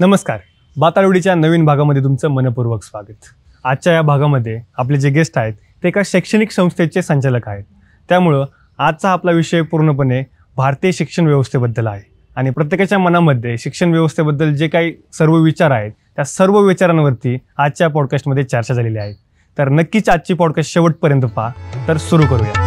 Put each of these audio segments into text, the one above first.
नमस्कार. बाताळवडीच्या नवीन भागामध्ये तुमचं मनपूर्वक स्वागत. आजच्या या भागामध्ये आपले जे गेस्ट आहेत ते एका शैक्षणिक संस्थेचे संचालक आहेत. त्यामुळं आजचा आपला विषय पूर्णपणे भारतीय शिक्षण व्यवस्थेबद्दल आहे आणि प्रत्येकाच्या मनामध्ये शिक्षण व्यवस्थेबद्दल जे काही सर्व विचार आहेत त्या सर्व विचारांवरती आजच्या पॉडकास्टमध्ये चर्चा झालेली आहे. तर नक्कीच आजची पॉडकास्ट शेवटपर्यंत पहा. तर सुरू करूया.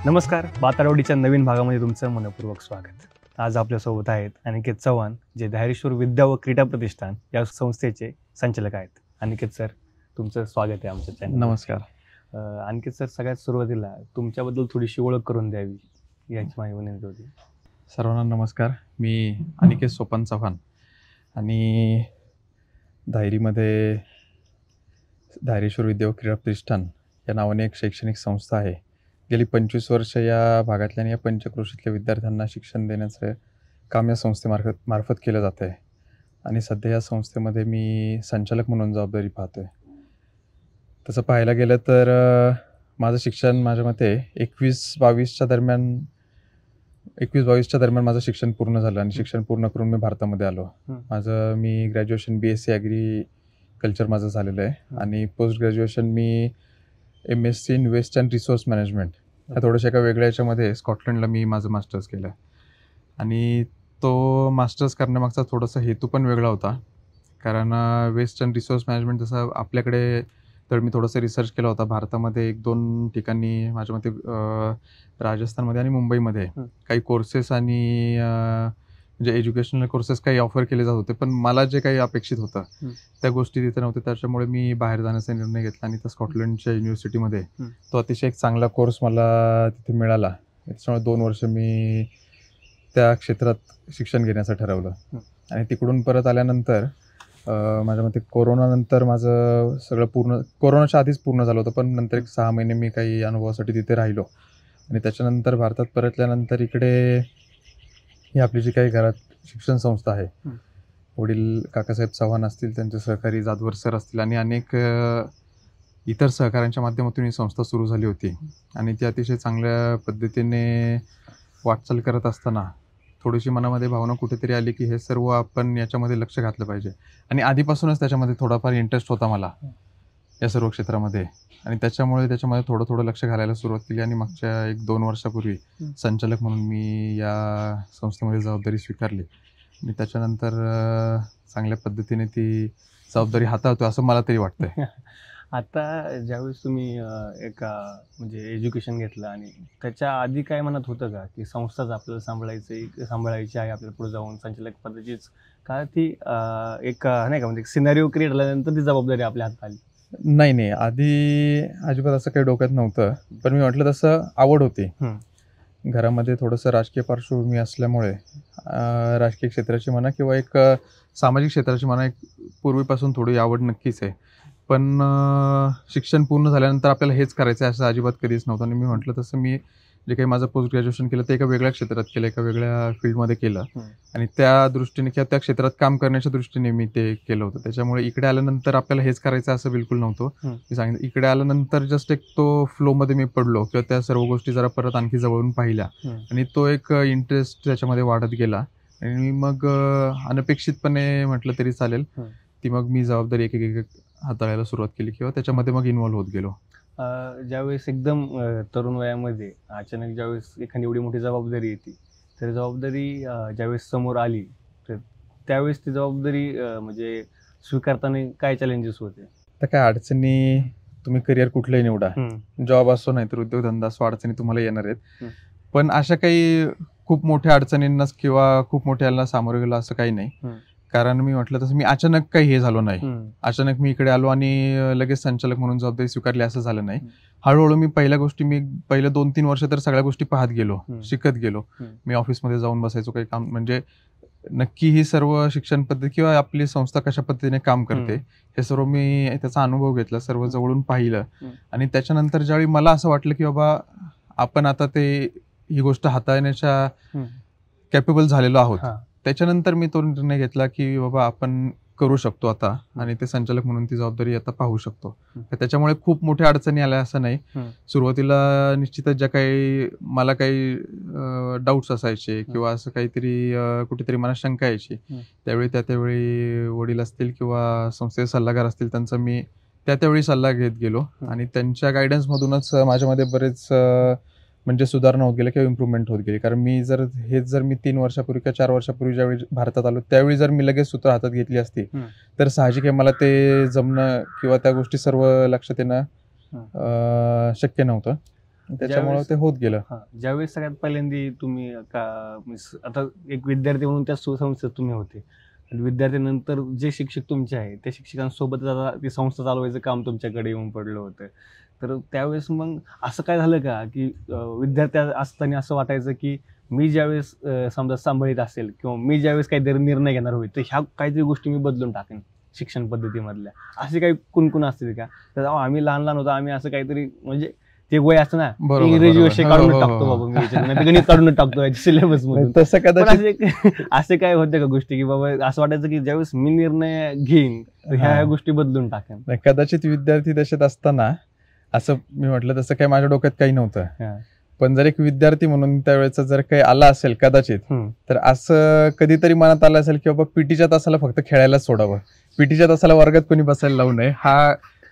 नमस्कार. बाताळवडीच्या नवीन भागामध्ये तुमचं मनपूर्वक स्वागत. आज आपल्यासोबत आहेत अनिकेत चव्हाण, जे धैर्येश्वर विद्या व क्रीडा प्रतिष्ठान या संस्थेचे संचालक आहेत. अनिकेत सर, तुमचं स्वागत आहे आमच्या चॅनल. नमस्कार. अनिकेत सर, सगळ्यात सुरुवातीला तुमच्याबद्दल थोडीशी ओळख करून द्यावी याची माझी विनंती होती. सर्वांना नमस्कार. मी अनिकेत सोपान चव्हाण आणि धैर्येश्वर विद्या व क्रीडा प्रतिष्ठान या नावाने एक शैक्षणिक संस्था आहे. गेली 25 वर्ष या भागातल्या आणि या पंचक्रोशीतल्या विद्यार्थ्यांना शिक्षण देण्याचं काम या संस्थेमार्फत केलं जातं आहे आणि सध्या या संस्थेमध्ये मी संचालक म्हणून जबाबदारी पाहतो आहे. तसं पाहायला गेलं तर माझं शिक्षण माझ्या मते 21-22च्या दरम्यान माझं शिक्षण पूर्ण झालं आणि शिक्षण पूर्ण करून मी भारतामध्ये आलो. मी ग्रॅज्युएशन BSc ॲग्रिकल्चर माझं झालेलं आहे आणि पोस्ट ग्रॅज्युएशन मी MSc in waste and resource management ह्या थोड्याशा एका वेगळ्या याच्यामध्ये स्कॉटलंडला मी माझं मास्टर्स केलं आणि तो मास्टर्स करण्यामागचा थोडासा हेतू पण वेगळा होता. कारण वेस्ट अँड रिसोर्स मॅनेजमेंट जसं आपल्याकडे तर मी थोडंसं रिसर्च केला होता. भारतामध्ये 1-2 ठिकाणी माझ्या मते राजस्थानमध्ये आणि मुंबईमध्ये काही कोर्सेस आणि म्हणजे एज्युकेशनल कोर्सेस काही ऑफर केले जात होते, पण मला जे काही अपेक्षित होतं त्या गोष्टी तिथे नव्हत्या. त्याच्यामुळे मी बाहेर जाण्याचा निर्णय घेतला आणि त्या स्कॉटलंडच्या युनिव्हर्सिटीमध्ये तो अतिशय एक चांगला कोर्स मला तिथे मिळाला. त्याच्यामुळे 2 वर्ष मी त्या क्षेत्रात शिक्षण घेण्याचं ठरवलं आणि तिकडून परत आल्यानंतर माझ्या मते कोरोनानंतर माझं सगळं कोरोनाच्या आधीच पूर्ण झालं होतं, पण नंतर एक 6 महिने मी काही अनुभवासाठी तिथे राहिलो आणि त्याच्यानंतर भारतात परतल्यानंतर इकडे ही आपली जी काही घरात शिक्षण संस्था आहे, वडील काकासाहेब चव्हाण असतील, त्यांचे सहकारी जाधवर सर असतील आणि अनेक इतर सहकाऱ्यांच्या माध्यमातून ही संस्था सुरू झाली होती आणि ती अतिशय चांगल्या पद्धतीने वाटचाल करत असताना थोडीशी मनामध्ये भावना कुठेतरी आली की हे सर्व आपण याच्यामध्ये लक्ष घातलं पाहिजे आणि आधीपासूनच त्याच्यामध्ये थोडाफार इंटरेस्ट होता मला या सर्व क्षेत्रामध्ये आणि त्याच्यामुळे त्याच्यामध्ये थोडं लक्ष घालायला सुरुवात केली आणि मागच्या 1-2 वर्षापूर्वी संचालक म्हणून मी या संस्थेमध्ये जबाबदारी स्वीकारली आणि त्याच्यानंतर चांगल्या पद्धतीने ती जबाबदारी हाताळतो असं मला तरी वाटतंय. आता ज्यावेळेस तुम्ही म्हणजे एज्युकेशन घेतलं आणि त्याच्या आधी काय मनात होतं का की संस्थाच आपल्याला सांभाळायची आहे, आपल्याला पुढे जाऊन संचालक पदाचीच का ती एक नाही का म्हणजे सिनारिओ क्रिएट झाल्यानंतर ती जबाबदारी आपल्या हातात आली? नाही, आधी अजिबात असं काही डोक्यात नव्हतं, पण मी म्हटलं तसं आवड होती. घरामध्ये थोडंसं राजकीय पार्श्वभूमी असल्यामुळे राजकीय क्षेत्राची म्हणा किंवा एक सामाजिक क्षेत्राची म्हणा एक पूर्वीपासून थोडी आवड नक्कीच आहे. पण शिक्षण पूर्ण झाल्यानंतर आपल्याला हेच करायचं आहे असं अजिबात कधीच नव्हतं आणि मी म्हटलं तसं मी जे काही माझं पोस्ट ग्रॅज्युएशन केलं ते एका वेगळ्या क्षेत्रात केलं, एका वेगळ्या फील्डमध्ये केलं आणि त्या दृष्टीने किंवा त्या क्षेत्रात काम करण्याच्या दृष्टीने मी ते केलं होतं. त्याच्यामुळे इकडे आल्यानंतर आपल्याला हेच करायचं असं बिलकुल नव्हतं. मी सांगितलं इकडे आल्यानंतर जस्ट एक तो फ्लोमध्ये मी पडलो किंवा त्या सर्व गोष्टी जरा परत आणखी जवळून पाहिल्या आणि तो एक इंटरेस्ट त्याच्यामध्ये वाढत गेला आणि मग अनपेक्षितपणे म्हटलं तरी चालेल ती मग मी जबाबदारी एक हाताळायला सुरुवात केली किंवा त्याच्यामध्ये मग इन्व्हॉल्व्ह होत गेलो. ज्यावेळेस एकदम तरुण वयामध्ये अचानक ज्यावेळेस एखादी एवढी मोठी जबाबदारी येते, तर जबाबदारी ज्यावेळेस समोर आली तर त्यावेळेस ती जबाबदारी म्हणजे स्वीकारताना काय चॅलेंजेस होते? तर काय अडचणी, तुम्ही करिअर कुठलंही निवडा, जॉब असो नाही तर उद्योगधंदा असो, अडचणी तुम्हाला येणार आहेत. पण अशा काही खूप मोठ्या अडचणींना किंवा खूप मोठ्याला सामोरं गेलं असं काही नाही. कारण मी म्हटलं तसं मी अचानक काही हे झालो नाही. अचानक मी इकडे आलो आणि लगेच संचालक म्हणून जबाबदारी स्वीकारली असं झालं नाही. हळूहळू मी पहिल्या 2-3 वर्ष तर सगळ्या गोष्टी पाहत गेलो, शिकत गेलो. मी ऑफिसमध्ये जाऊन बसायचो, काही काम म्हणजे नक्की ही सर्व शिक्षण पद्धती किंवा आपली संस्था कशा पद्धतीने काम करते हे सर्व मी त्याचा अनुभव घेतला, सर्व जवळून पाहिलं आणि त्याच्यानंतर ज्यावेळी मला असं वाटलं की बाबा आपण आता ही गोष्ट हाताळण्याच्या कॅपेबल झालेलो आहोत, त्याच्यानंतर मी तो निर्णय घेतला की बाबा आपण करू शकतो आता आणि ते संचालक म्हणून ती जबाबदारी आता पाहू शकतो. तर त्याच्यामुळे खूप मोठ्या अडचणी आल्या असं नाही. सुरुवातीला निश्चितच ज्या काही मला काही डाऊट्स असायचे किंवा असं काहीतरी कुठेतरी मला शंका यायची, त्यावेळी वडील असतील किंवा संस्थेचे सल्लागार असतील त्यांचा मी त्यावेळी सल्ला घेत गेलो आणि त्यांच्या गायडन्स मधूनच माझ्यामध्ये बरेच म्हणजे सुधारणा होत गेल्या किंवा इम्प्रूव्हमेंट होत गेली. कारण मी 3 वर्षापूर्वी किंवा 4 वर्षापूर्वी ज्यावेळी भारतात आलो त्यावेळी जर मी लगेच सूत्र हातात घेतली असती तर साहजिक आहे मला ते जमणं किंवा त्या गोष्टी सर्व लक्षात येणं शक्य नव्हतं. त्याच्यामुळे ते होत गेलं. ज्यावेळेस सगळ्यात पहिल्यांदा तुम्ही आता एक विद्यार्थी म्हणून त्या संस्थेत तुम्ही होते, विद्यार्थ्यानंतर जे शिक्षक तुमचे आहेत त्या शिक्षकांसोबत ती संस्था चालवायचं काम तुमच्याकडे येऊन पडलं होतं. तर त्यावेळेस मग असं काय झालं का की विद्यार्थी असताना असं वाटायचं की मी ज्यावेळेस समजा सांभाळीत असेल किंवा मी ज्यावेळेस काहीतरी निर्णय घेणार होईल तर ह्या काहीतरी गोष्टी मी बदलून टाकेन शिक्षण पद्धतीमधल्या, असे काही कुणकुण असतील का? तर आम्ही लहान होतो, आम्ही असं काहीतरी म्हणजे ते वय असतं ना, इंग्रजी विषय काढून टाकतो बाबा मी, गणित काढून टाकतो सिलेबस मधून, तसं कदाचित असे काय होते का गोष्टी की बाबा असं वाटायचं की ज्यावेळेस मी निर्णय घेईन तर ह्या गोष्टी बदलून टाकेन? कदाचित विद्यार्थी दशेत असताना असं मी म्हटलं तसं काही माझ्या डोक्यात काही नव्हतं. पण जर एक विद्यार्थी म्हणून त्यावेळेचा जर काही आला असेल कदाचित तर असं कधीतरी मनात आलं असेल की बाबा पीटीच्या तासाला फक्त खेळायला सोडावं, पीटीच्या तासाला वर्गात कोणी बसायला लावू नये,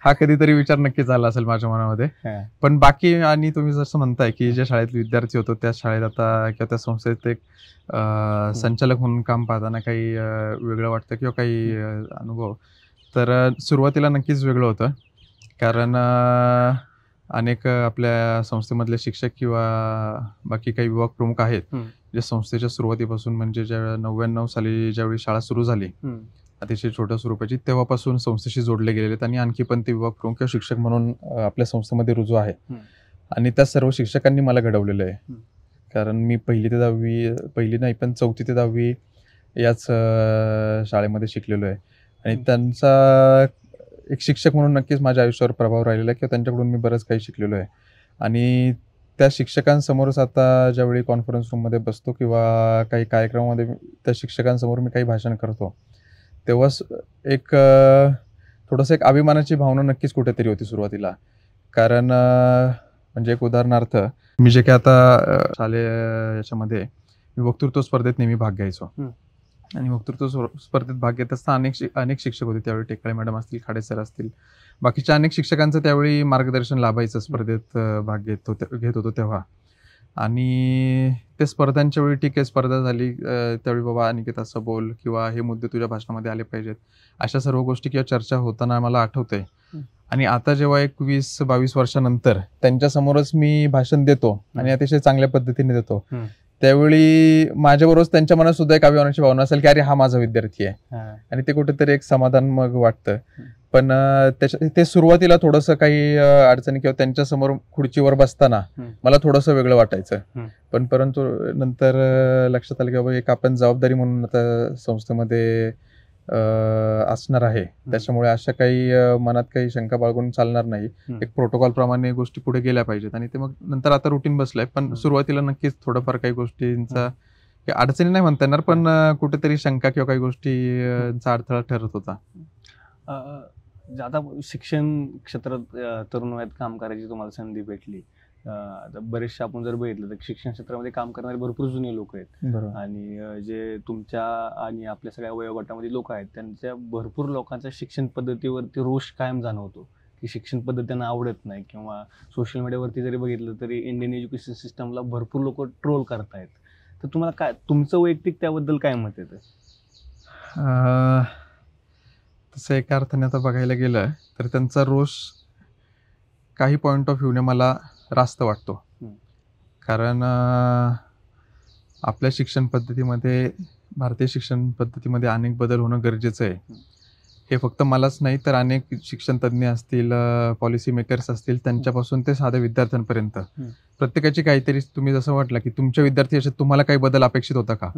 हा कधीतरी विचार नक्कीच आला असेल माझ्या मनामध्ये. पण बाकी आणि तुम्ही जसं म्हणताय की ज्या शाळेत विद्यार्थी होतो त्या शाळेत आता किंवा त्या संस्थेत एक संचालक म्हणून काम पाहताना काही वेगळं वाटतं किंवा काही अनुभव, तर सुरुवातीला नक्कीच वेगळं होतं. कारण अनेक आपल्या संस्थेमधले शिक्षक किंवा बाकी काही विभाग प्रमुख आहेत जे संस्थेच्या सुरुवातीपासून म्हणजे ज्या 99 साली ज्यावेळी शाळा सुरू झाली अतिशय छोट्या स्वरूपाची तेव्हापासून संस्थेशी जोडले गेलेले आणि आणखी पण ते विभाग प्रमुख किंवा शिक्षक म्हणून आपल्या संस्थेमध्ये रुजू आहे. आणि त्या सर्व शिक्षकांनी मला घडवलेलं आहे. कारण मी 1ली ते 10वी, 1ली नाही पण 4थी ते 10वी याच शाळेमध्ये शिकलेलो आहे आणि त्यांचा एक शिक्षक म्हणून नक्कीच माझ्या आयुष्यावर प्रभाव राहिलेला आहे किंवा त्यांच्याकडून मी बरंच काही शिकलेलो आहे. आणि त्या शिक्षकांसमोरच आता ज्यावेळी कॉन्फरन्स रूममध्ये बसतो किंवा काही कार्यक्रमामध्ये त्या शिक्षकांसमोर मी काही भाषण करतो तेव्हा एक थोडंसं एक अभिमानाची भावना नक्कीच कुठेतरी होती सुरुवातीला. कारण म्हणजे एक उदाहरणार्थ मी जे काही आता शालेय याच्यामध्ये मी वक्तृत्व स्पर्धेत नेहमी भाग घ्यायचो आणि वक्तृत्व स्पर्धेत भाग घेत असताना अनेक शिक्षक होते त्यावेळी, टेकाळे मॅडम असतील, खाडे सर असतील, बाकीच्या अनेक शिक्षकांचं त्यावेळी मार्गदर्शन लाभायचं स्पर्धेत भाग घेत होतो तेव्हा. आणि ते स्पर्धांच्या वेळी ठीक आहे स्पर्धा झाली त्यावेळी बाबा अनिकेत असं बोल किंवा हे मुद्दे तुझ्या भाषणामध्ये आले पाहिजेत अशा सर्व गोष्टी किंवा चर्चा होताना मला आठवतंय. आणि आता जेव्हा 21-22 वर्षानंतर त्यांच्यासमोरच मी भाषण देतो आणि अतिशय चांगल्या पद्धतीने देतो त्यावेळी माझ्याबरोबर त्यांच्या मनात सुद्धा एक अभिमानाची भावना असेल की अरे हा माझा विद्यार्थी आहे आणि ते कुठेतरी एक समाधान मग वाटतं. पण ते सुरुवातीला थोडंसं काही अडचणी किंवा त्यांच्या समोर खुर्चीवर बसताना मला थोडंसं वेगळं वाटायचं. पण परंतु नंतर लक्षात आलं की बाबा एक आपण जबाबदारी म्हणून आता संस्थेमध्ये असणार आहे त्याच्यामुळे अशा काही मनात काही शंका बाळगून चालणार नाही. एक प्रोटोकॉल प्रमाणे गोष्टी पुढे गेल्या पाहिजेत आणि ते मग नंतर आता रुटीन बसलंय. पण सुरुवातीला नक्कीच थोडंफार काही गोष्टींचा अडचणी नाही म्हणता येणार पण कुठेतरी शंका किंवा काही गोष्टींचा अडथळा ठरत होता. आता शिक्षण क्षेत्रात तरुण वयात काम करायची तुम्हाला संधी भेटली, बरेचसे आपण जर बघितलं तर शिक्षण क्षेत्रामध्ये काम करणारे भरपूर जुने लोक आहेत आणि जे तुमच्या आणि आपल्या सगळ्या वयोगटामध्ये लोक आहेत त्यांच्या भरपूर लोकांच्या शिक्षण पद्धतीवरती रोष कायम जाणवतो की शिक्षण पद्धती त्यांना आवडत नाही किंवा सोशल मीडियावरती जरी बघितलं तरी इंडियन एज्युकेशन सिस्टमला भरपूर लोक ट्रोल करतायत. तर तुम्हाला काय तुमचं वैयक्तिक त्याबद्दल काय मत येतं? तसं एका अर्थाने आता बघायला गेलं तर त्यांचा रोष काही पॉईंट ऑफ व्ह्यूने मला रास्त वाटतो. कारण आपल्या शिक्षण पद्धतीमध्ये भारतीय शिक्षण पद्धतीमध्ये अनेक बदल होणं गरजेचं आहे. हे फक्त मलाच नाही तर अनेक शिक्षण तज्ज्ञ असतील, पॉलिसी मेकर्स असतील, त्यांच्यापासून ते साध्या विद्यार्थ्यांपर्यंत प्रत्येकाची काहीतरी तुम्ही जसं म्हटलं की तुमच्या विद्यार्थी याच्यात तुम्हाला काही बदल अपेक्षित होता का,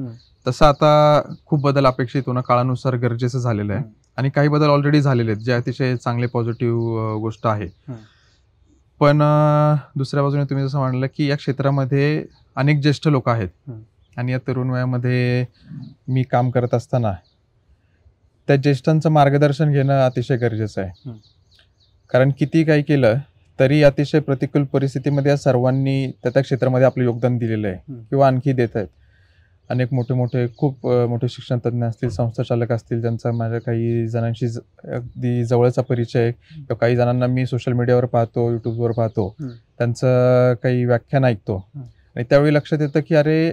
तसं आता खूप बदल अपेक्षित होणं काळानुसार गरजेचं झालेलं आहे आणि काही बदल ऑलरेडी झालेले आहेत जे अतिशय चांगले पॉझिटिव्ह गोष्ट आहे. पण दुसऱ्या बाजूने तुम्ही जसं म्हणलं की या क्षेत्रामध्ये अनेक ज्येष्ठ लोक आहेत आणि या तरुण वयामध्ये मी काम करत असताना त्या ज्येष्ठांचं मार्गदर्शन घेणं अतिशय गरजेचं आहे. कारण किती काही केलं तरी अतिशय प्रतिकूल परिस्थितीमध्ये या सर्वांनी त्या क्षेत्रामध्ये आपलं योगदान दिलेलं आहे किंवा आणखी देत आहेत. अनेक मोठे खूप मोठे शिक्षण तज्ज्ञ असतील, संस्थाचालक असतील, ज्यांचा माझ्या काही जणांशी अगदी जवळचा परिचय आहे किंवा काही जणांना मी सोशल मीडियावर पाहतो, यूट्यूबवर पाहतो, त्यांचं काही व्याख्यान ऐकतो आणि त्यावेळी लक्षात येतं की अरे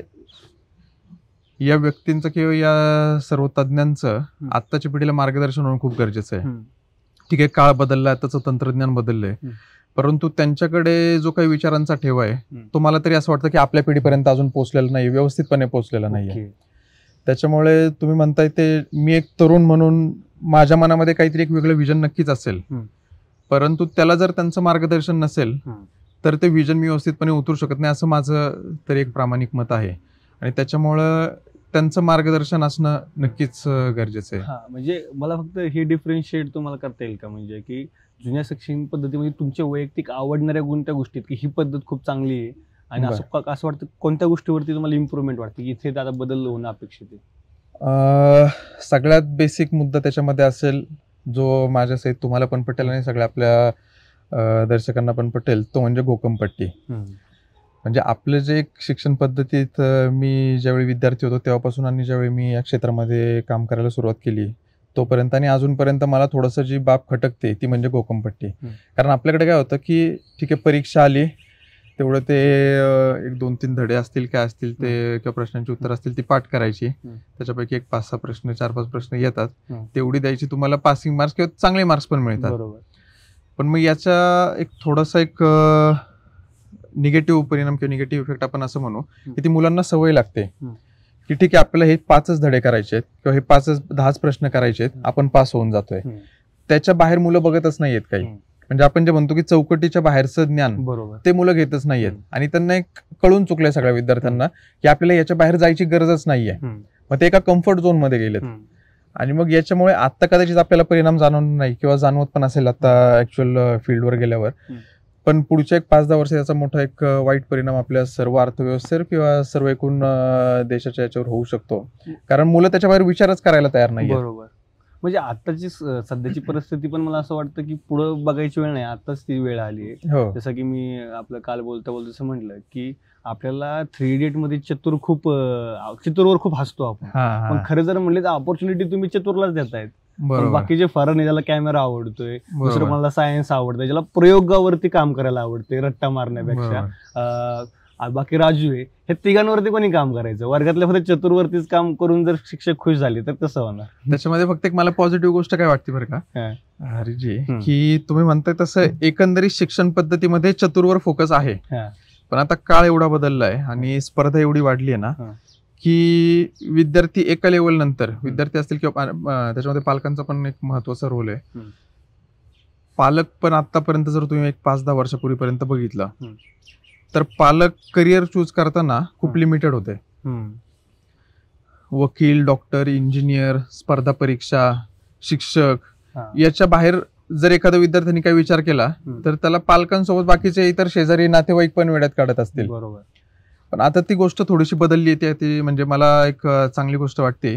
या व्यक्तींचं किंवा या सर्व तज्ज्ञांचं आत्ताच्या पिढीला मार्गदर्शन होणं खूप गरजेचं आहे. ठीक आहे, काळ बदलला, आताचं तंत्रज्ञान बदललंय, परंतु त्यांच्याकडे जो काही विचारांचा ठेवा आहे तो मला तरी असं वाटतं की आपल्या पिढीपर्यंत अजून पोहोचलेला नाही, व्यवस्थितपणे पोहोचलेला नाहीये. त्याच्यामुळे तुम्ही म्हणताय ते मी एक तरुण म्हणून माझ्या मनामध्ये काहीतरी एक वेगळं विजन नक्कीच असेल, परंतु त्याला जर त्यांचं मार्गदर्शन नसेल तर ते विजन मी व्यवस्थितपणे उतरू शकत नाही, असं माझं तरी एक प्रामाणिक मत आहे. आणि त्याच्यामुळं त्यांचं मार्गदर्शन असणं नक्कीच गरजेचं आहे. म्हणजे मला फक्त हे डिफरन्शिएट तुम्हाला करता येईल का, म्हणजे की जुन्या शिक्षण पद्धतीमध्ये तुमच्या वैयक्तिक आवडणाऱ्या कोणत्या गोष्टीत की ही पद्धत खूप चांगली आहे आणि असं वाटतं कोणत्या गोष्टीवरती तुम्हाला इम्प्रूव्हमेंट वाटते की इथे आता बदल होणं अपेक्षित आहे? सगळ्यात बेसिक मुद्दा त्याच्यामध्ये असेल जो माझ्यासहित तुम्हाला पण पटेल आणि सगळ्या आपल्या दर्शकांना पण पटेल, तो म्हणजे घोकंपट्टी. म्हणजे आपलं जे एक शिक्षण पद्धतीत मी ज्यावेळी विद्यार्थी होतो तेव्हापासून आणि ज्यावेळी मी या क्षेत्रामध्ये काम करायला सुरुवात केली तोपर्यंत आणि अजूनपर्यंत मला थोडंसं जी बाब खटकते ती म्हणजे घोकंपट्टी. कारण आपल्याकडे काय होतं की ठीक आहे, परीक्षा आली, तेवढं ते 1-2-3 धडे असतील काय असतील ते किंवा प्रश्नांची उत्तर असतील ती पाठ करायची, त्याच्यापैकी एक 5-6 प्रश्न 4-5 प्रश्न येतात, तेवढी द्यायची, तुम्हाला पासिंग मार्क्स किंवा चांगले मार्क्स पण मिळतात. पण मग याचा एक थोडासा एक निगेटिव्ह परिणाम किंवा निगेटिव्ह इफेक्ट आपण असं म्हणू की ती मुलांना सवय लागते की ठीक आहे आपल्याला हे 5च धडे करायचे आहेत किंवा हे 5-10 प्रश्न करायचे आहेत, आपण पास होऊन जातोय. त्याच्या बाहेर मुलं बघतच नाहीयेत काही, म्हणजे आपण जे म्हणतो की चौकटीच्या बाहेरचं ज्ञान ते मुलं घेतच नाहीयेत आणि त्यांना एक कळून चुकलंय सगळ्या विद्यार्थ्यांना की आपल्याला याच्या बाहेर जायची गरजच नाहीये. मग ते एका कम्फर्ट झोन मध्ये गेलेत आणि मग याच्यामुळे आता कदाचित आपल्याला परिणाम जाणवणार नाही किंवा जाणवत पण असेल आता ऍक्च्युअल फील्डवर गेल्यावर, पण पुढच्या एक 5-10 वर्ष याचा मोठा एक वाईट परिणाम आपल्या सर्व अर्थव्यवस्थेवर किंवा सर्व एकूण देशाच्या याच्यावर होऊ शकतो. कारण मुलं त्याच्या बाहेर विचारच करायला तयार नाही. बरोबर. म्हणजे आताची सध्याची परिस्थिती पण मला असं वाटतं की पुढं बघायची वेळ नाही, आताच ती वेळ आली आहे. जसं की मी आपलं काल बोलता असं म्हटलं की आपल्याला 3 इडियट मध्ये चतुरवर खूप हसतो आपण, पण खरं जर म्हणले तर ऑपॉर्च्युनिटी तुम्ही चतुरलाच देतायत. बाकीचे फार नाही, ज्याला कॅमेरा आवडतोय, दुसरं मला सायन्स आवडतंय, ज्याला प्रयोगावरती काम करायला आवडते रट्टा मारण्यापेक्षा, बाकी राजू आहे, हे तिघांवरती कोणी काम करायचं, वर्गातल्या फक्त चतुर्वरतीच काम करून जर शिक्षक खुश झाले तर कसं होणार. त्याच्यामध्ये फक्त एक मला पॉझिटिव्ह गोष्ट काय वाटते बरं का हरीजी, की तुम्ही म्हणताय तसं एकंदरीत शिक्षण पद्धतीमध्ये चतुर्वर फोकस आहे, पण आता काळ एवढा बदललाय आणि स्पर्धा एवढी वाढली आहे ना की विद्यार्थी एका लेवल नंतर विद्यार्थी असतील किंवा त्याच्यामध्ये पालकांचा पण एक महत्वाचा रोल आहे. पालक पण आतापर्यंत जर तुम्ही एक 5-10 वर्षापूर्वीपर्यंत बघितलं तर पालक करिअर चूज करताना खूप लिमिटेड होते. वकील, डॉक्टर, इंजिनियर, स्पर्धा परीक्षा, शिक्षक याच्या बाहेर जर एखाद्या विद्यार्थ्यांनी काही विचार केला तर त्याला पालकांसोबत बाकीचे इतर शेजारी नातेवाईक पण वेड्यात काढत असतील. बरोबर. पण आता ती गोष्ट थोडीशी बदलली आहे, ती म्हणजे मला एक चांगली गोष्ट वाटते.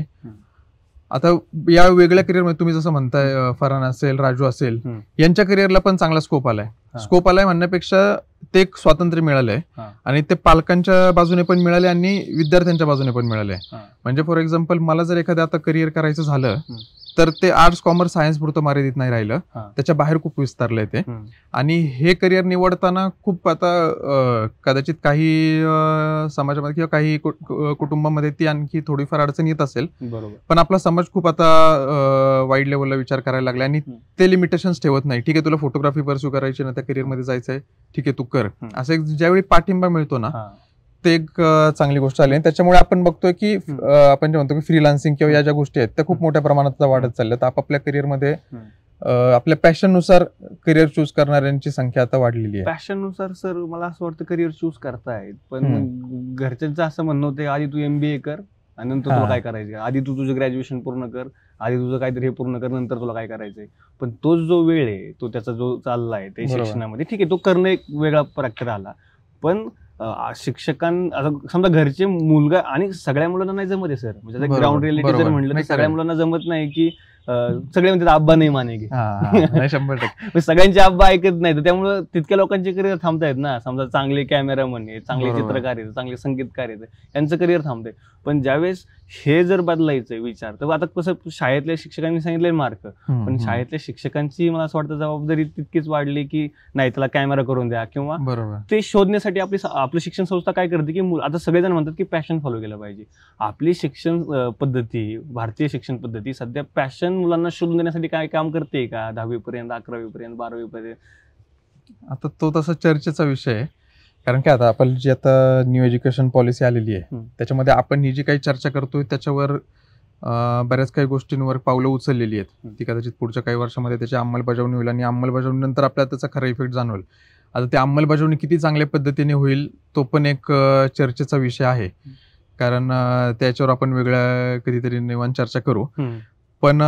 आता या वेगळ्या करिअरमध्ये तुम्ही जसं म्हणताय फरहान असेल, राजू असेल, यांच्या करिअरला पण चांगला स्कोप आलाय. स्कोप आलाय म्हणण्यापेक्षा ते एक स्वातंत्र्य मिळालंय आणि ते पालकांच्या बाजूने पण मिळाले आणि विद्यार्थ्यांच्या बाजूने पण मिळाले. म्हणजे फॉर एक्झाम्पल मला जर एखादं आता करिअर करायचं झालं तर ते आर्ट्स, कॉमर्स, सायन्स पुरतं मर्यादित नाही राहिलं, त्याच्या बाहेर खूप विस्तारलंय ते. आणि हे करिअर निवडताना खूप आता कदाचित काही समाजामध्ये किंवा काही कुटुंबामध्ये ती आणखी थोडीफार अडचण येत असेल, पण आपला समाज खूप आता वाईड लेवलला विचार करायला लागला आणि ते लिमिटेशन्स ठेवत नाही. ठीक आहे, तुला फोटोग्राफी परस्यू करायची ना, त्या करिअरमध्ये जायचंय, ठीक आहे तू कर, असं एक ज्यावेळी पाठिंबा मिळतो ना ते एक चांगली गोष्ट आली. आणि त्याच्यामुळे आपण बघतोय की आपण जे म्हणतो की फ्रीलान्सिंग किंवा या ज्या गोष्टी आहेत त्या खूप मोठ्या प्रमाणात वाढत चालल्यात. आपापल्या करिअरमध्ये आपल्या पॅशननुसार करिअर चूज करणाऱ्यांची संख्या आता वाढलेली आहे. पॅशननुसार सर मला असं वाटतं करिअर चूज करतायत, पण घरच्यांचं असं म्हणणं होतं आधी तू MBA कर आणि नंतर तुला काय करायचं, आधी तू तुझं ग्रॅज्युएशन पूर्ण कर, आधी तुझं काहीतरी हे पूर्ण कर, नंतर तुला काय करायचंय. पण तोच जो वेळ आहे तो त्याचा जो चाललाय ते शिक्षणामध्ये, ठीक आहे तो करणं एक वेगळा प्रकार आला, पण शिक्षकांना समजा घरचे मुलगा आणि सगळ्या मुलांना नाही जमत आहे सर. म्हणजे ग्राउंड रियालिटी जर म्हटलं तर सगळ्या मुलांना जमत नाही की सगळे म्हणतात अब्बा नाही मानेगे. 100%. सगळ्यांचे अब्बा ऐकत नाही, तर त्यामुळे तितक्या लोकांचे करिअर थांबतायत ना. समजा चांगले कॅमेरामन आहेत, चांगले चित्रकार आहेत, चांगले संगीतकार आहेत, यांचं करिअर थांबतंय. पण ज्यावेळेस हे जर बदलायचं विचार, तर आता कसं शाळेतल्या शिक्षकांनी सांगितले मार्क, पण शाळेतल्या शिक्षकांची मला असं वाटतं जबाबदारी तितकीच वाढली की नाही त्याला कॅमेरा करून द्या, किंवा ते शोधण्यासाठी आपली शिक्षण संस्था काय करते की आता सगळेजण म्हणतात की पॅशन फॉलो केलं पाहिजे. आपली शिक्षण पद्धती, भारतीय शिक्षण पद्धती सध्या पॅशन मुलांना शोधून देण्यासाठी काय काम करते का? 10वी पर्यंत, 11वी पर्यंत, 12वी पर्यंत. आता तो तसा चर्चेचा विषय आहे. कारण की आता आपण जी आता न्यू एज्युकेशन पॉलिसी आलेली आहे त्याच्यामध्ये आपण ही जी काही चर्चा करतोय त्याच्यावर बऱ्याच काही गोष्टींवर पावलं उचललेली आहेत. ती कदाचित पुढच्या काही वर्षामध्ये त्याची अंमलबजावणी होईल आणि अंमलबजावणीनंतर आपल्याला त्याचा खरा इफेक्ट जाणवेल. आता ती अंमलबजावणी किती चांगल्या पद्धतीने होईल तो पण एक चर्चेचा विषय आहे. कारण त्याच्यावर आपण वेगळ्या कधीतरी निवांत चर्चा करू. पण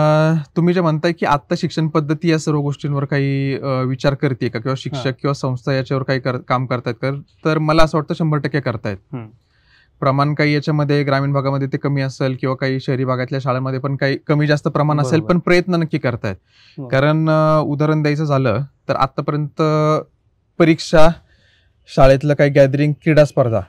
तुम्ही जे म्हणताय की आता शिक्षण पद्धती या सर्व गोष्टींवर काही विचार करते का, किंवा शिक्षक किंवा संस्था याच्यावर काही काम करतायत का, तर मला असं वाटतं 100% करतायत. प्रमाण काही याच्यामध्ये ग्रामीण भागामध्ये ते कमी असेल किंवा काही शहरी भागातल्या शाळांमध्ये पण काही कमी जास्त प्रमाण असेल, पण प्रयत्न नक्की करतायत. कारण उदाहरण द्यायचं झालं तर आतापर्यंत परीक्षा, शाळेतलं काही गॅदरिंग, क्रीडा स्पर्धा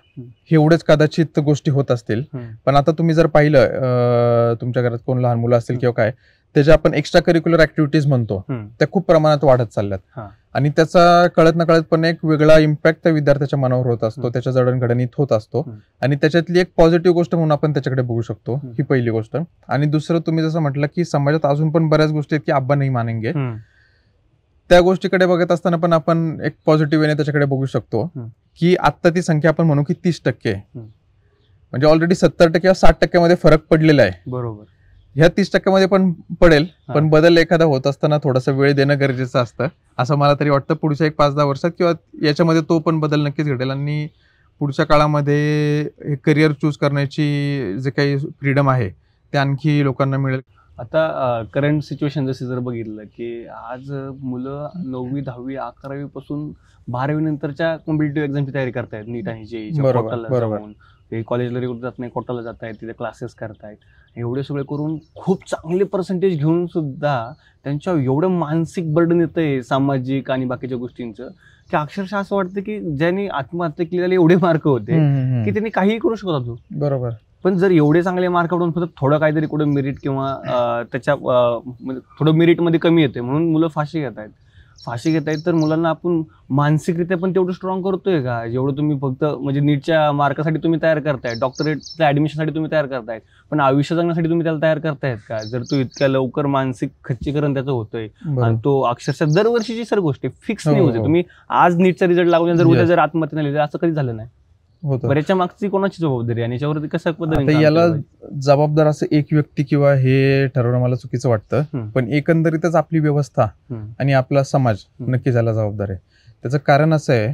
एवढेच कदाचित गोष्टी होत असतील. पण आता तुम्ही जर पाहिलं तुमच्या घरात कोण लहान मुलं असतील किंवा काय, त्याच्या आपण एक्स्ट्रा करिक्युलर ऍक्टिव्हिटीज म्हणतो त्या खूप प्रमाणात वाढत चालल्यात. आणि त्याचा कळत नकळतपणे एक वेगळा इम्पॅक्ट त्या विद्यार्थ्याच्या मनावर होत असतो, त्याच्या जडणघडणीत होत असतो. आणि त्याच्यातली एक पॉझिटिव्ह गोष्ट म्हणून आपण त्याच्याकडे बघू शकतो. ही पहिली गोष्ट. आणि दुसरं, तुम्ही जसं म्हटलं की समाजात अजून पण बऱ्याच गोष्टी आहेत की अब्बा नाही मानेंगे, त्या गोष्टीकडे बघत असताना पण आपण एक पॉझिटिव्ह वेने त्याच्याकडे बघू शकतो की आता ती संख्या आपण म्हणू की 30% म्हणजे ऑलरेडी 70% किंवा 60% फरक पडलेला आहे. बरोबर. ह्या 30% पण पडेल, पण बदल एखादा होत असताना थोडासा वेळ देणं गरजेचं असतं असं मला तरी वाटतं. पुढच्या 1-5-10 वर्षात किंवा याच्यामध्ये तो पण बदल नक्कीच घडेल आणि पुढच्या काळामध्ये करिअर चूज करण्याची जे काही फ्रीडम आहे ते आणखी लोकांना मिळेल. आता करंट सिच्युएशन जसे जर बघितलं की आज मुलं 9वी, 10वी, 11वी पासून 12वी नंतरच्या कॉम्पिटिटिव्ह एक्झामची तयारी करतायत. नीट आणि जेईच्या कोटाला जाऊन ते कॉलेजला रेग्युलर जात नाही, कोटाला जात आहेत, तिथे क्लासेस करतायत. एवढे सगळे करून खूप चांगले पर्सेंटेज घेऊन सुद्धा त्यांच्या एवढं मानसिक बर्डन येतंय सामाजिक आणि बाकीच्या गोष्टींचं की अक्षरशः असं वाटतं की ज्यांनी आत्महत्या केलेले एवढे मार्क होते की त्यांनी काहीही करू शकत होतो. बरोबर. पण जर एवढे चांगले मार्क काढून फक्त थोडं काहीतरी कुठं मेरिट किंवा त्याच्या थोडं मेरिटमध्ये कमी येते म्हणून मुलं फाशी घेत आहेत, तर मुलांना आपण मानसिकरित्या पण तेवढं स्ट्रॉंग करतोय का जेवढं तुम्ही फक्त म्हणजे नीटच्या मार्कासाठी तुम्ही तयार करताय, डॉक्टरेटच्या ऍडमिशनसाठी तुम्ही तयार करतायत, पण आयुष्य जगण्यासाठी तुम्ही त्याला तयार करतायत का? जर तो इतक्या लवकर मानसिक खच्चीकरण त्याचं होतोय आणि तो अक्षरशः दरवर्षीची सर गोष्ट फिक्स नाही होते. तुम्ही आज नीटचा रिझल्ट लागून जर उद्या जर आत्महत्या नाही, असं कधी झालं नाही. बऱ्याच्या मागची कोणाची जबाबदारी आणि याच्यावरती कसं पद्धतीने याला जबाबदार असं एक व्यक्ती किंवा हे ठरवणं मला चुकीचं वाटतं. पण एकंदरीतच आपली व्यवस्था आणि आपला समाज नक्की झाला जबाबदार आहे. त्याचं कारण असं आहे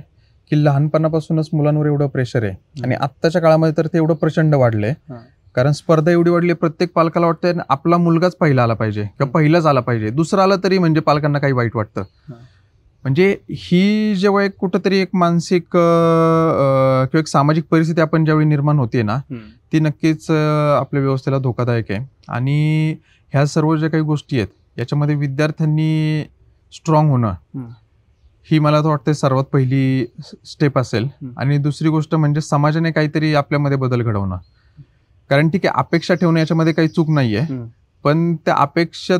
की लहानपणापासूनच मुलांवर एवढं प्रेशर आहे आणि आत्ताच्या काळामध्ये तर ते एवढं प्रचंड वाढलंय. कारण स्पर्धा एवढी वाढली, प्रत्येक पालकाला वाटतंय आपला मुलगाच पहिला आला पाहिजे किंवा पहिलाच आला पाहिजे, दुसरा आला तरी म्हणजे पालकांना काही वाईट वाटतं. म्हणजे ही जेव्हा एक कुठंतरी एक मानसिक किंवा एक सामाजिक परिस्थिती आपण ज्यावेळी निर्माण होते ना, ती नक्कीच आपल्या व्यवस्थेला धोकादायक आहे. आणि ह्या सर्व ज्या काही गोष्टी आहेत याच्यामध्ये विद्यार्थ्यांनी स्ट्रॉंग होणं ही मला तर वाटतं सर्वात पहिली स्टेप असेल. आणि दुसरी गोष्ट म्हणजे समाजाने काहीतरी आपल्यामध्ये बदल घडवणं. कारण ठीक आहे, अपेक्षा ठेवणं याच्यामध्ये काही चूक नाहीये, पण त्या अपेक्षा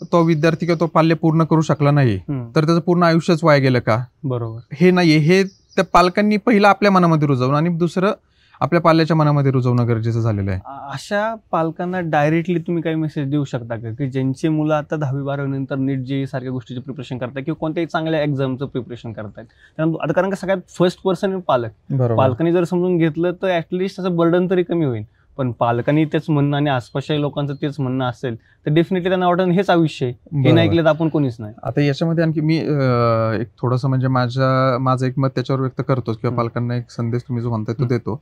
तो विद्यार्थी किंवा तो पाल्य पूर्ण करू शकला नाही तर त्याचं पूर्ण आयुष्यच वाया गेलं का? बरोबर. हे नाहीये. हे त्या पालकांनी पहिलं आपल्या मनामध्ये रुजवणं आणि दुसरं आपल्या पाल्याच्या मनामध्ये रुजवणं गरजेचं झालेलं आहे. अशा पालकांना डायरेक्टली तुम्ही काही मेसेज देऊ शकता का की ज्यांची मुलं आता 10वी-12वी नंतर नीट जे सारख्या गोष्टीचं प्रिपरेशन करतायत किंवा कोणत्याही चांगल्या एक्झामचं प्रिपरेशन करतायत, आता कारण का सगळ्यात फर्स्ट पर्सन पालकांनी जर समजून घेतलं तर ऍटलिस्ट त्याचं बर्डन तरी कमी होईल. पण पालकांनी तेच म्हणणं आणि आसपासच्या लोकांचं तेच म्हणणं असेल तर डेफिनेटली त्यांना वाटतं हेच आयुष्य आहे, हे नाही ऐकलं तर आपण कोणीच नाही. आता याच्यामध्ये आणखी मी एक थोडंसं म्हणजे माझं एक मत त्याच्यावर व्यक्त करतोच किंवा पालकांना एक संदेश तुम्ही जो म्हणताय तो देतो.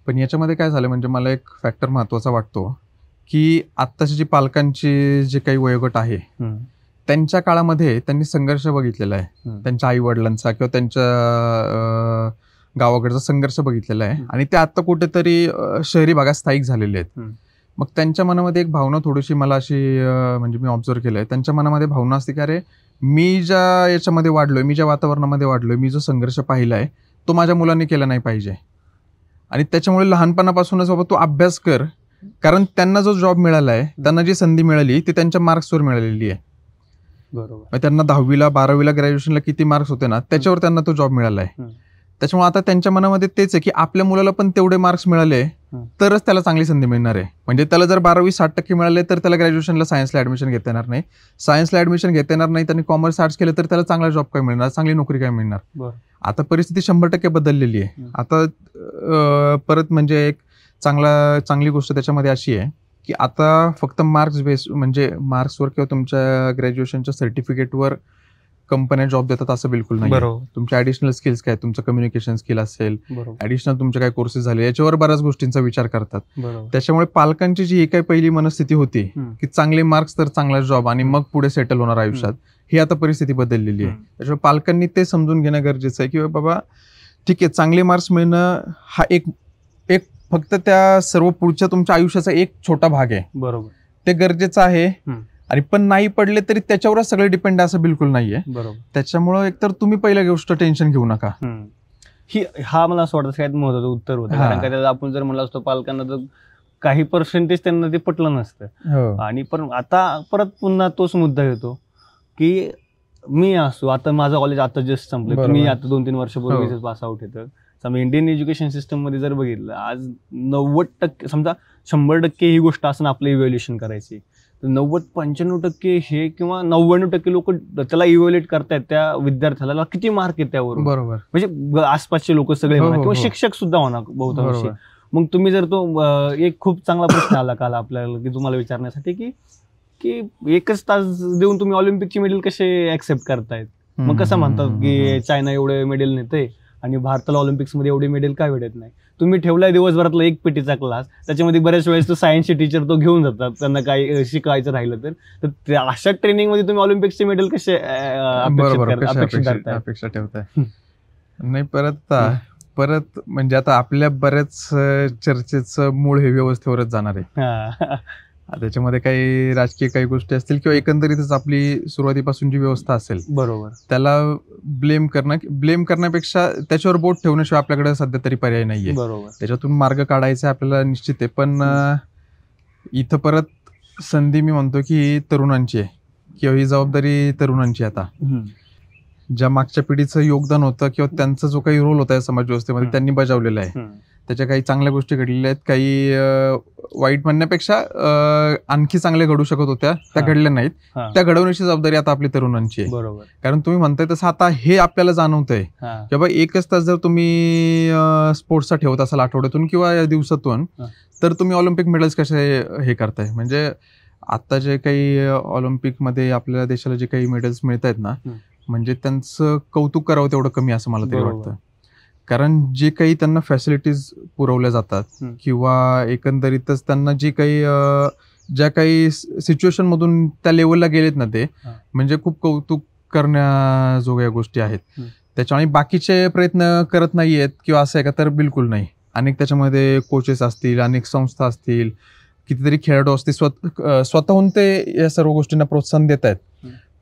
पण याच्यामध्ये काय झालं म्हणजे मला एक फॅक्टर महत्वाचा वाटतो की आत्ताची जी पालकांची जे काही वयोगट आहे त्यांच्या काळामध्ये त्यांनी संघर्ष बघितलेला आहे, त्यांच्या आई वडिलांचा किंवा त्यांच्या गावाकडचा संघर्ष बघितलेला आहे आणि ते आता कुठेतरी शहरी भागात स्थायिक झालेले आहेत. मग त्यांच्या मनामध्ये एक भावना थोडीशी मला अशी म्हणजे मी ऑब्झर्व केलंय, त्यांच्या मनामध्ये भावना असते की अरे मी ज्या याच्यामध्ये वाढलोय, मी ज्या वातावरणामध्ये वाढलोय, मी जो संघर्ष पाहिलाय तो माझ्या मुलांनी केला नाही पाहिजे. आणि त्याच्यामुळे लहानपणापासूनच बाबा तू अभ्यास कर, कारण त्यांना जो जॉब मिळालाय, त्यांना जी संधी मिळाली ती त्यांच्या मार्क्सवर मिळालेली आहे. बरोबर. त्यांना 10वीला 12वीला ग्रॅज्युएशनला किती मार्क्स होते ना, त्याच्यावर त्यांना तो जॉब मिळालाय. त्याच्यामुळे आता त्यांच्या मनामध्ये तेच आहे की आपल्या मुलाला पण तेवढे मार्क्स मिळाले तरच त्याला चांगली संधी मिळणार आहे. म्हणजे त्याला जर 12वी 60% मिळाले तर त्याला ग्रॅज्युएशनला सायन्सला ऍडमिशन घेता येणार नाही, सायन्सला ऍडमिशन घेता येणार नाही, त्यांनी कॉमर्स आर्ट्स केलं तर त्याला चांगला जॉब काय मिळणार, चांगली नोकरी काय मिळणार. आता परिस्थिती 100% बदललेली आहे. आता परत म्हणजे एक चांगली गोष्ट त्याच्यामध्ये अशी आहे की आता फक्त मार्क्स बेस म्हणजे मार्क्सवर किंवा तुमच्या ग्रॅज्युएशनच्या सर्टिफिकेटवर कंपन्या जॉब देतात असं बिलकुल नाही. तुमच्या ऍडिशनल स्किल्स काय, तुमचं कम्युनिकेशन स्किल असेल, ऍडिशनल तुमचे काय कोर्सेस झाले, याच्यावर बऱ्याच गोष्टींचा विचार करतात. त्याच्यामुळे पालकांची जी काही पहिली मनस्थिती होती की चांगले मार्क्स तर चांगला जॉब आणि मग पुढे सेटल होणार आयुष्यात, ही आता परिस्थिती बदललेली आहे. त्याच्यामुळे पालकांनी ते समजून घेणं गरजेचं आहे की बाबा ठीक आहे, चांगले मार्क्स मिळणं हा एक फक्त त्या सर्व पुढच्या तुमच्या आयुष्याचा एक छोटा भाग आहे. बरोबर, ते गरजेचं आहे. आणि पण नाही पडले तरी त्याच्यावरच सगळे डिपेंड असं बिलकुल नाहीये. बरोबर. त्याच्यामुळे एकतर तुम्ही पहिल्या गोष्ट टेन्शन घेऊ नका. हा मला असं वाटतं सगळ्यात महत्वाचं उत्तर होतं. कारण का त्याला आपण जर म्हणलं असतो पालकांना तर काही पर्सेंटेज त्यांना ते पटलं नसतं. आणि पण आता परत पुन्हा तोच मुद्दा येतो की मी असो, आता माझं कॉलेज आता जस्ट संपलं, मी आता 2-3 वर्षापूर्वी पास आउट येतं. इंडियन एज्युकेशन सिस्टम मध्ये जर बघितलं, आज 90% समजा 100% ही गोष्ट असं आपलं इव्हॅल्युएशन करायची, 90-95% हे किंवा 99% लोक त्याला इव्हॅल्युएट करतायत त्या विद्यार्थ्याला किती मार्क आहे त्यावर. बरोबर. म्हणजे आसपासचे लोक सगळे म्हणा किंवा शिक्षक सुद्धा म्हणा बहुतांशी. मग तुम्ही जर तो एक खूप चांगला प्रश्न आला काल आपल्याला की तुम्हाला विचारण्यासाठी की 1च तास देऊन तुम्ही ऑलिम्पिकची मेडल कसे ऍक्सेप्ट करतायत. मग कसं म्हणतात की चायना एवढे मेडल नेते आणि भारताला ऑलिम्पिक्स मध्ये एवढे मेडल काय भेटत नाही. तुम्ही ठेवलाय दिवसभरातला एक पीटीचा क्लास, त्याच्यामध्ये बऱ्याच वेळेस तो सायन्सचे टीचर तो घेऊन जातात त्यांना काही शिकायचं राहिलं तर अशा ट्रेनिंग मध्ये तुम्ही ऑलिम्पिक्सचे मेडल कसे अपेक्षा ठेवताय. नाही परत म्हणजे आता आपल्या बऱ्याच चर्चेचं मूळ हे व्यवस्थेवरच जाणार आहे. त्याच्यामध्ये काही राजकीय काही गोष्टी असतील किंवा एकंदरीतच आपली सुरुवातीपासून जी व्यवस्था असेल, बरोबर, त्याला ब्लेम करण्यापेक्षा त्याच्यावर बोट ठेवण्याशिवाय आपल्याकडे सध्या तरी पर्याय नाहीये. बरोबर. त्याच्यातून मार्ग काढायचा आपल्याला निश्चित आहे. पण इथं परत संधी मी म्हणतो की तरुणांची आहे किंवा ही जबाबदारी तरुणांची. आता ज्या मागच्या पिढीचं योगदान होतं किंवा त्यांचा जो काही रोल होता या समाज व्यवस्थेमध्ये त्यांनी बजावलेला आहे, त्याच्या काही चांगल्या गोष्टी घडलेल्या आहेत, काही वाईट म्हणण्यापेक्षा आणखी चांगल्या घडू शकत होत्या, त्या घडल्या नाहीत. त्या घडवण्याची जबाबदारी आता आपली तरुणांची आहे. बरोबर. कारण तुम्ही म्हणताय तसं आता हे आपल्याला जाणवतंय की बाबा 1च तास जर तुम्ही स्पोर्ट्सचा ठेवत असाल आठवड्यातून किंवा दिवसातून, तर तुम्ही ऑलिम्पिक मेडल्स कसे हे करताय. म्हणजे आता जे काही ऑलिम्पिकमध्ये आपल्या देशाला जे काही मेडल्स मिळत आहेत ना, म्हणजे त्यांचं कौतुक करावं तेवढं कमी असं मला तरी वाटतं. कारण जे काही त्यांना फॅसिलिटीज पुरवल्या जातात किंवा एकंदरीतच त्यांना जी काही ज्या काही सिच्युएशन मधून त्या लेवलला गेलेत ना, ते म्हणजे खूप कौतुक करण्याजोग्या गोष्टी आहेत. त्याच्यामुळे बाकीचे प्रयत्न करत नाहीयेत किंवा असं आहे का, तर बिलकुल नाही. अनेक त्याच्यामध्ये कोचेस असतील, अनेक संस्था असतील, कितीतरी खेळाडू असतील, स्वतःहून ते या सर्व गोष्टींना प्रोत्साहन देत आहेत.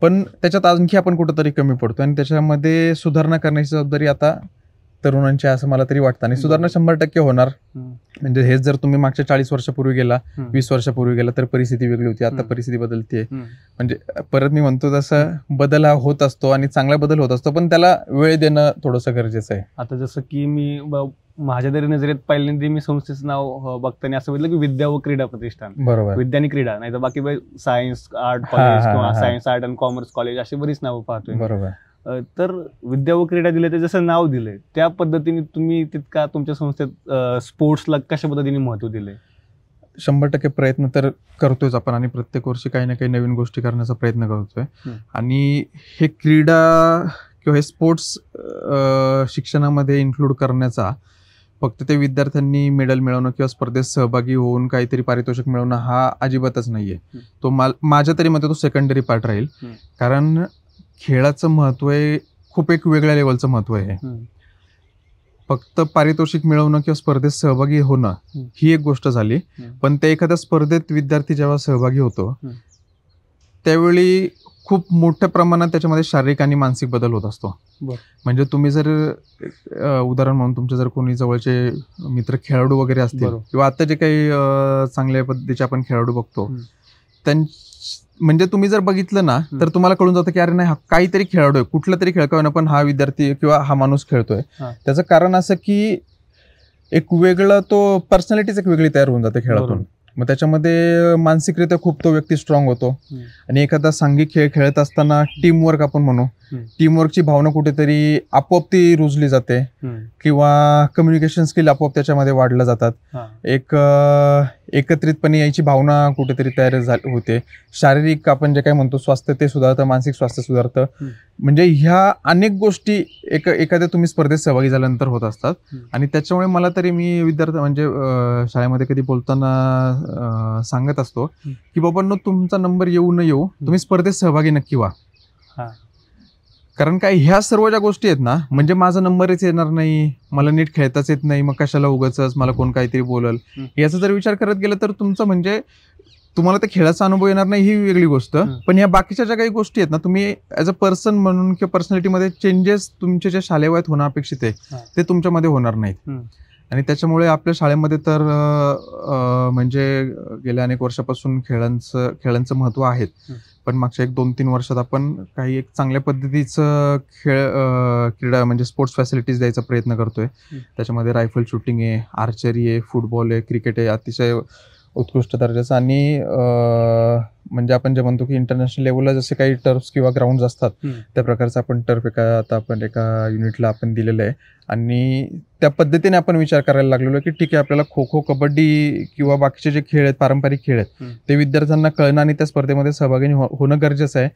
पण त्याच्यात आणखी आपण कुठंतरी कमी पडतो आणि त्याच्यामध्ये सुधारणा करण्याची जबाबदारी आता तरुणांची असं मला तरी वाटतं. आणि सुधारणा 100% होणार. म्हणजे हेच जर तुम्ही मागच्या 40 वर्षापूर्वी गेला, 20 वर्षापूर्वी गेला, तर परिस्थिती वेगळी होती. आता परिस्थिती बदलते. म्हणजे परत मी म्हणतो तसं बदल हा होत असतो आणि चांगला बदल होत असतो, पण त्याला वेळ देणं थोडंसं गरजेचं आहे. आता जसं की मी माझ्या तरी नजरेत पहिल्यांदा मी संस्थेचं नाव बघताना असं बघितलं की विद्या व क्रीडा प्रतिष्ठान. बरोबर. विद्या आणि क्रीडा, नाही तर बाकी सायन्स आर्ट कॉलेज किंवा science art and commerce college अशी बरीच नावं पाहतोय. बरोबर. तर विद्या व क्रीडा दिले ते जसं नाव दिलंय त्या पद्धतीने तुम्ही तितका तुमच्या संस्थेत स्पोर्ट्सला कशा पद्धतीने महत्व दिलंय? 100% प्रयत्न तर करतोय आपण आणि प्रत्येक वर्षी काही ना काही नवीन गोष्टी करण्याचा प्रयत्न करतोय. आणि हे क्रीडा किंवा हे स्पोर्ट्स शिक्षणामध्ये इन्क्लूड करण्याचा फक्त ते विद्यार्थ्यांनी मेडल मिळवणं किंवा स्पर्धेत सहभागी होऊन काहीतरी पारितोषिक मिळवणं हा अजिबातच नाहीये. तो माझ्या तरी मते तो सेकंडरी पार्ट राहील. कारण खेळाचं महत्व आहे खूप एक वेगळ्या लेवलचं महत्व आहे. फक्त पारितोषिक मिळवणं किंवा स्पर्धेत सहभागी होणं ही एक गोष्ट झाली, पण त्या एखाद्या स्पर्धेत विद्यार्थी जेव्हा सहभागी होतो त्यावेळी खूप मोठ्या प्रमाणात त्याच्यामध्ये शारीरिक आणि मानसिक बदल होत असतो. म्हणजे तुम्ही जर उदाहरण म्हणून तुमचे जर कोणी जवळचे मित्र खेळाडू वगैरे असतील किंवा आता जे काही चांगल्या पद्धतीचे आपण खेळाडू बघतो, म्हणजे तुम्ही जर बघितलं ना तर तुम्हाला कळून जातं की अरे नाही, हा काहीतरी खेळाडू आहे, कुठला तरी खेळ का पण हा विद्यार्थी किंवा हा माणूस खेळतोय. त्याचं कारण असं की एक वेगळं तो पर्सनॅलिटीच एक वेगळी तयार होऊन जाते खेळातून. मग त्याच्यामध्ये मानसिकरित्या खूप तो व्यक्ती स्ट्रॉंग होतो. आणि एखादा सांघिक खेळ खेळत असताना टीमवर्क आपण म्हणू, टीमवर्कची भावना कुठेतरी आपोआप ती रुजली जाते किंवा कम्युनिकेशन स्किल आपोआप त्याच्यामध्ये वाढल्या जातात. एक एकत्रितपणे यायची भावना कुठेतरी तयार होते. शारीरिक आपण जे काही म्हणतो स्वास्थ्य ते सुधारतं, मानसिक स्वास्थ्य सुधारतं. म्हणजे ह्या अनेक गोष्टी एखाद्या तुम्ही स्पर्धेत सहभागी झाल्यानंतर होत असतात. आणि त्याच्यामुळे मला तरी मी विद्यार्थी म्हणजे शाळेमध्ये कधी बोलताना सांगत असतो की बाबांनो, तुमचा नंबर येऊ न येऊ तुम्ही स्पर्धेत सहभागी नक्की व्हा. कारण काय, ह्या सर्व ज्या गोष्टी आहेत ना, म्हणजे माझा नंबरच येणार नाही, मला नीट खेळताच येत नाही, मग कशाला उगाचच मला कोण काहीतरी बोलल, याचा जर विचार करत गेलं तर तुमचं म्हणजे तुम्हाला त्या खेळाचा अनुभव येणार नाही ही वेगळी गोष्ट. पण ह्या बाकीच्या ज्या काही गोष्टी आहेत ना, तुम्ही ऍज अ पर्सन म्हणून किंवा पर्सनॅलिटीमध्ये चेंजेस तुमचे जे शालेय वयात होणं अपेक्षित आहे ते तुमच्यामध्ये होणार नाहीत. आणि त्याच्यामुळे आपल्या शाळेमध्ये तर म्हणजे गेल्या अनेक वर्षापासून खेळांचं महत्व आहेत. पण मागच्या 1-2-3 वर्षात आपण काही एक चांगल्या पद्धतीचं क्रीडा म्हणजे स्पोर्ट्स फॅसिलिटीज द्यायचा प्रयत्न करतोय. त्याच्यामध्ये रायफल शूटिंग आहे, आर्चरी आहे, फुटबॉल आहे, क्रिकेट आहे, अतिशय उत्कृष्ट दर्जाचं. आणि म्हणजे आपण जे म्हणतो की इंटरनॅशनल लेवलला जसे काही टर्फ्स किंवा ग्राउंड असतात त्या प्रकारचं आपण टर्फ आता आपण एका युनिटला आपण दिलेलं आहे. आणि त्या पद्धतीने आपण विचार करायला लागलेलो आहे की ठीक आहे, आपल्याला खो खो, कबड्डी किंवा बाकीचे जे खेळ आहेत, पारंपरिक खेळ आहेत, ते विद्यार्थ्यांना कळणं आणि त्या स्पर्धेमध्ये सहभागी होणं गरजेचं आहे.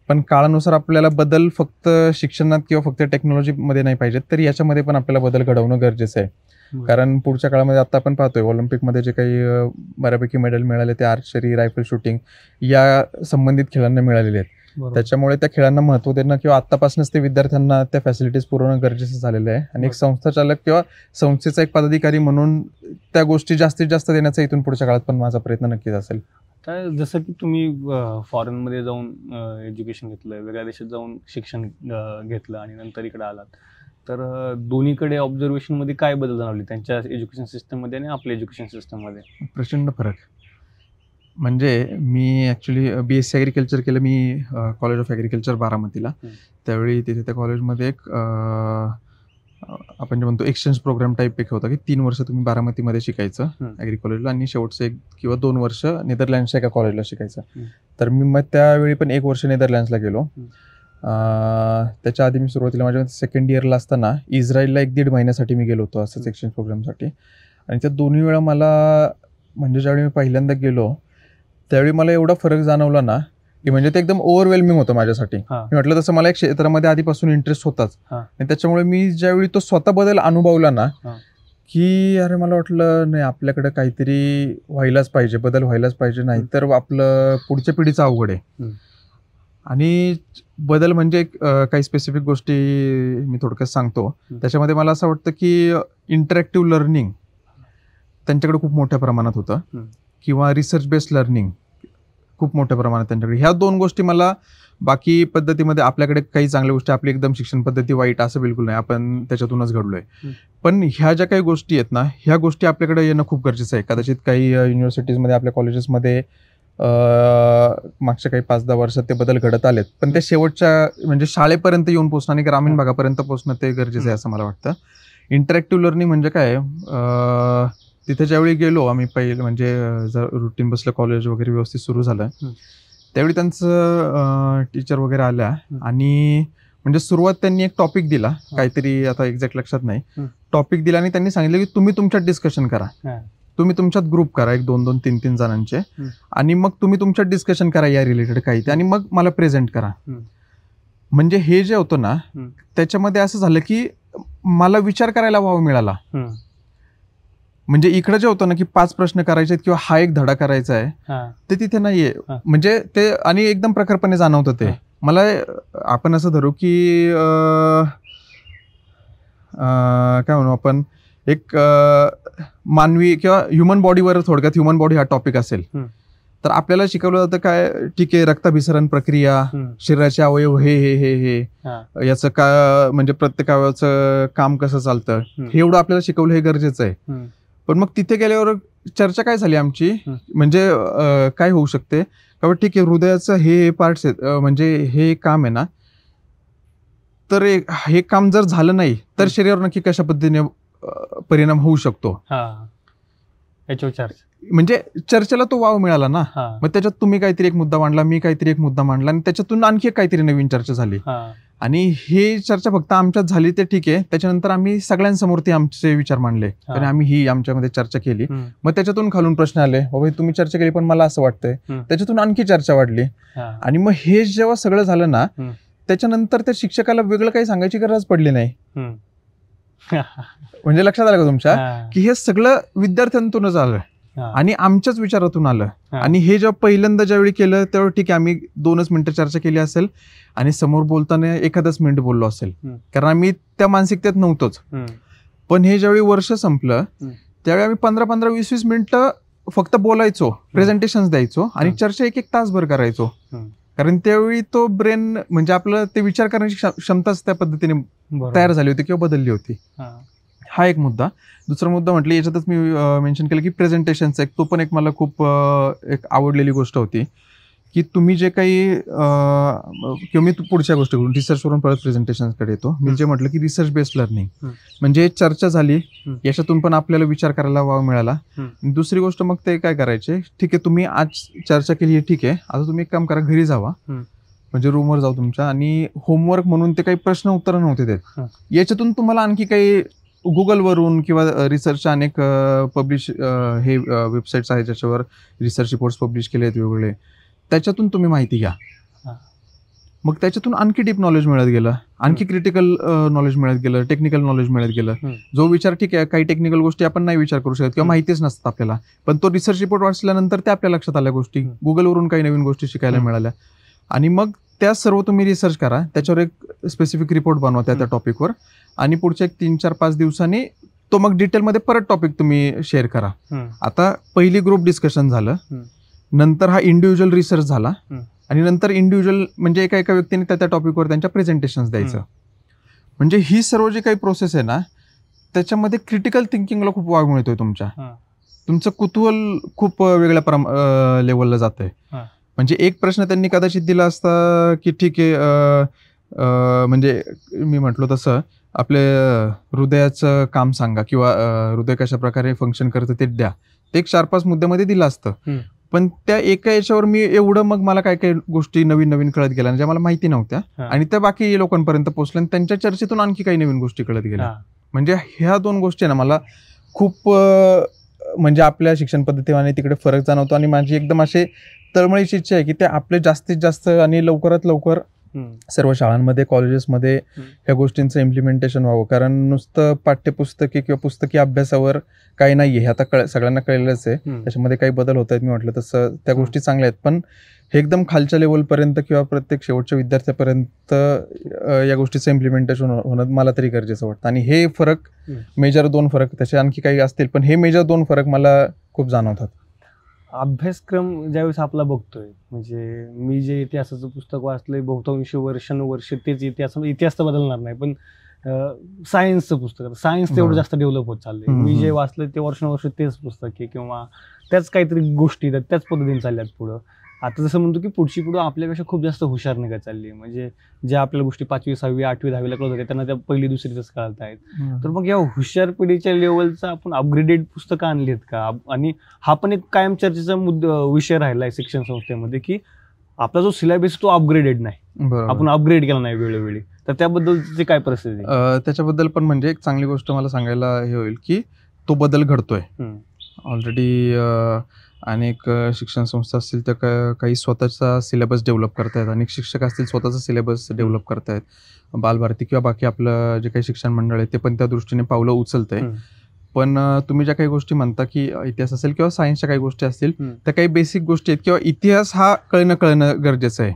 पण काळानुसार आपल्याला बदल फक्त शिक्षणात किंवा फक्त टेक्नॉलॉजीमध्ये नाही पाहिजेत, तर याच्यामध्ये पण आपल्याला बदल घडवणं गरजेचं आहे. कारण पुढच्या काळामध्ये आता आपण पाहतोय ऑलिम्पिकमध्ये जे काही बऱ्यापैकी मेडल मिळाले ते आर्चरी, रायफल शूटिंग या संबंधित खेळांना मिळालेले आहेत. त्याच्यामुळे त्या खेळांना महत्व देणं किंवा आतापासूनच ते विद्यार्थ्यांना त्या फॅसिलिटीज पुरवणं गरजेचं झालेलं आहे. आणि एक संस्था चालक किंवा संस्थेचा एक पदाधिकारी म्हणून त्या गोष्टी जास्तीत जास्त देण्याचा इथून पुढच्या काळात पण माझा प्रयत्न नक्कीच असेल. जसं की तुम्ही फॉरेनमध्ये जाऊन एज्युकेशन घेतलं, वेगळ्या देशात जाऊन शिक्षण घेतलं आणि नंतर इकडे आलात, तर दोन्हीकडे ऑब्झर्वेशनमध्ये काय बदल जाणवले त्यांच्या एज्युकेशन सिस्टममध्ये आणि आपल्या एज्युकेशन सिस्टममध्ये? प्रचंड फरक. म्हणजे मी ॲक्च्युली BSc ॲग्रिकल्चर केलं मी कॉलेज ऑफ ॲग्रिकल्चर बारामतीला. त्यावेळी तिथे त्या कॉलेजमध्ये एक आपण जे म्हणतो एक्सचेंज प्रोग्राम टाईप एक होता की 3 वर्ष तुम्ही बारामतीमध्ये शिकायचं ॲग्री कॉलेजला आणि शेवटचं 1 किंवा 2 वर्ष नेदरलँड्सच्या एका कॉलेजला शिकायचं. तर मी मग त्यावेळी पण 1 वर्ष नेदरलँड्सला गेलो. त्याच्या आधी मी सुरुवातीला माझ्या सेकंड इयरला असताना इस्रायलला 1-1.5 महिन्यासाठी मी गेलो होतो असंच एक्सचेंज प्रोग्रामसाठी. आणि त्या दोन्ही वेळा मला म्हणजे ज्यावेळी मी पहिल्यांदा गेलो त्यावेळी मला एवढा फरक जाणवला ना की म्हणजे ते एकदम ओव्हरवेल्मिंग होतं माझ्यासाठी. मी म्हटलं तसं मला एक क्षेत्रामध्ये आधीपासून इंटरेस्ट होताच आणि त्याच्यामुळे मी ज्यावेळी तो स्वतः बदल अनुभवला ना की अरे मला वाटलं नाही, आपल्याकडे काहीतरी व्हायलाच पाहिजे, बदल व्हायलाच पाहिजे, नाही तर आपलं पुढच्या पिढीचं अवघड आहे. आणि बदल म्हणजे काही स्पेसिफिक गोष्टी मी थोडक्यात सांगतो. त्याच्यामध्ये मला असं वाटतं की इंटरॅक्टिव्ह लर्निंग त्यांच्याकडे खूप मोठ्या प्रमाणात होतं किंवा रिसर्च बेस्ड लर्निंग खूप मोठ्या प्रमाणात त्यांच्याकडे. ह्या 2 गोष्टी मला बाकी पद्धतीमध्ये आपल्याकडे काही चांगल्या गोष्टी, आपली एकदम शिक्षण पद्धती वाईट असं बिलकुल नाही, आपण त्याच्यातूनच घडलोय. पण ह्या ज्या काही गोष्टी आहेत ना, ह्या गोष्टी आपल्याकडे येणं खूप गरजेचं आहे. कदाचित काही युनिव्हर्सिटीजमध्ये, आपल्या कॉलेजेसमध्ये मागच्या काही 5-10 वर्षात ते बदल घडत आलेत, पण ते शेवटच्या म्हणजे शाळेपर्यंत येऊन पोहोचणं आणि ग्रामीण भागापर्यंत पोहोचणं ते गरजेचं आहे असं मला वाटतं. इंटरॅक्टिव्ह लर्निंग म्हणजे काय, तिथे ज्यावेळी गेलो आम्ही पहिले म्हणजे रुटीन बसलं, कॉलेज वगैरे व्यवस्थित सुरू झालं, त्यावेळी त्यांचं टीचर वगैरे आल्या आणि म्हणजे सुरुवात त्यांनी एक टॉपिक दिला, काहीतरी आता एक्झॅक्ट लक्षात नाही, टॉपिक दिला आणि त्यांनी सांगितलं की तुम्ही तुमच्यात डिस्कशन करा, तुम्ही तुमच्यात ग्रुप करा 1-2 3-3 जणांचे आणि मग तुम्ही तुमच्यात डिस्कशन करा या रिलेटेड काही ते आणि मग मला प्रेझेंट करा. म्हणजे हे जे होतं ना त्याच्यामध्ये असं झालं की मला विचार करायला वाव मिळाला. म्हणजे इकडे जे होतं ना की 5 प्रश्न करायचे किंवा हा एक धडा करायचा आहे ते तिथे नाहीये. म्हणजे ते आणि एकदम प्रखरपणे जाणवतं ते मला. आपण असं धरू की काय म्हणू आपण, एक मानवी किंवा ह्युमन बॉडीवर थोडक्यात ह्युमन बॉडी हा टॉपिक असेल तर आपल्याला शिकवलं जातं काय, ठीक आहे, रक्ताभिसरण प्रक्रिया, शरीराचे अवयव हे हे हे हे याचं का म्हणजे प्रत्येक अवयवाचं काम कसं चालतं हे एवढं आपल्याला शिकवलं हे गरजेचं आहे. पण मग तिथे गेल्यावर चर्चा काय झाली आमची, म्हणजे काय होऊ शकते का, ठीक आहे हृदयाचं हे पार्ट्स आहेत, म्हणजे हे काम आहे ना, तर हे काम जर झालं नाही तर शरीरावर नक्की कशा पद्धतीने परिणाम होऊ शकतो, म्हणजे चर्चेला तो वाव मिळाला ना. मग त्याच्यात तुम्ही काहीतरी एक मुद्दा मांडला, मी काहीतरी एक मुद्दा मांडला, आणि त्याच्यातून आणखी काहीतरी नवीन चर्चा झाली. आणि हे चर्चा फक्त आमच्यात झाली ते ठीक आहे, त्याच्यानंतर आम्ही सगळ्यांसमोर ते आमचे विचार मांडले आणि आम्ही ही आमच्यामध्ये चर्चा केली. मग त्याच्यातून खालून प्रश्न आले, बाबा तुम्ही चर्चा केली पण मला असं वाटतंय, त्याच्यातून आणखी चर्चा वाढली. आणि मग हे जेव्हा सगळं झालं ना, त्याच्यानंतर त्या शिक्षकाला वेगळं काही सांगायची गरज पडली नाही. म्हणजे लक्षात आलं का तुमच्या, की हे सगळं विद्यार्थ्यांतूनच आलं आणि आमच्याच विचारातून आलं. आणि हे जेव्हा पहिल्यांदा ज्यावेळी केलं तेव्हा ठीक आहे, आम्ही 2च मिनिटं चर्चा केली असेल आणि समोर बोलताना 1च मिनिट बोललो असेल, कारण आम्ही त्या मानसिकतेत नव्हतोच. पण हे ज्यावेळी वर्ष संपलं त्यावेळी आम्ही 15-15, 20-20 मिनिटं फक्त बोलायचो, प्रेझेंटेशन द्यायचो आणि चर्चा 1-1 तासभर करायचो. कारण त्यावेळी तो ब्रेन म्हणजे आपलं ते विचार करण्याची क्षमताच त्या पद्धतीने तयार झाली होती किंवा बदलली होती. हा एक मुद्दा. दुसरा मुद्दा म्हटलं याच्यातच मी मेन्शन केलं की प्रेझेंटेशनचा एक, तो पण एक मला खूप एक आवडलेली गोष्ट होती की तुम्ही जे काही किंवा मी पुढच्या गोष्टी करून रिसर्चवरून परत प्रेझेंटेशनकडे येतो. मी जे म्हटलं की रिसर्च बेस्ड लर्निंग म्हणजे चर्चा झाली, याच्यातून पण आपल्याला विचार करायला वाव मिळाला. दुसरी गोष्ट मग ते काय करायचे, ठीक आहे तुम्ही आज चर्चा केली ठीक आहे, आता तुम्ही एक काम करा, घरी जावा, म्हणजे रूमवर जाऊ तुमच्या, आणि होमवर्क म्हणून ते काही प्रश्न उत्तर नव्हते देत, याच्यातून तुम्हाला आणखी काही गुगलवरून किंवा रिसर्चच्या अनेक पब्लिश हे वेबसाईट्स आहेत ज्याच्यावर रिसर्च रिपोर्ट्स पब्लिश केले आहेत वेगवेगळे, त्याच्यातून तुम्ही माहिती घ्या. मग त्याच्यातून आणखी डीप नॉलेज मिळत गेलं, आणखी क्रिटिकल नॉलेज मिळत गेलं, टेक्निकल नॉलेज मिळत गेलं. जो विचार ठीक आहे काही टेक्निकल गोष्टी आपण नाही विचार करू शकत किंवा माहितीच नसतात आपल्याला, पण तो रिसर्च रिपोर्ट वाचल्यानंतर ते आपल्या लक्षात आल्या गोष्टी, गुगलवरून काही नवीन गोष्टी शिकायला मिळाल्या. आणि मग त्या सर्व तुम्ही रिसर्च करा, त्याच्यावर एक स्पेसिफिक रिपोर्ट बनवा त्या टॉपिकवर, आणि पुढच्या 3-4-5 दिवसांनी तो मग डिटेलमध्ये परत टॉपिक तुम्ही शेअर करा. आता पहिली ग्रुप डिस्कशन झालं, नंतर हा इंडिव्हिज्युअल रिसर्च झाला, आणि नंतर इंडिव्हिज्युअल म्हणजे एका व्यक्तीने त्या टॉपिकवर त्यांच्या प्रेझेंटेशन द्यायचं. म्हणजे ही सर्व जी काही प्रोसेस आहे ना, त्याच्यामध्ये क्रिटिकल थिंकिंगला खूप वाव मिळतोय. तुमचं कुतूहल खूप वेगळ्या लेवलला जातंय. म्हणजे एक प्रश्न त्यांनी कदाचित दिला असता की ठीक आहे, म्हणजे मी म्हटलो तसं आपले हृदयाचं काम सांगा किंवा हृदय कशा प्रकारे फंक्शन करतं ते द्या, ते एक 4-5 मुद्द्यामध्ये दिलं असतं. पण त्या एका याच्यावर मी एवढं मग मला काय काय गोष्टी नवीन नवीन कळत गेल्या ज्या मला माहिती नव्हत्या, आणि त्या बाकी लोकांपर्यंत पोहोचल्या, आणि त्यांच्या चर्चेतून आणखी काही नवीन गोष्टी कळत गेल्या. म्हणजे ह्या 2 गोष्टी ना मला खूप म्हणजे आपल्या शिक्षण पद्धतीने तिकडे फरक जाणवतो. आणि माझी एकदम अशी तळमळीची इच्छा आहे की ते आपले जास्तीत जास्त आणि लवकरात लवकर सर्व शाळांमध्ये, कॉलेजेसमध्ये ह्या गोष्टींचं इम्प्लिमेंटेशन व्हावं. कारण नुसतं पाठ्यपुस्तकी किंवा पुस्तकी अभ्यासावर काही नाहीये, हे आता सगळ्यांना कळलेलंच आहे. त्याच्यामध्ये काही बदल होत आहेत, मी म्हटलं तसं त्या गोष्टी चांगल्या आहेत, पण हे एकदम खालच्या लेवलपर्यंत किंवा प्रत्येक शेवटच्या विद्यार्थ्यापर्यंत या गोष्टीचं इम्प्लिमेंटेशन होणं मला तरी गरजेचं वाटतं. आणि हे फरक मेजर 2 फरक, तसे आणखी काही असतील, पण हे मेजर 2 फरक मला खूप जाणवतात. अभ्यासक्रम ज्यावेळेस आपला बघतोय, म्हणजे मी जे इतिहासाचं पुस्तक वाचलंय बहुतांश वर्षानुवर्ष तेच इतिहास तर बदलणार नाही, पण सायन्सचं पुस्तक, सायन्स तेवढं जास्त डेव्हलप होत चाललंय. मी जे वाचलंय ते वर्षानुवर्ष तेच पुस्तक आहे किंवा त्याच काहीतरी गोष्टी त्याच पद्धतीने चालल्यात पुढं. आता जसं म्हणतो की पुढची पुढं आपल्यापेक्षा खूप जास्त हुशार निघत चालली, म्हणजे ज्या आपल्याला गोष्टी 5वी, 6वी, 8वी, 10वीला कळत होत्या त्यांना त्या 1ली, 2रीतच कळत आहेत. तर मग या हुशार पिढीच्या लेवलचा आपण अपग्रेडेड पुस्तकं आणली आहेत का? आणि हा पण एक कायम चर्चेचा विषय राहिला आहे शिक्षण संस्थेमध्ये की आपला जो सिलेबस तो अपग्रेडेड नाही, आपण अपग्रेड केला नाही वेळोवेळी. तर त्याबद्दलची काय परिस्थिती? त्याच्याबद्दल पण म्हणजे एक चांगली गोष्ट मला सांगायला हे होईल की तो बदल घडतोय ऑलरेडी. अनेक शिक्षण संस्था असतील त्या काही स्वतःचा सिलेबस डेव्हलप करतायत, अनेक शिक्षक असतील स्वतःचा सिलेबस डेव्हलप करतायत, बालभारती किंवा बाकी आपलं जे काही शिक्षण मंडळ आहे ते पण त्या दृष्टीने पावलं उचलतंय. पण तुम्ही ज्या काही गोष्टी म्हणता की इतिहास असेल किंवा सायन्सच्या काही गोष्टी असतील त्या काही बेसिक गोष्टी आहेत किंवा इतिहास हा कळणं गरजेचं आहे.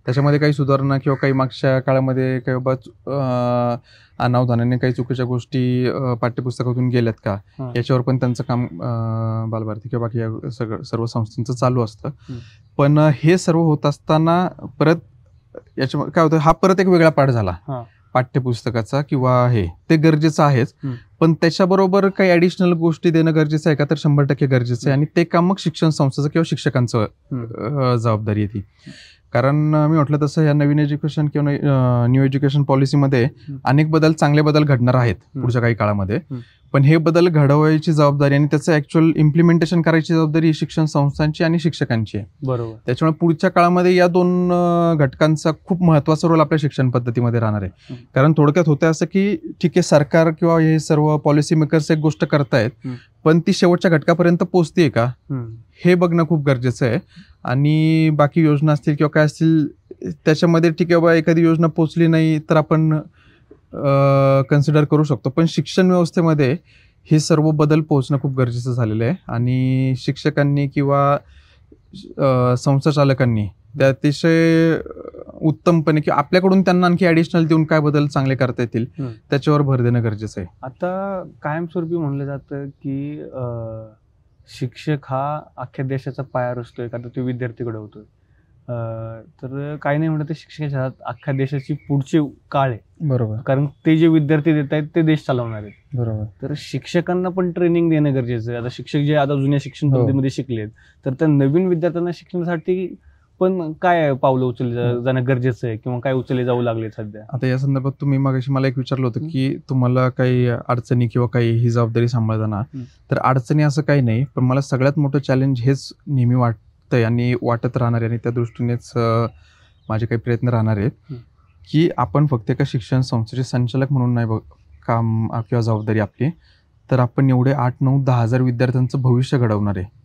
त्याच्यामध्ये काही सुधारणा किंवा काही मागच्या काळामध्ये काही बाबा अनावधानाने काही चुकीच्या गोष्टी पाठ्यपुस्तकातून गेल्यात का याच्यावर पण त्यांचं काम बालभारती किंवा बाकी सर्व संस्थांचं चालू असतं. पण हे सर्व होत असताना परत याच्या काय होतं, हा परत एक वेगळा पाठ झाला पाठ्यपुस्तकाचा किंवा हे ते गरजेचं आहेच, पण त्याच्याबरोबर काही ऍडिशनल गोष्टी देणं गरजेचं आहे का, तर 100% गरजेचं आहे. आणि ते काम मग शिक्षण संस्थेचं किंवा शिक्षकांचं जबाबदारी येते. कारण मी म्हटलं तसं या नवीन एज्युकेशन किंवा न्यू एज्युकेशन पॉलिसीमध्ये अनेक चांगले बदल घडणार आहेत पुढच्या काही काळामध्ये, पण हे बदल घडवायची जबाबदारी आणि त्याचं ऍक्च्युअल इम्प्लिमेंटेशन करायची जबाबदारी शिक्षण संस्थांची आणि शिक्षकांची आहे. बरोबर. त्याच्यामुळे पुढच्या काळामध्ये या दोन घटकांचा खूप महत्वाचा रोल आपल्या शिक्षण पद्धतीमध्ये राहणार आहे. कारण थोडक्यात होतं असं की ठीक आहे, सरकार किंवा हे सर्व पॉलिसी मेकर्स एक गोष्ट करतायत, पण ती शेवटच्या घटकापर्यंत पोहोचते का हे बघणं खूप गरजेचं आहे. आणि बाकी योजना असतील किंवा काय असतील त्याच्यामध्ये ठीक आहे बाबा, एखादी योजना पोहोचली नाही तर आपण कन्सिडर करू शकतो, पण शिक्षण व्यवस्थेमध्ये हे सर्व बदल पोहोचणं खूप गरजेचं झालेलं आहे. आणि शिक्षकांनी किंवा संस्था चालकांनी ते अतिशय उत्तमपणे किंवा आपल्याकडून त्यांना आणखी ऍडिशनल देऊन काय बदल चांगले करता येतील त्याच्यावर भर देणं गरजेचं आहे. आता कायमस्वरूपी म्हणलं जातं की शिक्षक हा अख्ख्या देशाचा पाया रचतोय का, तर तो विद्यार्थी घडवतोय. तर काही नाही म्हणत, शिक्षकाच्या हातात अख्ख्या देशाची पुढची काळ आहे. बरोबर. कारण ते जे विद्यार्थी देत आहेत ते देश चालवणार आहेत. बरोबर. तर शिक्षकांना पण ट्रेनिंग देणं गरजेचं आहे. आता शिक्षक जे आता जुन्या शिक्षण पद्धतीमध्ये शिकलेत, तर त्या नवीन विद्यार्थ्यांना शिकण्यासाठी पण काय पावलं उचलली जाणं गरजेचं आहे किंवा काय उचलले जाऊ लागले सध्या? आता या संदर्भात तुम्ही मगाशी मला एक विचारलं होतं की तुम्हाला काही अडचणी किंवा काही ही जबाबदारी सांभाळताना, तर अडचणी असं काही नाही, पण मला सगळ्यात मोठं चॅलेंज हेच नेहमी वाटतंय आणि वाटत राहणार आहे आणि त्या दृष्टीनेच माझे काही प्रयत्न राहणार आहेत की आपण फक्त एका शिक्षण संस्थेचे संचालक म्हणून नाही काम किंवा जबाबदारी आपली, तर आपण एवढे 8, 9, 10,000 विद्यार्थ्यांचं भविष्य घडवणार आहे.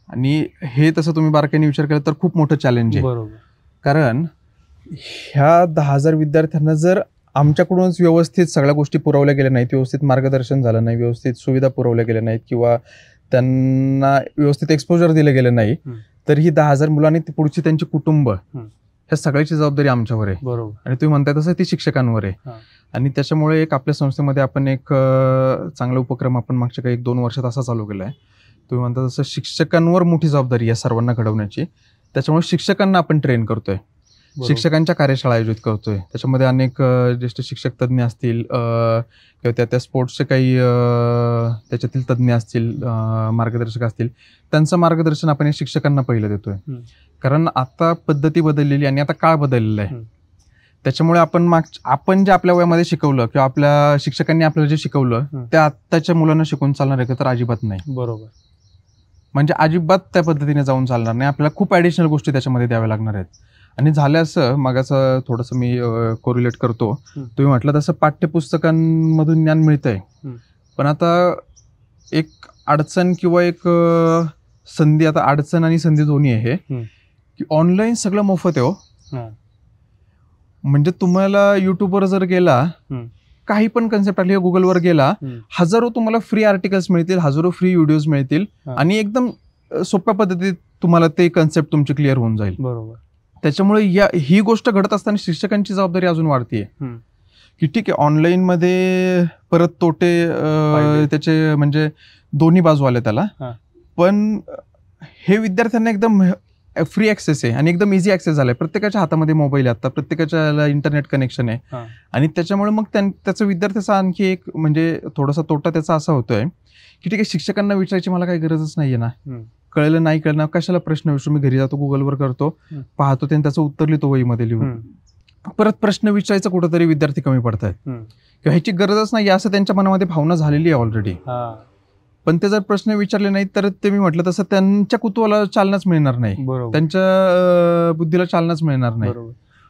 आणि हे तसं तुम्ही बारकाईने विचार केला तर खूप मोठं चॅलेंज आहे. बरोबर. कारण ह्या 10,000 विद्यार्थ्यांना जर आमच्याकडूनच व्यवस्थित सगळ्या गोष्टी पुरवल्या गेल्या नाहीत, व्यवस्थित मार्गदर्शन झालं नाही, व्यवस्थित सुविधा पुरवल्या गेल्या नाहीत किंवा त्यांना व्यवस्थित एक्सपोजर दिलं गेलं नाही, तर ही 10,000 मुलांनी पुढची त्यांची कुटुंब ह्या सगळ्याची जबाबदारी आमच्यावर आहे. बरोबर. आणि तुम्ही म्हणताय तसं ती शिक्षकांवर आहे. आणि त्याच्यामुळे एक आपल्या संस्थेमध्ये आपण एक चांगला उपक्रम आपण मागच्या काही 1-2 वर्षात असा चालू केला आहे. तुम्ही म्हणता तसं शिक्षकांवर मोठी जबाबदारी या सर्वांना घडवण्याची. त्याच्यामुळे शिक्षकांना आपण ट्रेन करतोय, शिक्षकांच्या कार्यशाळा आयोजित करतोय. त्याच्यामध्ये अनेक ज्येष्ठ शिक्षक तज्ज्ञ असतील किंवा त्या स्पोर्ट्सचे काही त्याच्यातील तज्ज्ञ असतील, मार्गदर्शक असतील, त्यांचं मार्गदर्शन आपण या शिक्षकांना पहिलं देतोय. कारण आता पद्धती बदललेली आणि आता काळ बदललेला आहे. त्याच्यामुळे आपण जे आपल्या वयामध्ये शिकवलं किंवा आपल्या शिक्षकांनी आपल्याला जे शिकवलं ते आत्ताच्या मुलांना शिकून चालणार आहे का, तर अजिबात नाही. बरोबर. म्हणजे अजिबात त्या पद्धतीने जाऊन चालणार नाही. आपल्याला खूप ॲडिशनल गोष्टी त्याच्यामध्ये द्याव्या लागणार आहेत. आणि झालं असं, मागाचं थोडंसं मी कोरिलेट करतो, तुम्ही म्हटलं तसं पाठ्यपुस्तकांमधून ज्ञान मिळतंय, पण आता एक अडचण किंवा एक संधी, आता अडचण आणि संधी दोन्ही आहे की ऑनलाईन सगळं मोफत आहे. हो, म्हणजे तुम्हाला युट्यूबवर जर गेला, काही पण कन्सेप्ट आली, गुगलवर गेला, हजारो तुम्हाला फ्री आर्टिकल्स मिळतील, हजारो फ्री व्हिडिओज मिळतील आणि एकदम सोप्या पद्धतीत तुम्हाला ते कन्सेप्ट तुमची क्लिअर होऊन जाईल. बरोबर. त्याच्यामुळे ही गोष्ट घडत असताना शिक्षकांची जबाबदारी अजून वाढतीये की ठीक आहे, ऑनलाईन मध्ये परत तोटे त्याचे म्हणजे दोन्ही बाजू आल्या त्याला, पण हे विद्यार्थ्यांना एकदम फ्री ऍक्सेस आहे आणि एकदम इझी ऍक्सेस झालाय. प्रत्येकाच्या हातामध्ये मोबाईल आहे आता, प्रत्येकाच्या इंटरनेट कनेक्शन आहे. आणि त्याच्यामुळे मग त्याचा विद्यार्थ्याचा आणखी एक म्हणजे थोडासा तोटा त्याचा असा होतोय की ठीक आहे, शिक्षकांना विचारायची मला काही गरजच नाहीये ना, कळलं नाही कळलं कशाला प्रश्न विचारू, मी घरी जातो, गुगलवर करतो, पाहतो, त्यांनी त्याचं उत्तर लिहितो वहीमध्ये लिहून. परत प्रश्न विचारायचं कुठंतरी विद्यार्थी कमी पडतायत किंवा ह्याची गरजच नाही असं त्यांच्या मनामध्ये भावना झालेली आहे ऑलरेडी. पण ते जर प्रश्न विचारले नाहीत तर ते मी म्हटलं तसं त्यांच्या कुतूहलाला चालनाच मिळणार नाही, त्यांच्या बुद्धीला चालनाच मिळणार नाही.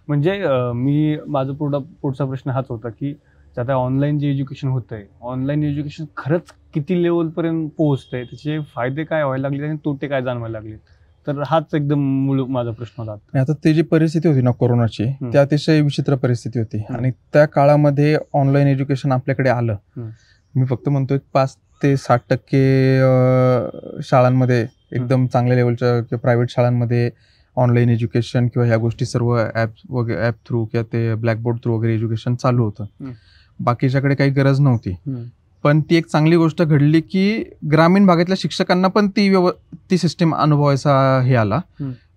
म्हणजे माझा पुढचा प्रश्न हाच होता की आता ऑनलाईन जे एज्युकेशन होतंय, ऑनलाईन एज्युकेशन खरंच किती लेवल पर्यंत पोहोचतंय, त्याचे फायदे काय व्हायला लागले आणि तोटे काय जाणवायला लागले, तर हाच एकदम मूळ माझा प्रश्न होता. आता ती जी परिस्थिती होती ना कोरोनाची, ती अतिशय विचित्र परिस्थिती होती आणि त्या काळामध्ये ऑनलाईन एज्युकेशन आपल्याकडे आलं. मी फक्त म्हणतोय 5 ते 60% शाळांमध्ये एकदम चांगल्या लेवलच्या किंवा प्रायव्हेट शाळांमध्ये ऑनलाईन एज्युकेशन किंवा ह्या गोष्टी सर्व ॲप थ्रू किंवा ते ब्लॅकबोर्ड थ्रू वगैरे एज्युकेशन चालू होतं. बाकीच्याकडे काही गरज नव्हती. पण ती एक चांगली गोष्ट घडली की ग्रामीण भागातल्या शिक्षकांना पण ती सिस्टीम अनुभवायचा हे आला,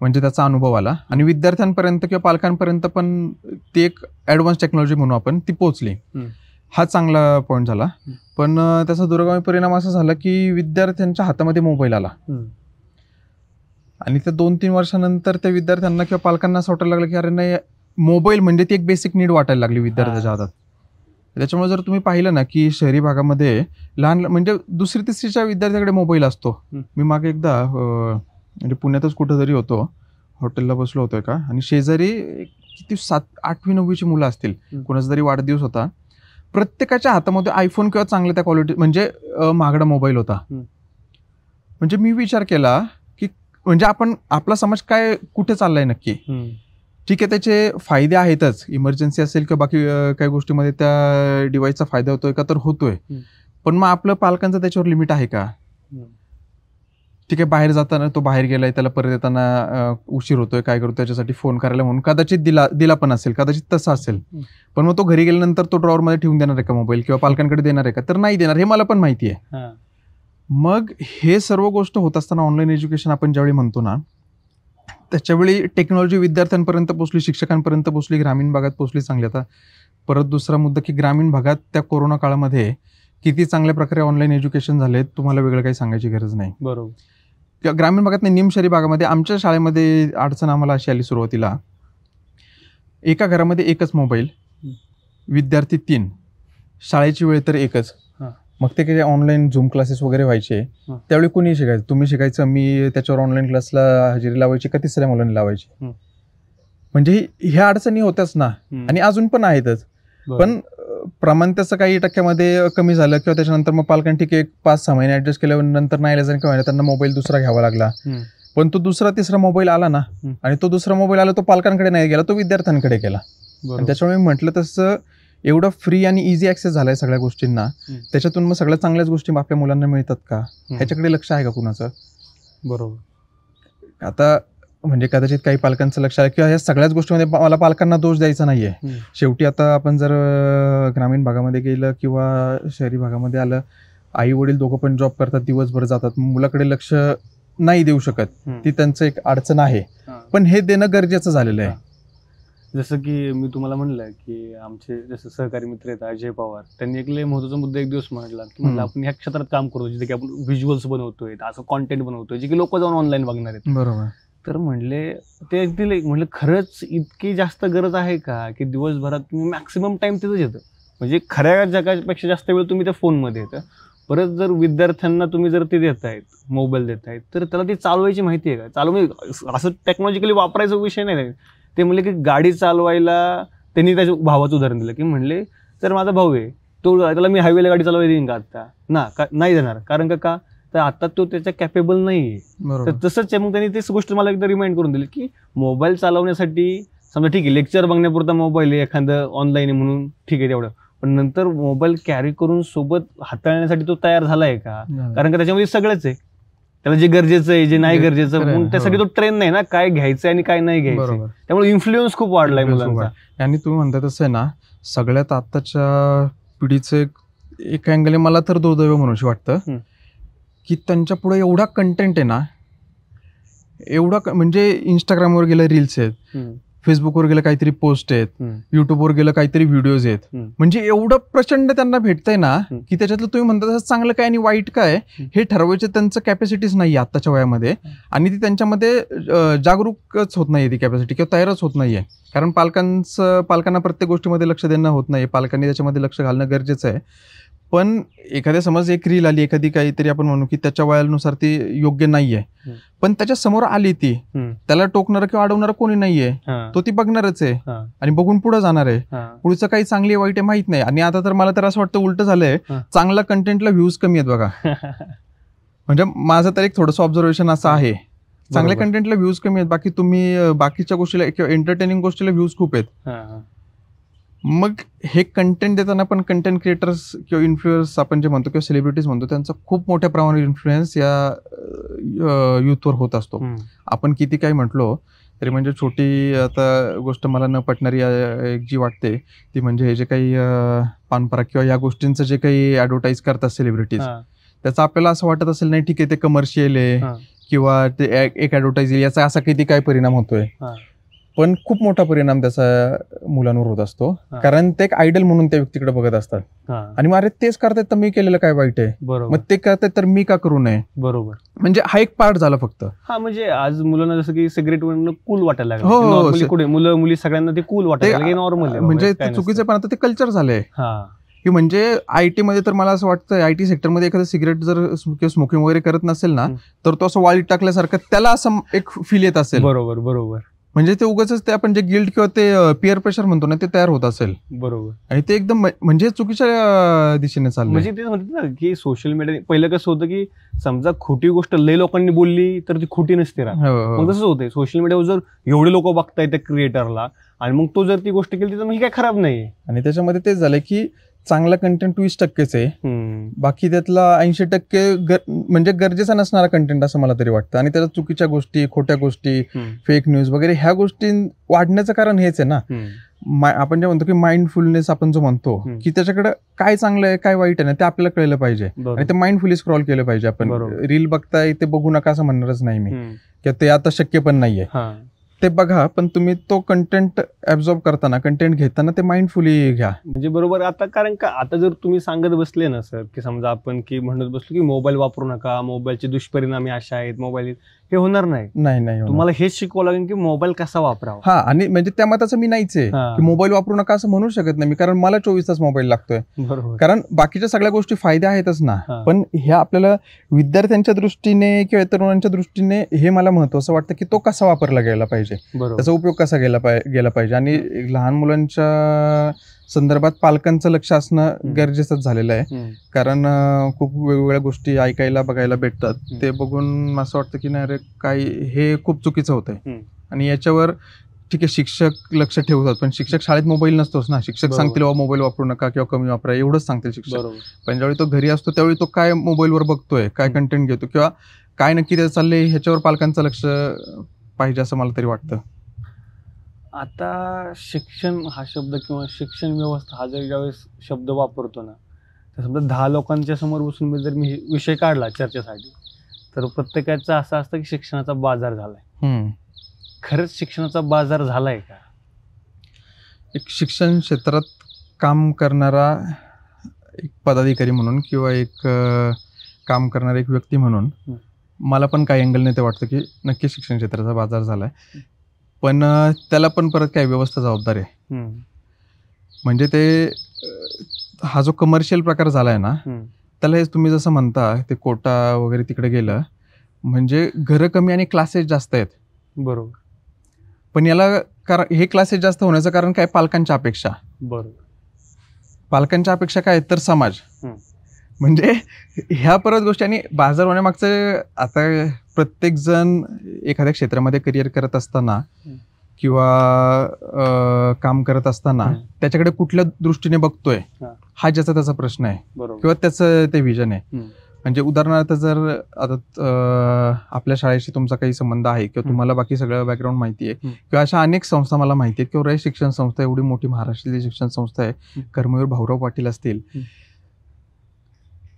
म्हणजे त्याचा अनुभव आला. आणि विद्यार्थ्यांपर्यंत किंवा पालकांपर्यंत पण ती एक ॲडव्हान्स टेक्नॉलॉजी म्हणून आपण ती पोहोचली. हा चांगला पॉईंट झाला. पण त्याचा दुर्गामी परिणाम असा झाला की विद्यार्थ्यांच्या हातामध्ये मोबाईल आला आणि त्या 2-3 वर्षानंतर त्या विद्यार्थ्यांना किंवा पालकांना असं वाटायला लागलं की अरे नाही, मोबाईल म्हणजे ती एक बेसिक नीड वाटायला लागली विद्यार्थ्याच्या हातात. त्याच्यामुळे जर तुम्ही पाहिलं ना की शहरी भागामध्ये लहान म्हणजे 2री-3रीच्या विद्यार्थ्याकडे मोबाईल असतो. मी मागे एकदा म्हणजे पुण्यातच कुठेतरी होतो, हॉटेलला बसलो होतो का, आणि शेजारी किती 7-8वी-9वीची मुलं असतील, कोणाचा तरी वाढदिवस होता. प्रत्येकाच्या हातामध्ये आयफोन किंवा चांगल्या त्या क्वालिटी म्हणजे महागडा मोबाईल होता. म्हणजे मी विचार केला की म्हणजे आपला समाज काय कुठे चाललाय नक्की. ठीक आहे, त्याचे फायदे आहेतच, इमर्जन्सी असेल किंवा बाकी काही गोष्टीमध्ये त्या डिव्हाइसचा फायदा होतोय का, तर होतोय. पण मग आपलं पालकांचं त्याच्यावर लिमिट आहे का. ठीक आहे, बाहेर जाताना तो बाहेर गेलाय, त्याला परत येताना उशीर होतोय, काय करतो त्याच्यासाठी फोन करायला म्हणून कदाचित दिला पण असेल, कदाचित तसं असेल. पण मग तो घरी गेल्यानंतर तो ड्रॉवरमध्ये ठेवून देणार आहे का मोबाईल, किंवा पालकांकडे देणार आहे का, तर नाही देणार, हे मला पण माहिती आहे. मग हे सर्व गोष्ट होत असताना ऑनलाईन एज्युकेशन आपण ज्यावेळी म्हणतो ना, त्याच्यावेळी टेक्नॉलॉजी विद्यार्थ्यांपर्यंत पोहोचली, शिक्षकांपर्यंत पोहोचली, ग्रामीण भागात पोहोचली चांगली. आता परत दुसरा मुद्दा की ग्रामीण भागात त्या कोरोना काळामध्ये किती चांगल्या प्रकारे ऑनलाईन एज्युकेशन झाले, तुम्हाला वेगळं काही सांगायची गरज नाही. बरोबर. ग्रामीण भागात नाही, निमशहरी भागामध्ये आमच्या शाळेमध्ये अडचण आम्हाला अशी आली सुरुवातीला, एका घरामध्ये एकच मोबाईल, विद्यार्थी 3, शाळेची वेळ तर एकच. मग ते काही ऑनलाईन झूम क्लासेस वगैरे व्हायचे, त्यावेळी कुणी शिकायचं, तुम्ही शिकायचं, मी त्याच्यावर ऑनलाईन क्लासला हजेरी लावायची का तिसऱ्या मुलांनी लावायची. म्हणजे ह्या अडचणी होत्याच ना, आणि अजून पण आहेतच. पण प्रमाण त्याचं काही टक्क्यामध्ये कमी झालं किंवा त्याच्यानंतर मग पालकांनी ठीक आहे 5-6 महिने ऍडजस्ट केल्यानंतर नाही आलं किंवा त्यांना मोबाईल दुसरा घ्यावा लागला. पण तो 2रा-3रा मोबाईल आला ना, आणि तो 2रा मोबाईल आला, तो पालकांकडे नाही गेला, तो विद्यार्थ्यांकडे गेला. त्याच्यामुळे मी म्हटलं तसं एवढं फ्री आणि इझी ऍक्सेस झालाय सगळ्या गोष्टींना, त्याच्यातून मग सगळ्या चांगल्याच गोष्टी आपल्या मुलांना मिळतात का, ह्याच्याकडे लक्ष आहे का कुणाचं. बरोबर. आता म्हणजे कदाचित काही पालकांचं लक्ष आलं किंवा या सगळ्याच गोष्टीमध्ये मला पालकांना दोष द्यायचा नाहीये. शेवटी आता आपण जर ग्रामीण भागामध्ये गेलं किंवा शहरी भागामध्ये आलं, आई वडील दोघं पण जॉब करतात, दिवसभर जातात, मुलाकडे लक्ष नाही देऊ शकत, ती त्यांचं एक अडचण आहे. पण हे देणं गरजेचं झालेलं आहे. जसं की मी तुम्हाला म्हणलं की आमचे जसं सहकारी मित्र आहेत अजय पवार, त्यांनी एक लय महत्वाचा मुद्दा एक दिवस म्हटला की म्हणलं आपण ह्या क्षेत्रात काम करतो, जिथे की आपण व्हिज्युअल्स बनवतोय, असं कॉन्टेंट बनवतोय जे की लोक जाऊन ऑनलाईन बघणार आहेत. बरोबर. तर म्हणले ते म्हणलं खरंच इतकी जास्त गरज आहे का की दिवसभरात तुम्ही मॅक्सिमम टाइम तिथंच येतं, म्हणजे खऱ्या जगापेक्षा जास्त वेळ तुम्ही त्या फोनमध्ये येतं. परत जर विद्यार्थ्यांना तुम्ही जर ते देतायत, मोबाईल देतायत, तर त्याला ती चालवायची माहिती आहे का, म्हणजे असं टेक्नॉलॉजिकली वापरायचा विषय नाही. ते म्हणले की गाडी चालवायला त्यांनी त्याच्या भावाचं उदाहरण दिलं की म्हणले जर माझा भाऊ आहे, तो त्याला मी हायवेला गाडी चालवायला देईन का आता नाही देणार, कारण का तर आता तो त्याच्या कॅपेबल नाही आहे. तर तसंच आहे. मग त्यांनी तेच गोष्ट मला एकदा रिमाइंड करून दिली की मोबाईल चालवण्यासाठी समजा ठीक आहे, लेक्चर बघण्यापुरता मोबाईल आहे, एखादं ऑनलाईन आहे म्हणून ठीक आहे तेवढं, पण नंतर मोबाईल कॅरी करून सोबत हाताळण्यासाठी तो तयार झालाय का, कारण का त्याच्यामध्ये सगळंच आहे, त्याला जे गरजेचं आहे जे नाही गरजेचं, म्हणून त्यासाठी तो ट्रेन नाही ना, काय घ्यायचं आणि काय नाही घ्यायचं. त्यामुळे इन्फ्लुएन्स खूप वाढलाय मुलांचा. आणि तुम्ही म्हणता तसं आहे ना, सगळ्यात आताच्या पिढीचं एक अँगल मला तर दुर्दैव म्हणून वाटतं की त्यांच्या पुढे एवढा कंटेंट आहे ना, एवढा म्हणजे इंस्टाग्रामवर गेलं रील्स आहेत, फेसबुकवर गेलं काहीतरी पोस्ट आहेत, युट्यूबवर गेलं काहीतरी व्हिडिओज आहेत, म्हणजे एवढं प्रचंड त्यांना भेटतंय ना की त्याच्यातलं तुम्ही म्हणता तसं चांगलं काय आणि वाईट काय हे ठरवायचं त्यांचं कॅपॅसिटीच नाही आत्ताच्या वयामध्ये. आणि ती त्यांच्यामध्ये जागरूकच होत नाहीये ती कॅपॅसिटी, किंवा तयारच होत नाहीये. कारण पालकांना प्रत्येक गोष्टीमध्ये लक्ष देणं होत नाही, पालकांनी त्याच्यामध्ये लक्ष घालणं गरजेचं आहे. पण एखाद्या समज एक रील आली, एखादी काहीतरी आपण म्हणू की त्याच्या वयानुसार ती योग्य नाहीये, पण त्याच्या समोर आली ती, त्याला टोकणार किंवा अडवणार कोणी नाहीये, तो ती बघणारच आहे आणि बघून पुढे जाणार आहे. पुढचं काही चांगली वाईट आहे माहित नाही. आणि आता तर मला तर असं वाटतं उलट झालंय, चांगल्या कंटेंटला व्ह्यूज कमी आहेत बघा. म्हणजे माझं तर एक थोडंसं ऑब्झर्वेशन असं आहे, चांगल्या कंटेंटला व्ह्यूज कमी आहेत, बाकी तुम्ही बाकीच्या गोष्टीला किंवा एंटरटेनिंग गोष्टीला व्ह्यूज खूप आहेत. मग हे कंटेंट देताना पण कंटेंट क्रिएटर्स किंवा इन्फ्लुएन्स आपण जे म्हणतो किंवा सेलिब्रिटीज म्हणतो त्यांचा खूप मोठ्या प्रमाणात इन्फ्लुएन्स या युथवर होत असतो. आपण किती काही म्हटलो तरी म्हणजे छोटी आता गोष्ट मला न पटणारी एक जी वाटते ती म्हणजे हे जे काही पानपराग किंवा या गोष्टींचं जे काही ॲडव्हर्टाईज करतात सेलिब्रिटीज, त्याचं आपल्याला असं वाटत असेल नाही ठीक आहे ते कमर्शियल आहे किंवा ते एक ॲडव्हर्टाईज याचा असा किती काय परिणाम होतोय, पण खूप मोठा परिणाम त्याचा मुलांवर होत असतो. कारण ते एक आयडल म्हणून त्या व्यक्तीकडे बघत असतात आणि मग अरे तेच करतायत तर मी केलेलं काय वाईट आहे, मग ते करतायत तर मी का करू नये. बरोबर. म्हणजे हा एक पार्ट झाला फक्त. म्हणजे आज मुलांना जसं की सिगरेट कूल वाटायला लागलं. कुठे मुलं मुली सगळ्यांना ते कूल वाटायला नॉर्मल, म्हणजे ते चुकीचं पण आता ते कल्चर झालंय की म्हणजे आयटी मध्ये तर मला असं वाटतं आयटी सेक्टरमध्ये एखादं सिगरेट जर स्मोकिंग वगैरे करत नसेल ना तर तो असं वाळीत टाकल्यासारखं त्याला असं एक फील येत असेल. बरोबर बरोबर. म्हणजे ते उगाच ते आपण जे गिल्ट किंवा ते पिअर प्रेशर म्हणतो ना ते तयार होत असेल. बरोबर. आणि ते एकदम म्हणजे चुकीच्या दिशेने चाललं. म्हणजे ते म्हणतात ना की सोशल मीडिया पहिलं कसं होतं की समजा खोटी गोष्ट लय लोकांनी बोलली तर ती खोटी नसते राहत. मग तसंच होतंय सोशल मीडियावर जर एवढे लोक बघताय त्या क्रिएटरला आणि मग तो जर ती गोष्ट केली तर मग काय खराब नाही. आणि त्याच्यामध्ये तेच झालंय की चांगला कंटेंट 20% आहे, बाकी त्यातला 80% म्हणजे गरजेचा नसणारा कंटेंट असं मला तरी वाटतं. आणि त्याच्या चुकीच्या गोष्टी, खोट्या गोष्टी, फेक न्यूज वगैरे ह्या गोष्टी वाढण्याचं कारण हेच आहे ना. आपण जे म्हणतो की माइंडफुलनेस आपण जो म्हणतो की त्याच्याकडे काय चांगलं आहे काय वाईट आहे ना ते आपल्याला कळलं पाहिजे आणि ते माइंडफुली स्क्रॉल केलं पाहिजे. आपण रील बघताय ते बघू नका असं म्हणणारच नाही मी, की ते आता शक्य पण नाहीये. ते बघा पण तुम्ही तो कंटेंट ऍब्झॉर्ब करताना कंटेंट घेताना ते माइंडफुली घ्या. म्हणजे बरोबर. आता कारण का आता जर तुम्ही सांगत बसले ना सर की समजा आपण की म्हणत बसलो की मोबाईल वापरू नका, मोबाईलचे दुष्परिणाम अशा आहेत, मोबाईल हे होणार नाही. तुम्हाला हेच शिकवावं लागेल की मोबाईल कसा वापरावा. हा आणि म्हणजे त्या मताचं मी नाहीच आहे की मोबाईल वापरू नका असं म्हणू शकत नाही मी, कारण मला 24 तास मोबाईल लागतोय. कारण बाकीच्या सगळ्या गोष्टी फायदे आहेतच ना, पण ह्या आपल्याला विद्यार्थ्यांच्या दृष्टीने किंवा तरुणांच्या दृष्टीने हे मला महत्वाचं वाटतं की तो कसा वापरला गेला पाहिजे, त्याचा उपयोग कसा गेला पाहिजे. आणि लहान मुलांच्या संदर्भात पालकांचं लक्ष असणं गरजेचंच झालेलं आहे. कारण खूप वेगवेगळ्या गोष्टी ऐकायला बघायला भेटतात, ते बघून असं वाटतं की नाही अरे काय हे खूप चुकीचं होतंय. आणि याच्यावर ठीक आहे शिक्षक लक्ष ठेवतात पण शिक्षक शाळेत मोबाईल नसतोच ना. शिक्षक सांगतील मोबाईल वापरू नका किंवा कमी वापरा एवढंच सांगतील शिक्षक, पण ज्यावेळी तो घरी असतो त्यावेळी तो काय मोबाईलवर बघतोय, काय कंटेंट घेतो किंवा काय नक्की त्याचं चाललंय ह्याच्यावर पालकांचं लक्ष पाहिजे असं मला तरी वाटतं. आता शिक्षण हा शब्द किंवा शिक्षण व्यवस्था हा जर ज्यावेळेस शब्द वापरतो ना तर समजा 10 लोकांच्या समोर बसून जर मी विषय काढला चर्चेसाठी तर प्रत्येकाचं असं असतं की शिक्षणाचा बाजार झालाय. खरंच शिक्षणाचा बाजार झालाय का? एक शिक्षण क्षेत्रात काम करणारा एक पदाधिकारी म्हणून किंवा एक काम करणारा एक व्यक्ती म्हणून मला पण काही अँगलने ते वाटतं की नक्की शिक्षण क्षेत्राचा बाजार झालाय, पण त्याला पण परत काही व्यवस्था जबाबदार आहे. म्हणजे ते हा जो कमर्शियल प्रकार झालाय ना त्याला हे तुम्ही जसं म्हणता ते कोटा वगैरे तिकडे गेलं म्हणजे घरं कमी आणि क्लासेस जास्त आहेत. बरोबर. पण याला हे क्लासेस जास्त होण्याचं कारण काय? पालकांच्या अपेक्षा. बरोबर. पालकांच्या अपेक्षा काय तर समाज. म्हणजे ह्या परत गोष्टी आणि बाजार होण्यामागचं आता प्रत्येक जण एखाद्या क्षेत्रामध्ये करिअर करत असताना किंवा काम करत असताना त्याच्याकडे कुठल्या दृष्टीने बघतोय हा ज्याचा त्याचा प्रश्न आहे किंवा त्याचं ते विजन आहे. म्हणजे उदाहरणार्थ जर आता आपल्या शाळेशी तुमचा काही संबंध आहे किंवा तुम्हाला बाकी सगळं बॅकग्राऊंड माहिती आहे किंवा अशा अनेक संस्था मला माहिती आहेत किंवा शिक्षण संस्था एवढी मोठी महाराष्ट्रातली शिक्षण संस्था आहे, कर्मवीर भाऊराव पाटील असतील,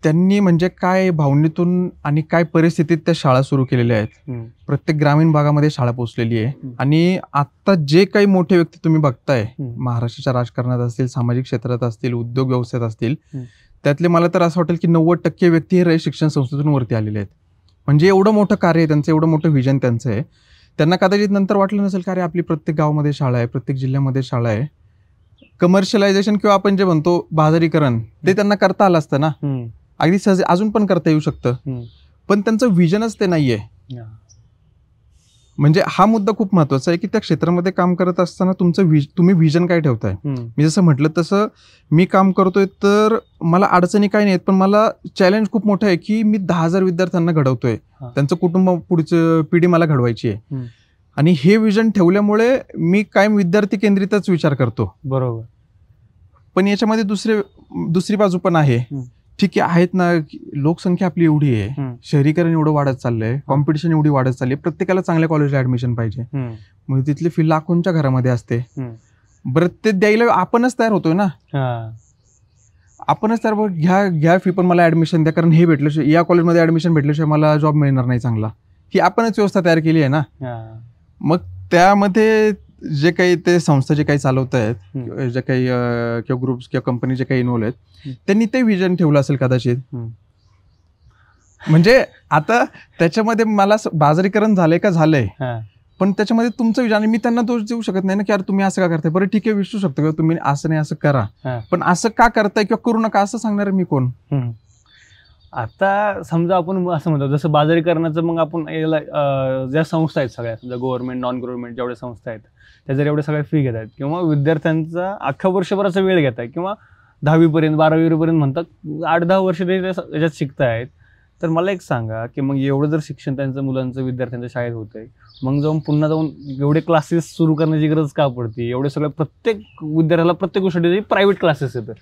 त्यांनी म्हणजे काय भावनेतून आणि काय परिस्थितीत त्या शाळा सुरू केलेल्या आहेत. प्रत्येक ग्रामीण भागामध्ये शाळा पोहोचलेली आहे. आणि आता जे काही मोठे व्यक्ती तुम्ही बघताय महाराष्ट्राच्या राजकारणात असतील, सामाजिक क्षेत्रात असतील, उद्योग व्यवसायात असतील, त्यातले मला तर असं वाटेल की 90% व्यक्ती हे शिक्षण संस्थेतून वरती आलेले आहेत. म्हणजे एवढं मोठं कार्य आहे त्यांचं, एवढं मोठं व्हिजन त्यांचं आहे. त्यांना कदाचित नंतर वाटलं नसेल का अरे आपली प्रत्येक गावामध्ये शाळा आहे, प्रत्येक जिल्ह्यामध्ये शाळा आहे. कमर्शियलायझेशन किंवा आपण जे म्हणतो बाजारीकरण ते त्यांना करता आलं असतं ना, अगदी सहज अजून पण करता येऊ शकतं, पण त्यांचं व्हिजनच ते नाहीये. म्हणजे हा मुद्दा खूप महत्वाचा आहे की त्या क्षेत्रामध्ये काम करत असताना तुम्ही व्हिजन काय ठेवताय. मी जसं म्हटलं तसं मी काम करतोय तर मला अडचणी काही नाहीत, पण मला चॅलेंज खूप मोठं आहे की मी 10,000 विद्यार्थ्यांना घडवतोय, त्यांचं कुटुंब पुढचं पिढी मला घडवायची आहे. आणि हे व्हिजन ठेवल्यामुळे मी कायम विद्यार्थी केंद्रितच विचार करतो. बरोबर. पण याच्यामध्ये दुसरी बाजू पण आहे. ठीक आहे, आहेत ना, लोकसंख्या आपली एवढी आहे, शहरीकरण एवढं वाढत चाललंय, कॉम्पिटिशन एवढी वाढत चालली, प्रत्येकाला चांगल्या कॉलेजला ऍडमिशन पाहिजे, म्हणजे तिथली फी लाखोंच्या घरामध्ये असते. बरं, ते द्यायला आपणच तयार होतोय ना, आपणच तयार घ्या फी, पण मला ऍडमिशन द्या, कारण हे भेटल्याशिवाय, या कॉलेजमध्ये ऍडमिशन भेटल्याशिवाय मला जॉब मिळणार नाही चांगला. ही आपणच व्यवस्था तयार केली आहे ना. मग त्यामध्ये जे काही ते संस्था जे काही चालवत आहेत, जे काही किंवा ग्रुप्स किंवा कंपनी जे काही इन्व्हॉल्व आहेत, त्यांनी ते विजन ठेवलं असेल कदाचित. म्हणजे आता त्याच्यामध्ये मला बाजारीकरण झालंय का झालंय, पण त्याच्यामध्ये तुमचं विचार, मी त्यांना दोष देऊ शकत नाही ना की अरे तुम्ही असं का करताय. बरं ठीक आहे, विचारू शकतो किंवा तुम्ही असं नाही असं करा, पण असं का करताय किंवा करू नका असं सांगणार मी कोण. आता समजा आपण असं म्हणतो जसं बाजारीकरणाचं, मग आपण याला ज्या संस्था आहेत सगळ्या, समजा गव्हर्नमेंट नॉन गव्हर्नमेंट जेवढ्या संस्था आहेत त्या जर एवढ्या सगळ्या फी घेत आहेत किंवा विद्यार्थ्यांचा अख्ख्या वर्षभराचा वेळ घेत आहे किंवा 10वी-पर्यंत 12वी-पर्यंत म्हणतात 8-10 वर्ष ते याच्यात शिकतायत, तर मला एक सांगा की मग एवढं जर शिक्षण त्यांचं मुलांचं विद्यार्थ्यांच्या शाळेत होतंय, मग जाऊन पुन्हा जाऊन एवढे क्लासेस सुरू करण्याची गरज का पडते. एवढे सगळं प्रत्येक विद्यार्थ्याला प्रत्येक गोष्टी प्रायव्हेट क्लासेस येतात,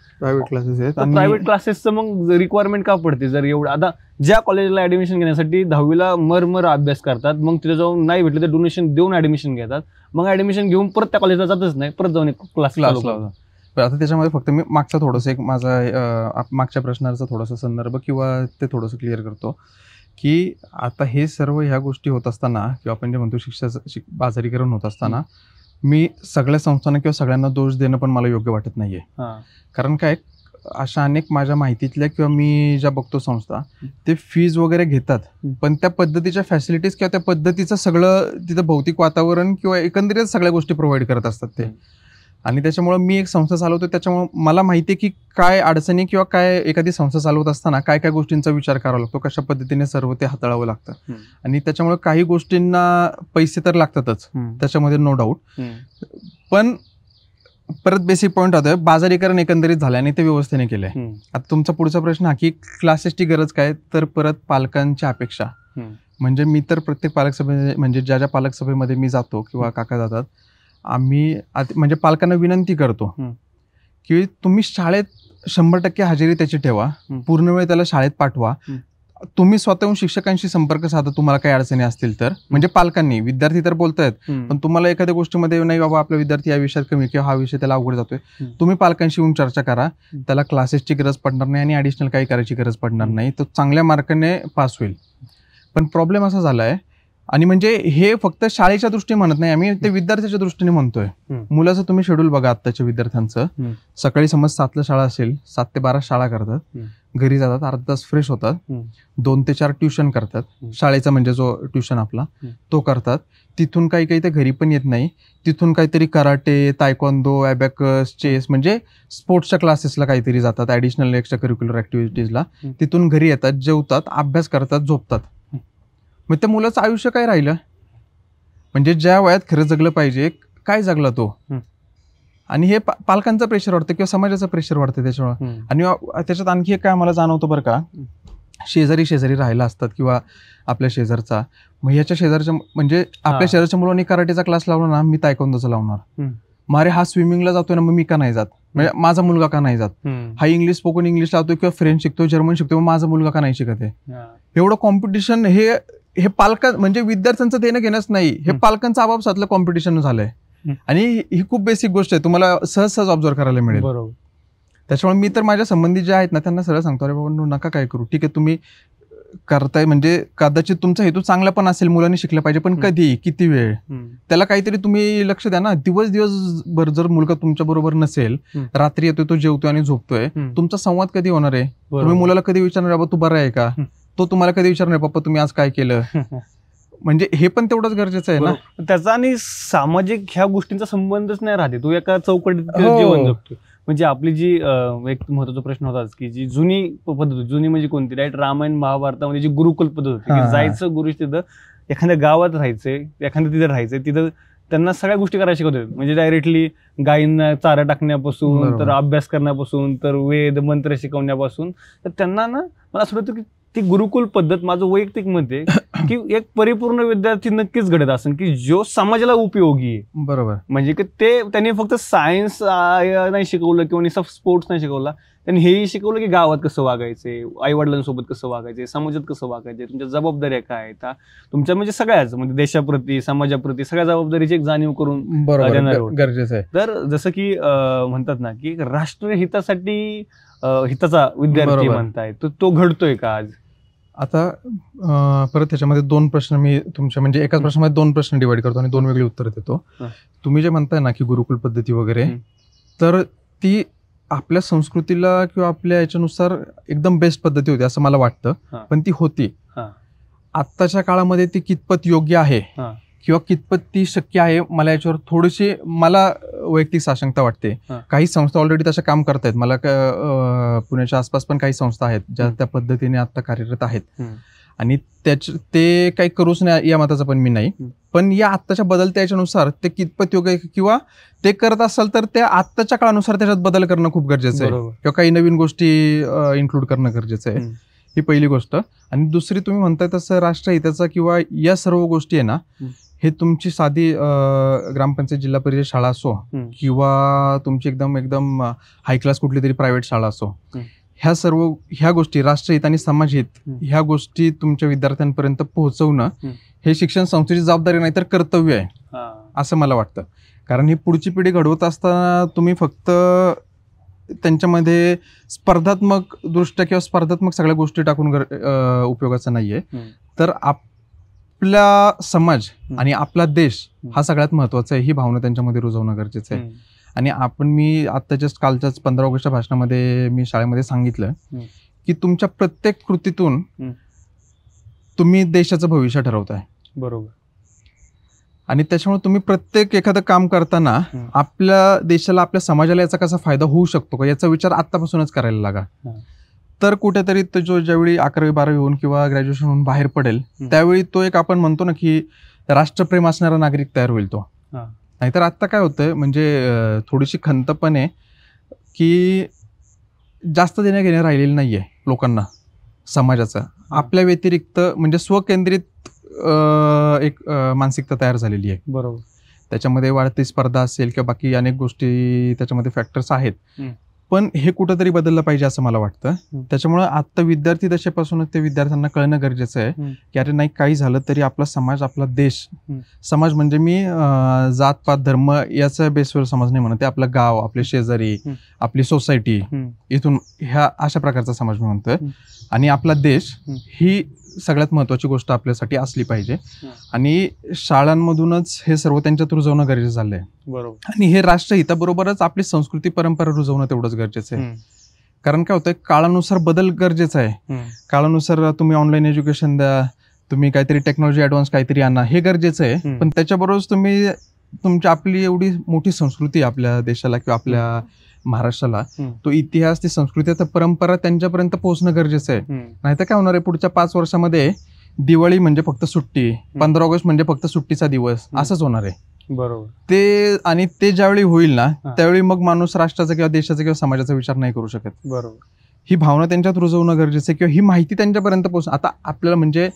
प्रायव्हेट क्लासेसचं मग रिक्वायरमेंट का पडते. जर एवढं आता ज्या कॉलेजला ऍडमिशन घेण्यासाठी 10वीला मर अभ्यास करतात, मग तिथे जाऊन नाही भेटलं तर डोनेशन देऊन ऍडमिशन घेतात, मग ऍडमिशन घेऊन परत त्या कॉलेजला जातच नाही, परत जाऊन क्लास लावतात. आता त्याच्यामध्ये फक्त मी मागचा थोडंसं एक माझा मागच्या प्रश्नाचा थोडासा संदर्भ किंवा ते थोडंसं क्लिअर करतो की आता हे सर्व ह्या गोष्टी होत असताना किंवा आपण जे म्हणतो बाजारीकरण होत असताना मी सगळ्या संस्थांना किंवा सगळ्यांना दोष देणं पण मला योग्य वाटत नाहीये. कारण काय, अशा अनेक माझ्या माहितीतल्या किंवा मी ज्या बघतो संस्था, ते फीज वगैरे घेतात, पण त्या पद्धतीच्या फॅसिलिटीज किंवा त्या पद्धतीचं सगळं तिथं भौतिक वातावरण किंवा एकंदरीत सगळ्या गोष्टी प्रोव्हाइड करत असतात ते. आणि त्याच्यामुळे मी एक संस्था चालवतो, त्याच्यामुळे मला माहिती आहे की काय अडचणी किंवा काय एखादी संस्था चालवत असताना काय काय गोष्टींचा विचार करावा लागतो, कशा पद्धतीने सर्व ते हाताळावं लागतं. आणि त्याच्यामुळे काही गोष्टींना पैसे तर लागतातच, त्याच्यामध्ये नो डाऊट. पण परत बेसिक पॉईंट होतोय, बाजारीकरण एकंदरीत झालं आणि ते व्यवस्थेने केलंय. आता तुमचा पुढचा प्रश्न हा की क्लासेसची गरज काय, तर परत पालकांच्या अपेक्षा. म्हणजे मी तर प्रत्येक पालक सभे, म्हणजे ज्या पालक सभेमध्ये मी जातो किंवा काका जातात, आम्ही म्हणजे पालकांना विनंती करतो की तुम्ही शाळेत 100% हजेरी त्याची ठेवा, पूर्ण वेळ त्याला शाळेत पाठवा, तुम्ही स्वतःहून शिक्षकांशी संपर्क साधा तुम्हाला काही अडचणी असतील तर. म्हणजे पालकांनी, विद्यार्थी तर बोलतायत, पण तुम्हाला एखाद्या गोष्टीमध्ये नाही बाबा आपला विद्यार्थी या विषयात कमी किंवा हा विषय त्याला अवघड जातोय, तुम्ही पालकांशी येऊन चर्चा करा, त्याला क्लासेसची गरज पडणार नाही आणि ऍडिशनल काही करायची गरज पडणार नाही, तो चांगल्या मार्काने पास होईल. पण प्रॉब्लेम असा झालाय, आणि म्हणजे हे फक्त शाळेच्या दृष्टीने म्हणत नाही आम्ही, ते विद्यार्थ्याच्या दृष्टीने म्हणतोय. मुलाचं तुम्ही शेड्यूल बघा आत्ताच्या विद्यार्थ्यांचं. सकाळी समज 7ला शाळा असेल, 7 ते 12 शाळा करतात, घरी जातात, अर्धा तास फ्रेश होतात, 2 ते 4 ट्युशन करतात, शाळेचा म्हणजे जो ट्युशन आपला तो करतात. तिथून काही काही ते घरी पण येत नाही, तिथून काहीतरी कराटे, तायक्वांदो, ॲबॅकस, चेस म्हणजे स्पोर्ट्सच्या क्लासेसला काहीतरी जातात, ॲडिशनल एक्स्ट्रा करिक्युलर ॲक्टिव्हिटीजला. तिथून घरी येतात, जेवतात, अभ्यास करतात, झोपतात. मग त्या मुलाचं आयुष्य काय राहिलं, म्हणजे ज्या वयात खरं जगलं पाहिजे काय जगला तो. आणि हे पालकांचं प्रेशर वाढतं किंवा समाजाचं प्रेशर वाढतं त्याच्यामुळे. आणि त्याच्यात आणखी एक काय मला जाणवतं बरं का, शेजारी राहायला असतात किंवा आपल्या शेजारचा, मग ह्याच्या शेजारच्या म्हणजे आपल्या शेजारच्या मुलांनी कराटेचा क्लास लावला ना, मी तायक्वांदोचा लावणार. मारे हा स्विमिंगला जातोय ना, मग मी का नाही जात, म्हणजे माझा मुलगा का नाही जात. हा इंग्लिश स्पोकन इंग्लिश लावतोय किंवा फ्रेंच शिकतोय, जर्मन शिकतोय, मग माझा मुलगा का नाही शिकत आहे. एवढं कॉम्पिटिशन हे पालकां म्हणजे विद्यार्थ्यांचं देणं घेणंच नाही, हे पालकांचं आपापसातलं कॉम्पिटिशन झालंय. आणि ही खूप बेसिक गोष्ट आहे, तुम्हाला सहज ऑब्झर्व करायला मिळेल. बरोबर. त्याच्यामुळे मी तर माझ्या संबंधित जे आहेत ना त्यांना सरळ सांगतो, अरे बाबा नका काय करू, ठीक आहे तुम्ही करताय, म्हणजे कदाचित तुमचा हेतू चांगला पण असेल, मुलांनी शिकलं पाहिजे, पण कधी किती वेळ त्याला काहीतरी तुम्ही लक्ष द्या ना. दिवसभर जर मुलगा तुमच्या बरोबर नसेल, रात्री येतोय, तो जेवतोय आणि झोपतोय, तुमचा संवाद कधी होणार आहे. तुम्ही मुलाला कधी विचारणार बाबा तू बरा आहे का, तो तुम्हाला कधी विचारणार पप्पा तुम्ही आज काय केलं. म्हणजे हे पण तेवढंच गरजेचं आहे ना. त्याचा आणि सामाजिक ह्या गोष्टींचा संबंधच नाही राहते, तू एका चौकटीत जीवन जगतो. म्हणजे आपली जी एक महत्वाचा प्रश्न होताच की जी जुनी पद्धत होती, जुनी म्हणजे कोणती, राईट, रामायण महाभारतामध्ये जी गुरुकुल पद्धत होती की जायचं गुरु तिथं एखाद्या गावात राहायचंय, एखाद्या तिथे राहायचंय, तिथं त्यांना सगळ्या गोष्टी करायला शिकवत होते. म्हणजे डायरेक्टली गायींना चारा टाकण्यापासून तर अभ्यास करण्यापासून तर वेद मंत्र शिकवण्यापासून, तर त्यांना ना मला असं वाटतं की ती गुरुकुल पद्धत माझं वैयक्तिक मत आहे की एक परिपूर्ण विद्यार्थी नक्कीच घडत असेल की जो समाजाला उपयोगी आहे. बरोबर. म्हणजे की ते त्यांनी फक्त सायन्स नाही शिकवलं किंवा स्पोर्ट्स नाही शिकवला, त्यांनी हेही शिकवलं की गावात कसं वागायचंय, आई वडिलांसोबत कसं वागायचंय, समाजात कसं वागायचंय, तुमच्या जबाबदाऱ्या काय आहेत, तुमच्या म्हणजे सगळ्याच म्हणजे देशाप्रती समाजाप्रती सगळ्या जबाबदारीची एक जाणीव करून गरजेचं आहे. तर जसं की म्हणतात ना की राष्ट्रहितासाठी हिताचा विद्यार्थी म्हणताय, तो घडतोय का आज? आता परत त्याच्यामध्ये 2 प्रश्न मी तुमच्या म्हणजे एकाच प्रश्नामध्ये 2 प्रश्न डिवाइड करतो आणि 2 वेगळी उत्तर देतो. तुम्ही जे म्हणताय ना की गुरुकुल पद्धती वगैरे, तर ती आपल्या संस्कृतीला किंवा आपल्या याच्यानुसार एकदम बेस्ट पद्धती होती असं मला वाटतं, पण ती होती. आत्ताच्या काळामध्ये ती कितपत योग्य आहे किंवा कितपत ती शक्य आहे, मला याच्यावर थोडीशी मला वैयक्तिक साशंकता वाटते. काही संस्था ऑलरेडी तशा काम करतायत. मला पुण्याच्या आसपास पण काही संस्था आहेत ज्या त्या पद्धतीने आता कार्यरत आहेत आणि ते काही करूच नाही या मताचा पण मी नाही. पण या आत्ताच्या बदलत्या याच्यानुसार ते कितपत योग्य किंवा ते करत असाल तर त्या आत्ताच्या काळानुसार त्याच्यात बदल करणं खूप गरजेचं आहे किंवा काही नवीन गोष्टी इन्क्लूड करणं गरजेचं आहे. ही पहिली गोष्ट. आणि दुसरी, तुम्ही म्हणताय तसं राष्ट्रहिताचा किंवा या सर्व गोष्टी आहे ना, हे तुमची साधी ग्रामपंचायत जिल्हा परिषद शाळा असो किंवा तुमची एकदम हाय क्लास कुठली तरी प्रायव्हेट शाळा असो, ह्या गोष्टी राष्ट्रहित आणि समाजहित ह्या गोष्टी तुमच्या विद्यार्थ्यांपर्यंत पोहोचवणं हे शिक्षण संस्थेची जबाबदारी नाही तर कर्तव्य आहे असं मला वाटतं. कारण ही पुढची पिढी घडवत असताना तुम्ही फक्त त्यांच्यामध्ये स्पर्धात्मक दृष्ट्या किंवा स्पर्धात्मक सगळ्या गोष्टी टाकून उपयोगाचा नाहीये. तर आपला समाज आणि आपला देश हा सगळ्यात महत्वाचा आहे. ही भावना त्यांच्यामध्ये रुजवणं गरजेचं आहे. आणि मी आत्ताच्याच कालच्याच 15 ऑगस्टच्या भाषणामध्ये मी शाळेमध्ये सांगितलं की तुमच्या प्रत्येक कृतीतून तुम्ही देशाचं भविष्य ठरवताय. बरोबर. आणि त्याच्यामुळे तुम्ही प्रत्येक एखादं काम करताना आपल्या देशाला, आपल्या समाजाला याचा कसा फायदा होऊ शकतो का याचा विचार आत्तापासूनच करायला लागा. तर कुठेतरी तो ज्यावेळी 11वी 12वी होऊन किंवा ग्रॅज्युएशन होऊन बाहेर पडेल त्यावेळी तो एक आपण म्हणतो ना की राष्ट्रप्रेम असणारा नागरिक तयार होईल तो. नाहीतर आत्ता काय होतंय म्हणजे थोडीशी खंत पण आहे की जास्त देण्या घेण्या राहिलेली नाहीये लोकांना समाजाचा. आपल्या व्यतिरिक्त म्हणजे स्वकेंद्रित एक मानसिकता तयार झालेली आहे. बरोबर. त्याच्यामध्ये वाढती स्पर्धा असेल किंवा बाकी अनेक गोष्टी त्याच्यामध्ये फॅक्टर्स आहेत. पण हे कुठंतरी बदललं पाहिजे असं मला वाटतं. त्याच्यामुळे आता विद्यार्थी दशेपासूनच ते विद्यार्थ्यांना कळणं गरजेचं आहे की अरे नाही, काही झालं तरी आपला समाज, आपला देश, समाज म्हणजे मी जातपात धर्म याचा बेसवर समाज नाही म्हणत, आपलं गाव, आपले शेजारी, आपली सोसायटी, इथून ह्या अशा प्रकारचा समाज मी म्हणतोय. आणि आपला देश ही सगळ्यात महत्वाची गोष्ट आपल्यासाठी असली पाहिजे. आणि शाळांमधूनच हे सर्व त्यांच्यात रुजवणं गरजेचं झालंय. बरोबर. आणि हे राष्ट्रहिताबरोबरच आपली संस्कृती परंपरा रुजवणं तेवढंच गरजेचं आहे. कारण काय होतंय, काळानुसार बदल गरजेचा आहे. काळानुसार तुम्ही ऑनलाईन एज्युकेशन द्या, तुम्ही काहीतरी टेक्नॉलॉजी ऍडव्हान्स काहीतरी आणा, हे गरजेचं आहे. पण त्याच्याबरोबरच तुम्ही तुमची आपली एवढी मोठी संस्कृती आपल्या देशाला किंवा आपल्या महाराष्ट्राला, तो इतिहास, ती संस्कृती, तर परंपरा त्यांच्यापर्यंत पोहोचणं गरजेचं आहे. नाहीतर काय होणार आहे, पुढच्या 5 वर्षामध्ये दिवाळी म्हणजे फक्त सुट्टी, 15 ऑगस्ट म्हणजे फक्त सुट्टीचा दिवस, असंच होणार आहे. बरोबर. ते ज्यावेळी होईल ना त्यावेळी मग माणूस राष्ट्राचा किंवा देशाचा किंवा समाजाचा विचार नाही करू शकत. बरोबर. ही भावना त्यांच्यात रुजवणं गरजेचं आहे किंवा ही माहिती त्यांच्यापर्यंत पोहोचणं. आता आपल्याला म्हणजे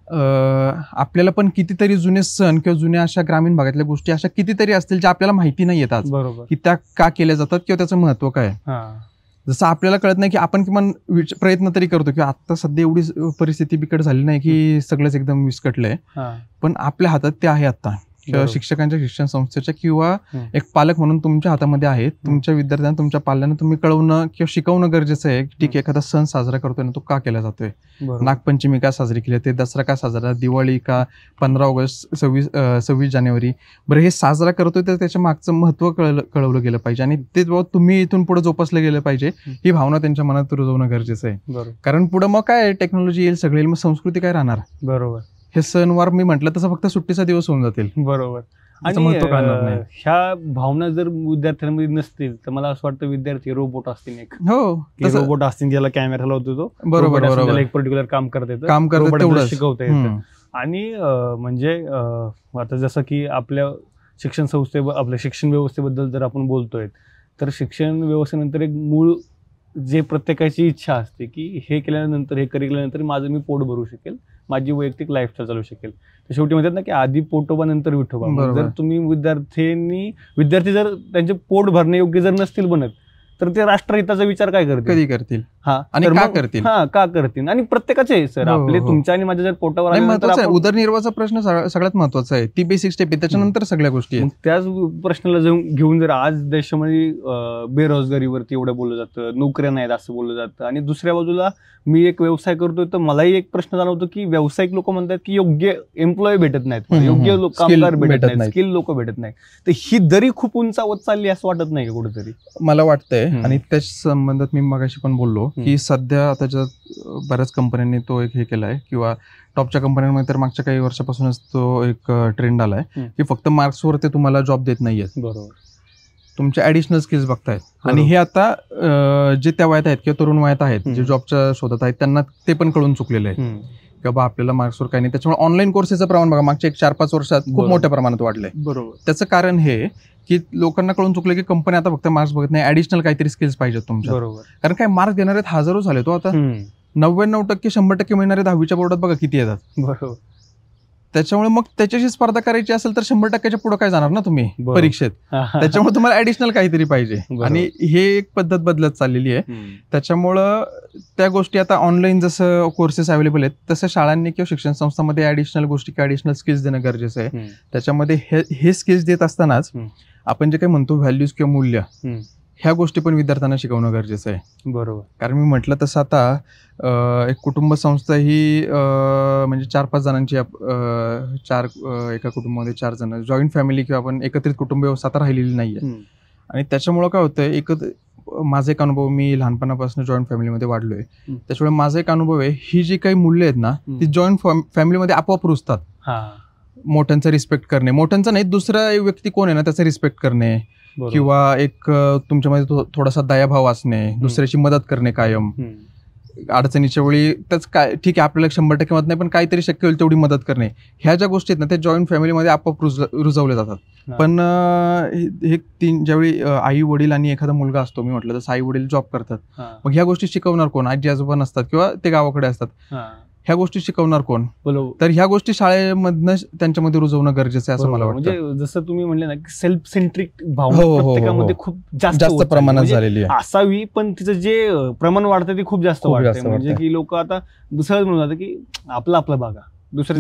आपल्याला पण कितीतरी जुने सण किंवा जुन्या अशा ग्रामीण भागातल्या गोष्टी अशा कितीतरी असतील ज्या आपल्याला माहिती नाही येतात. बरोबर. की त्या का केल्या जातात किंवा त्याचं महत्व काय. जसं आपल्याला कळत नाही की आपण किमान प्रयत्न तरी करतो की आता सध्या एवढी परिस्थिती बिकट झाली नाही की सगळंच एकदम विस्कटलंय, पण आपल्या हातात ते आहे आता. किंवा शिक्षकांच्या, शिक्षण संस्थेच्या किंवा एक पालक म्हणून तुमच्या हातामध्ये आहे. तुमच्या विद्यार्थ्यांना, तुमच्या पाल्यांना तुम्ही कळवणं किंवा शिकवणं गरजेचं आहे. ठीक आहे, एखादा सण साजरा करतोय ना, तो का केला जातोय, नागपंचमी का साजरी केली जाते, दसरा का साजरा, दिवाळी का, 15 ऑगस्ट, 26 जानेवारी, बरं हे साजरा करतोय तर त्याच्या मागचं महत्व कळवलं गेलं पाहिजे आणि ते तुम्ही इथून पुढे जोपासलं गेलं पाहिजे. ही भावना त्यांच्या मनात रुजवणं गरजेचं आहे. कारण पुढे मग काय टेक्नॉलॉजी येईल, सगळे येईल, मग संस्कृती काय राहणार. बरोबर. हे सणवार मी म्हटलं तसं फक्त सुट्टीचा दिवस होऊन जातील. बरोबर. आणि ह्या भावना जर विद्यार्थ्यांमध्ये नसतील तर मला असं वाटतं विद्यार्थी रोबोट असतील. एक रोबोट असतील ज्याला कॅमेरा लावतो तो, बरोबर, एक पर्टिक्युलर काम करता शिकवता येतं. आणि म्हणजे आता जसं की आपल्या आपल्या शिक्षण व्यवस्थेबद्दल जर आपण बोलतोय तर शिक्षण व्यवस्थेनंतर एक मूळ जे प्रत्येकाची इच्छा असते की हे केल्यानंतर, हे केल्यानंतर माझं मी पोट भरू शकेल, माझी वैयक्तिक लाईफस्टाईल चालू शकेल. तर शेवटी म्हणतात ना की आधी पोटोबा नंतर विठोबा. जर तुम्ही विद्यार्थी जर त्यांचे पोट भरणे योग्य जर नसतील बनत, तर ते राष्ट्रहिताचा विचार काय करतील, कधी करतील, आणि का करतील. आणि प्रत्येकाचे सर आपले तुमच्या आणि माझ्या जर पोटावर उदरनिर्वाहाचा प्रश्न सगळ्यात महत्वाचा आहे, ती बेसिक स्टेप आहे, त्याच्यानंतर सगळ्या गोष्टी. त्याच प्रश्नाला घेऊन जर आज देशामध्ये बेरोजगारीवरती एवढं बोललं जातं, नोकऱ्या नाहीत असं बोललं जातं, आणि दुसऱ्या बाजूला मी एक व्यवसाय करतोय तर मलाही एक प्रश्न जाणवतो की व्यावसायिक लोक म्हणतात की योग्य एम्प्लॉय भेटत नाहीत, योग्य कामगार भेटत नाहीत, स्किल लोक भेटत नाहीत. तर ही दरी खूप उंचावत चालली असं वाटत नाही का कुठेतरी? मला वाटतंय. आणि त्या संबंधात मी मगाशी पण बोललो की सध्या त्याच्यात बऱ्याच कंपन्यांनी तो एक हे केलाय, किंवा टॉपच्या कंपन्यांमध्ये तर मागच्या काही वर्षापासूनच तो एक ट्रेंड आलाय की फक्त मार्क्सवर ते तुम्हाला जॉब देत नाहीयेत, बरोबर, तुमचे ऍडिशनल स्किल्स बघतायत. आणि हे आता जे त्या वयात आहेत किंवा तरुण वयात आहेत, जे जॉबच्या शोधात आहेत, त्यांना ते पण कळून चुकलेलं आहे की बाबा आपल्याला मार्क्सवर काही नाही. त्याच्यामुळे ऑनलाईन कोर्सेसचं प्रमाण बघा मागच्या 4-5 वर्षात खूप मोठ्या प्रमाणात वाढलंय. बरोबर. त्याचं कारण हे की लोकांना कळून चुकलं की कंपनी आता फक्त मार्क्स बघत नाही, ऍडिशनल काहीतरी स्किल्स पाहिजेत तुमच्या. बरोबर. कारण काय मार्क्स देणारे हजारो झाले. तो आता 99% 100% मिळणारे 10वीच्या बोर्डात बघा किती येतात. बरोबर. त्याच्यामुळे मग त्याच्याशी स्पर्धा करायची असेल तर 100%च्या पुढे काय जाणार ना तुम्ही परीक्षेत. त्याच्यामुळे तुम्हाला ऍडिशनल काहीतरी पाहिजे, आणि हे एक पद्धत बदलत चाललेली आहे. त्याच्यामुळं त्या गोष्टी आता ऑनलाईन जसं कोर्सेस अवेलेबल आहेत, तसं शाळांनी किंवा शिक्षण संस्थांमध्ये ऍडिशनल गोष्टी किंवा ऍडिशनल स्किल्स देणं गरजेचं आहे. त्याच्यामध्ये हे स्किल्स देत असतानाच आपण जे काही म्हणतो व्हॅल्यूज किंवा मूल्य, ह्या गोष्टी पण विद्यार्थ्यांना शिकवणं गरजेचं आहे. बरोबर. कारण मी म्हटलं तसं आता एक कुटुंब संस्था ही म्हणजे 4-5 जणांची, एका कुटुंबामध्ये 4 जण, जॉईंट फॅमिली किंवा आपण एकत्रित कुटुंब व्यवस्था आता राहिलेली नाहीये. आणि त्याच्यामुळं काय होतंय, माझा एक अनुभव, मी लहानपणापासून जॉईंट फॅमिलीमध्ये वाढलोय, त्याच्यामुळे माझा एक अनुभव आहे, ही जी काही मूल्य आहेत ना ती जॉईंट फॅमिलीमध्ये आपोआप रुजतात. मोठ्यांचा रिस्पेक्ट करणे, मोठ्यांचा नाही, दुसरा व्यक्ती कोण आहे ना त्याचा रिस्पेक्ट करणे, किंवा एक तुमच्यामध्ये थोडासा दयाभाव असणे, दुसऱ्याची मदत करणे कायम अडचणीच्या वेळी. त्याच काय ठीक आहे, आपल्याला 100% मत नाही, पण काहीतरी शक्य होईल तेवढी मदत करणे, ह्या ज्या गोष्टी आहेत ना त्या जॉईंट फॅमिलीमध्ये आपोआप रुजवल्या जातात. पण हे ज्यावेळी आई वडील आणि एखादा मुलगा असतो, मी म्हटलं तसं आई वडील जॉब करतात, मग ह्या गोष्टी शिकवणार कोण? आजी आजोबा नसतात किंवा ते गावाकडे असतात, ह्या गोष्टी शिकवणार कोण? तर ह्या गोष्टी शाळेमधनं त्यांच्यामध्ये रुजवणं गरजेचं आहे असं मला वाटतं. म्हणजे जसं तुम्ही म्हणले ना की सेल्फ सेंट्रिक भावना प्रत्येकामध्ये खूप जास्त प्रमाणात झालेली आहे, असावी, पण तिचं जे प्रमाण वाढतं ते खूप जास्त वाढतं. म्हणजे की लोक आता सहज म्हणून जातात की आपलं बघा, दुसरं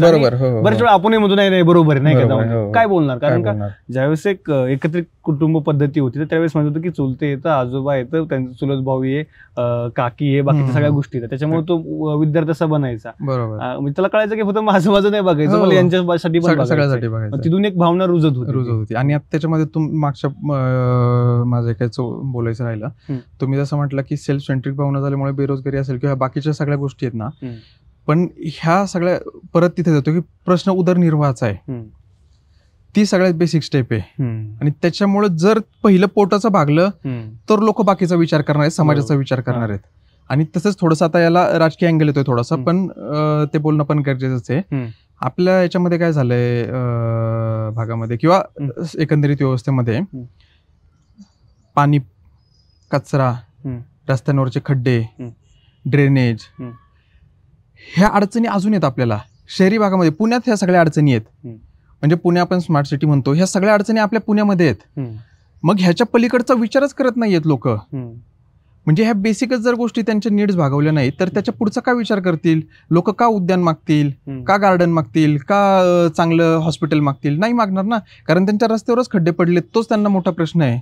बरेच वेळा आपण म्हणतो नाही बरोबर नाही का, काय बोलणार. कारण का ज्यावेळेस एक एकत्रित कुटुंब पद्धती होती तर त्यावेळेस म्हणत होतं की चुलते येतं, आजोबा येतं, त्यांचं चुलत भाऊ आहे, काकी आहे, बाकीच्या सगळ्या गोष्टी येतात. त्याच्यामुळे तो विद्यार्थी असा बनायचा. म्हणजे त्याला कळायचं की फक्त माझं नाही बघायचं, मला यांच्यासाठी पण तिथून एक भावना रुजत होती. आणि त्याच्यामध्ये मागच्या माझं काय बोलायचं राहिलं, तुम्ही जसं म्हटलं की सेल्फ सेंट्रिक भावना झाल्यामुळे बेरोजगारी असेल किंवा बाकीच्या सगळ्या गोष्टी आहेत ना, पण ह्या सगळ्या परत तिथे जातो की प्रश्न उदरनिर्वाहाचा आहे, ती सगळ्यात बेसिक स्टेप आहे. आणि त्याच्यामुळे जर पहिलं पोटाचं भागलं तर लोक बाकीचा विचार करणार आहेत, समाजाचा विचार करणार आहेत. आणि तसंच थोडंसं आता याला राजकीय अँगल येतोय थोडासा, पण ते बोलणं पण गरजेचंच आहे. आपल्या याच्यामध्ये काय झालंय भागामध्ये किंवा एकंदरीत व्यवस्थेमध्ये, पाणी, कचरा, रस्त्यांवरचे खड्डे, ड्रेनेज, ह्या अडचणी अजून आहेत आपल्याला शहरी भागामध्ये. पुण्यात ह्या सगळ्या अडचणी आहेत, म्हणजे पुणे आपण स्मार्ट सिटी म्हणतो, ह्या सगळ्या अडचणी आपल्या पुण्यामध्ये आहेत. मग ह्याच्या पलीकडचा विचारच करत नाहीयेत लोक. म्हणजे ह्या बेसिकच जर गोष्टी त्यांच्या नीड्स भागवल्या नाहीत तर त्याच्या पुढचा काय विचार करतील लोक? का उद्यान मागतील, का गार्डन मागतील, का चांगलं हॉस्पिटल मागतील? नाही मागणार ना, कारण त्यांच्या रस्त्यावरच खड्डे पडले. तोच त्यांना मोठा प्रश्न आहे.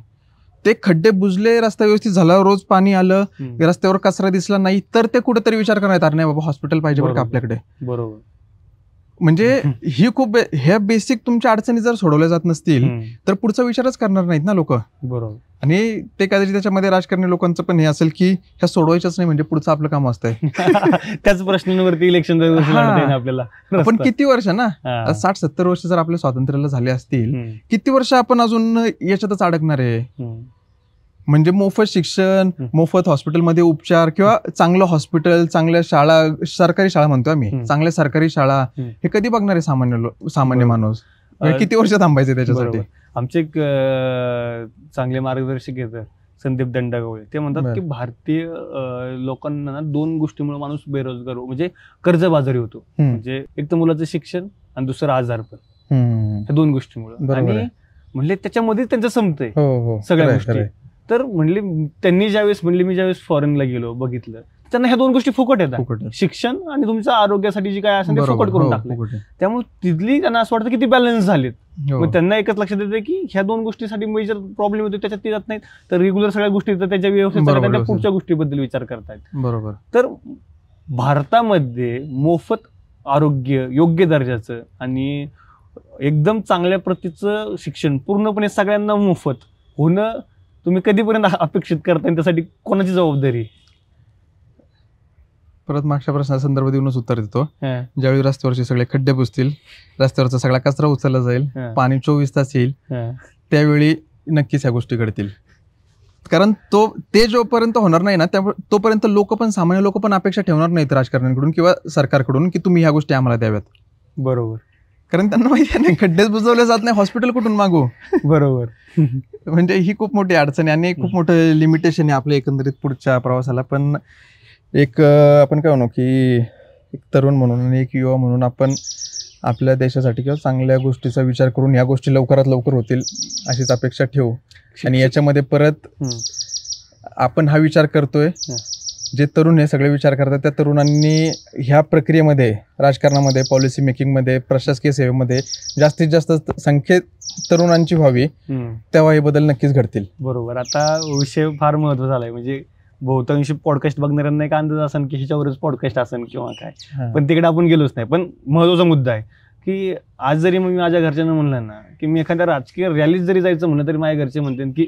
ते खड्डे बुजले, रस्ता व्यवस्थित झाला, रोज पाणी आलं, रस्त्यावर कचरा दिसला नाही तर ते कुठेतरी विचार करणार, अरे नाही बाबा हॉस्पिटल पाहिजे बरं का आपल्याकडे. बरोबर. म्हणजे ही खूप ह्या बेसिक तुमच्या अडचणी जर सोडवल्या जात नसतील तर पुढचा विचारच करणार नाहीत ना लोक. बरोबर. आणि ते कदाचित त्याच्यामध्ये राजकारणी लोकांचं पण हे असेल की ह्या सोडवायच्याच नाही, म्हणजे पुढचं आपलं काम असतंय. त्याच प्रश्नांवरती इलेक्शन आपल्याला. आपण किती वर्ष ना, 60-70 वर्ष जर आपल्या स्वातंत्र्याला झाले असतील, किती वर्ष आपण अजून याच्यातच अडकणार आहे? म्हणजे मोफत शिक्षण, मोफत हॉस्पिटलमध्ये उपचार किंवा चांगलं हॉस्पिटल, चांगल्या शाळा, सरकारी शाळा म्हणतो आम्ही, चांगल्या सरकारी शाळा, हे कधी बघणार आहे सामान्य माणूस? किती वर्ष थांबायचे त्याच्यासाठी? आमचे एक चांगले मार्गदर्शक येतात संदीप दंडगवळे, ते म्हणतात की भारतीय लोकांना ना 2 गोष्टीमुळे माणूस बेरोजगार म्हणजे कर्जबाजारी होतो. म्हणजे एक तर मुलाचं शिक्षण आणि दुसरं आजारपण, ह्या 2 गोष्टीमुळे. आणि म्हणले त्याच्यामध्ये त्यांचं संपतंय सगळ्या गोष्टी. तर म्हणले त्यांनी ज्यावेळेस म्हणले मी ज्यावेळेस फॉरेनला गेलो बघितलं त्यांना ह्या 2 गोष्टी फुकट येतात, शिक्षण आणि तुमच्या आरोग्यासाठी जी काय असेल ते फुकट करून टाकले. त्यामुळे तिथली त्यांना असं वाटतं की ती बॅलन्स झालीत. मग त्यांना एकच लक्षात येतं की ह्या 2 गोष्टीसाठी मेजर प्रॉब्लेम होतो, त्याच्यात ते जात नाहीत. तर रेग्युलर सगळ्या गोष्टी त्याच्या व्यवस्थित त्या पुढच्या गोष्टीबद्दल विचार करतायत. बरोबर. तर भारतामध्ये मोफत आरोग्य, योग्य दर्जाचं आणि एकदम चांगल्या प्रतीचं शिक्षण पूर्णपणे सगळ्यांना मोफत होणं तुम्ही कधीपर्यंत अपेक्षित करताय, त्यासाठी कोणाची जबाबदारी? परत मागच्या प्रश्नासंदर्भात येऊनच उत्तर देतो. ज्यावेळी रस्त्यावरचे सगळे खड्डे बुजतील, रस्त्यावरचा सगळा कचरा उचलला जाईल, पाणी 24 तास येईल, त्यावेळी नक्कीच ह्या गोष्टी घडतील. कारण ते जोपर्यंत होणार नाही ना तोपर्यंत सामान्य लोक पण अपेक्षा ठेवणार नाहीत राजकारण्यांकडून किंवा सरकारकडून की तुम्ही ह्या गोष्टी आम्हाला द्याव्यात. बरोबर. कारण त्यांना माहिती आहे खड्डेच बुजवले जात नाही, हॉस्पिटल कुठून मागू. बरोबर. म्हणजे ही खूप मोठी अडचण आहे आणि खूप मोठं लिमिटेशन आहे आपल्या एकंदरीत पुढच्या प्रवासाला. पण एक आपण काय म्हणू की एक तरुण म्हणून आणि एक युवा म्हणून आपण आपल्या देशासाठी किंवा चांगल्या गोष्टीचा विचार करून या गोष्टी लवकरात लवकर होतील अशीच अपेक्षा ठेवू. आणि याच्यामध्ये परत आपण हा विचार करतोय, जे तरुण हे सगळे विचार करतात त्या तरुणांनी ह्या प्रक्रियेमध्ये, राजकारणामध्ये, पॉलिसी मेकिंगमध्ये, प्रशासकीय सेवेमध्ये जास्तीत जास्त संख्येत तरुणांची व्हावी, तेव्हा हे बदल नक्कीच घडतील. बरोबर. आता विषय फार महत्त्वाचा झालाय. म्हणजे बहुतांशी पॉडकास्ट बघणाऱ्यांना एक अंदाज असेल की ह्याच्यावरच पॉडकास्ट असेल किंवा काय, पण तिकडे आपण गेलोच नाही. पण महत्त्वाचा मुद्दा आहे की आज जरी मी माझ्या घरच्यांना म्हणलं ना की मी एखाद्या राजकीय रॅलीत जरी जायचं म्हणलं तरी माझ्या घरचे म्हणतात की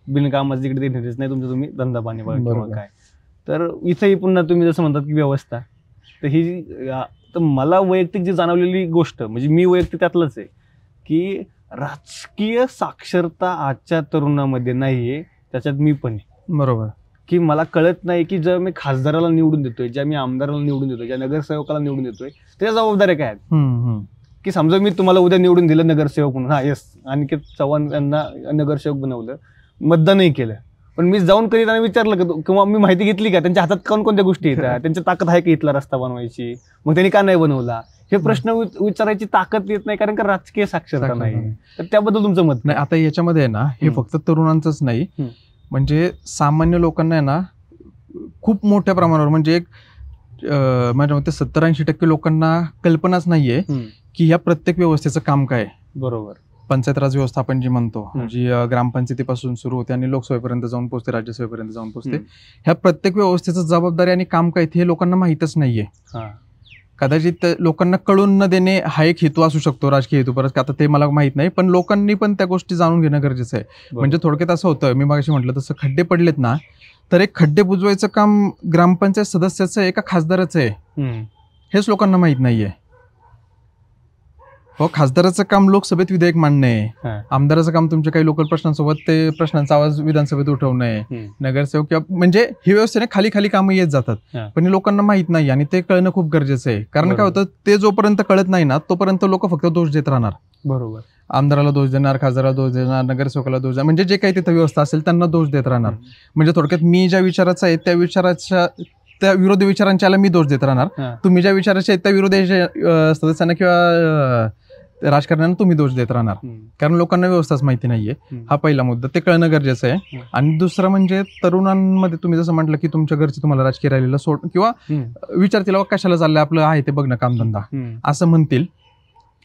बिनकामाचं तिकडे ते नाही, तुमचं तुम्ही धंदा पाणी बघा किंवा काय. तर इथंही पुन्हा तुम्ही जसं म्हणतात की व्यवस्था, तर ही तर मला वैयक्तिक जी जाणवलेली गोष्ट, म्हणजे मी वैयक्तिक त्यातलंच आहे की राजकीय साक्षरता आजच्या तरुणामध्ये नाहीये, त्याच्यात मी पण आहे. बरोबर. की मला कळत नाही की जर मी खासदाराला निवडून देतोय, ज्या मी आमदाराला निवडून देतोय, ज्या नगरसेवकाला निवडून देतोय, त्याच्या जबाबदाऱ्या काय आहेत. की समजा मी तुम्हाला उद्या निवडून दिलं नगरसेवक म्हणून, येस अनिकेत चव्हाण यांना नगरसेवक बनवलं, मतदानही केलं, पण मी जाऊन कधी त्यांना विचारलं किंवा मी माहिती घेतली का त्यांच्या हातात कोणत्या गोष्टी येतात, त्यांची ताकद आहे की इथला रस्ता बनवायची, मग त्यांनी का नाही बनवला, हे प्रश्न विचारायची ताकद येत नाही, कारण का राजकीय साक्षरता नाही. तर त्याबद्दल तुमचं मत नाही. आता याच्यामध्ये आहे ना, हे फक्त तरुणांचंच नाही, म्हणजे सामान्य लोकांना आहे ना खूप मोठ्या प्रमाणावर, म्हणजे एक माझ्या मते 70-80% लोकांना कल्पनाच नाहीये की ह्या प्रत्येक व्यवस्थेचं काम काय. बरोबर. पंचायत राज व्यवस्था आपण जी म्हणतो, जी ग्रामपंचायतीपासून सुरू होते आणि लोकसभेपर्यंत जाऊन पोहोचते, राज्यसभेपर्यंत जाऊन पोहोचते, ह्या प्रत्येक व्यवस्थेचं जबाबदारी आणि काम काय हे लोकांना माहीतच नाहीये. कदाचित लोकांना कळून न देणे हा एक हेतू असू शकतो, राजकीय हेतू. परत आता ते मला माहित नाही, पण लोकांनी पण त्या गोष्टी जाणून घेणं गरजेचं आहे. म्हणजे थोडक्यात असं होतं, मी मागाशी म्हटलं तसं खड्डे पडलेत ना, तर एक खड्डे बुजवायचं काम ग्रामपंचायत सदस्याचं आहे का खासदाराचं आहे हेच लोकांना माहित नाहीये. हो, खासदाराचं काम लोकसभेत विधेयक मांडणे आहे, आमदाराचं काम तुमच्या काही लोकल प्रश्नांसोबत ते प्रश्नांचा आवाज विधानसभेत उठवणे, नगरसेवक किंवा म्हणजे ही व्यवस्थेने खाली खाली कामं येत जातात, पण हे लोकांना माहित नाही आणि ते कळणं खूप गरजेचं आहे. कारण काय होतं, ते जोपर्यंत कळत नाही ना तोपर्यंत लोक फक्त दोष देत राहणार. बरोबर. आमदाराला दोष देणार, खासदाराला दोष देणार, नगरसेवकाला दोष देणार, म्हणजे जे काही तिथं व्यवस्था असेल त्यांना दोष देत राहणार. म्हणजे थोडक्यात मी ज्या विचाराचा आहे त्या विरोधी विचारांच्याला मी दोष देत राहणार, तुम्ही ज्या विचाराचे आहेत त्या विरोधी सदस्यांना किंवा राजकारण्यांना तुम्ही दोष देत राहणार, कारण लोकांना व्यवस्थाच माहिती नाहीये. हा पहिला मुद्दा, ते कळणं गरजेचं आहे. आणि दुसरं म्हणजे तरुणांमध्ये तुम्ही जसं म्हटलं की तुमच्या घरची तुम्हाला राजकीय रॅलीला सोड किंवा विचारतील कशाला चाललंय, आपलं आहे ते बघ ना कामधंदा असं म्हणतील,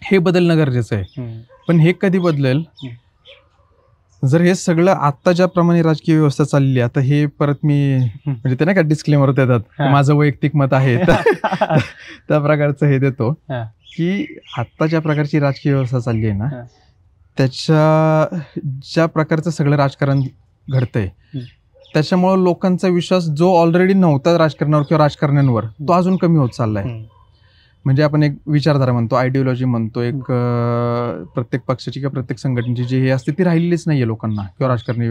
हे बदलणं गरजेचं आहे. पण हे कधी बदलेल जर हे सगळं आता ज्याप्रमाणे राजकीय व्यवस्था चालली, आता हे परत मी म्हणजे ते नाही का डिस्क्लेमर देतात माझं वैयक्तिक मत आहे त्या प्रकारचं हे देतो की आता ज्या प्रकारची राजकीय व्यवस्था चालली आहे ना, त्याच्या ज्या प्रकारचं सगळं राजकारण घडतंय त्याच्यामुळे लोकांचा विश्वास जो ऑलरेडी नव्हता राजकारणावर किंवा राजकारण्यांवर, तो अजून कमी होत चाललाय. म्हणजे आपण एक विचारधारा म्हणतो, आयडिओलॉजी म्हणतो, एक प्रत्येक पक्षाची किंवा प्रत्येक संघटनेची जी हे असते ती राहिलेलीच नाहीये लोकांना किंवा राजकारणी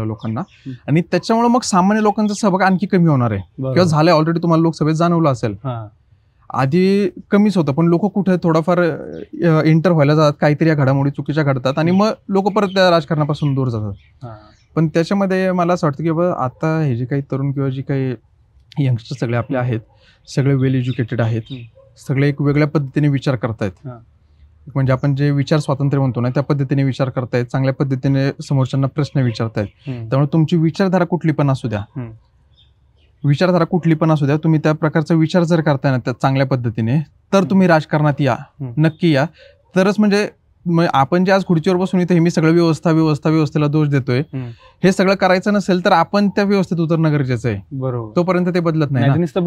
लोकांना, आणि त्याच्यामुळे मग सामान्य लोकांचा सहभाग आणखी कमी होणार आहे किंवा झालंय. ऑलरेडी तुम्हाला लोकसभेत जाणवलं असेल, आधी कमीच होतं, पण लोक कुठे थोडाफार एंटर व्हायला जातात, काहीतरी या घडामोडी चुकीच्या घडतात आणि मग लोक परत त्या राजकारणापासून दूर जातात. पण त्याच्यामध्ये मला असं वाटतं की बाबा आता हे जे काही तरुण किंवा जे काही यंगस्टर सगळे आपले आहेत, सगळे वेल एज्युकेटेड आहेत, सगळे एक वेगळ्या पद्धतीने विचार करतायत. म्हणजे आपण जे विचार स्वातंत्र्य म्हणतो ना, त्या पद्धतीने विचार करतायत, चांगल्या पद्धतीने समोरच्यांना प्रश्न विचारतायत. त्यामुळे तुमची विचारधारा कुठली पण असू द्या, तुम्ही त्या प्रकारचा विचार जर करताय ना त्या चांगल्या पद्धतीने, तर तुम्ही राजकारणात या, नक्की या. तरच म्हणजे आपण जे आज खुर्चीवर बसून इथे मी सगळं व्यवस्थेला दोष देतोय, हे सगळं करायचं नसेल तर आपण त्या व्यवस्थेत उतरणं गरजेचं आहे. बरोबर. तोपर्यंत ते बदलत नाही, नुसतं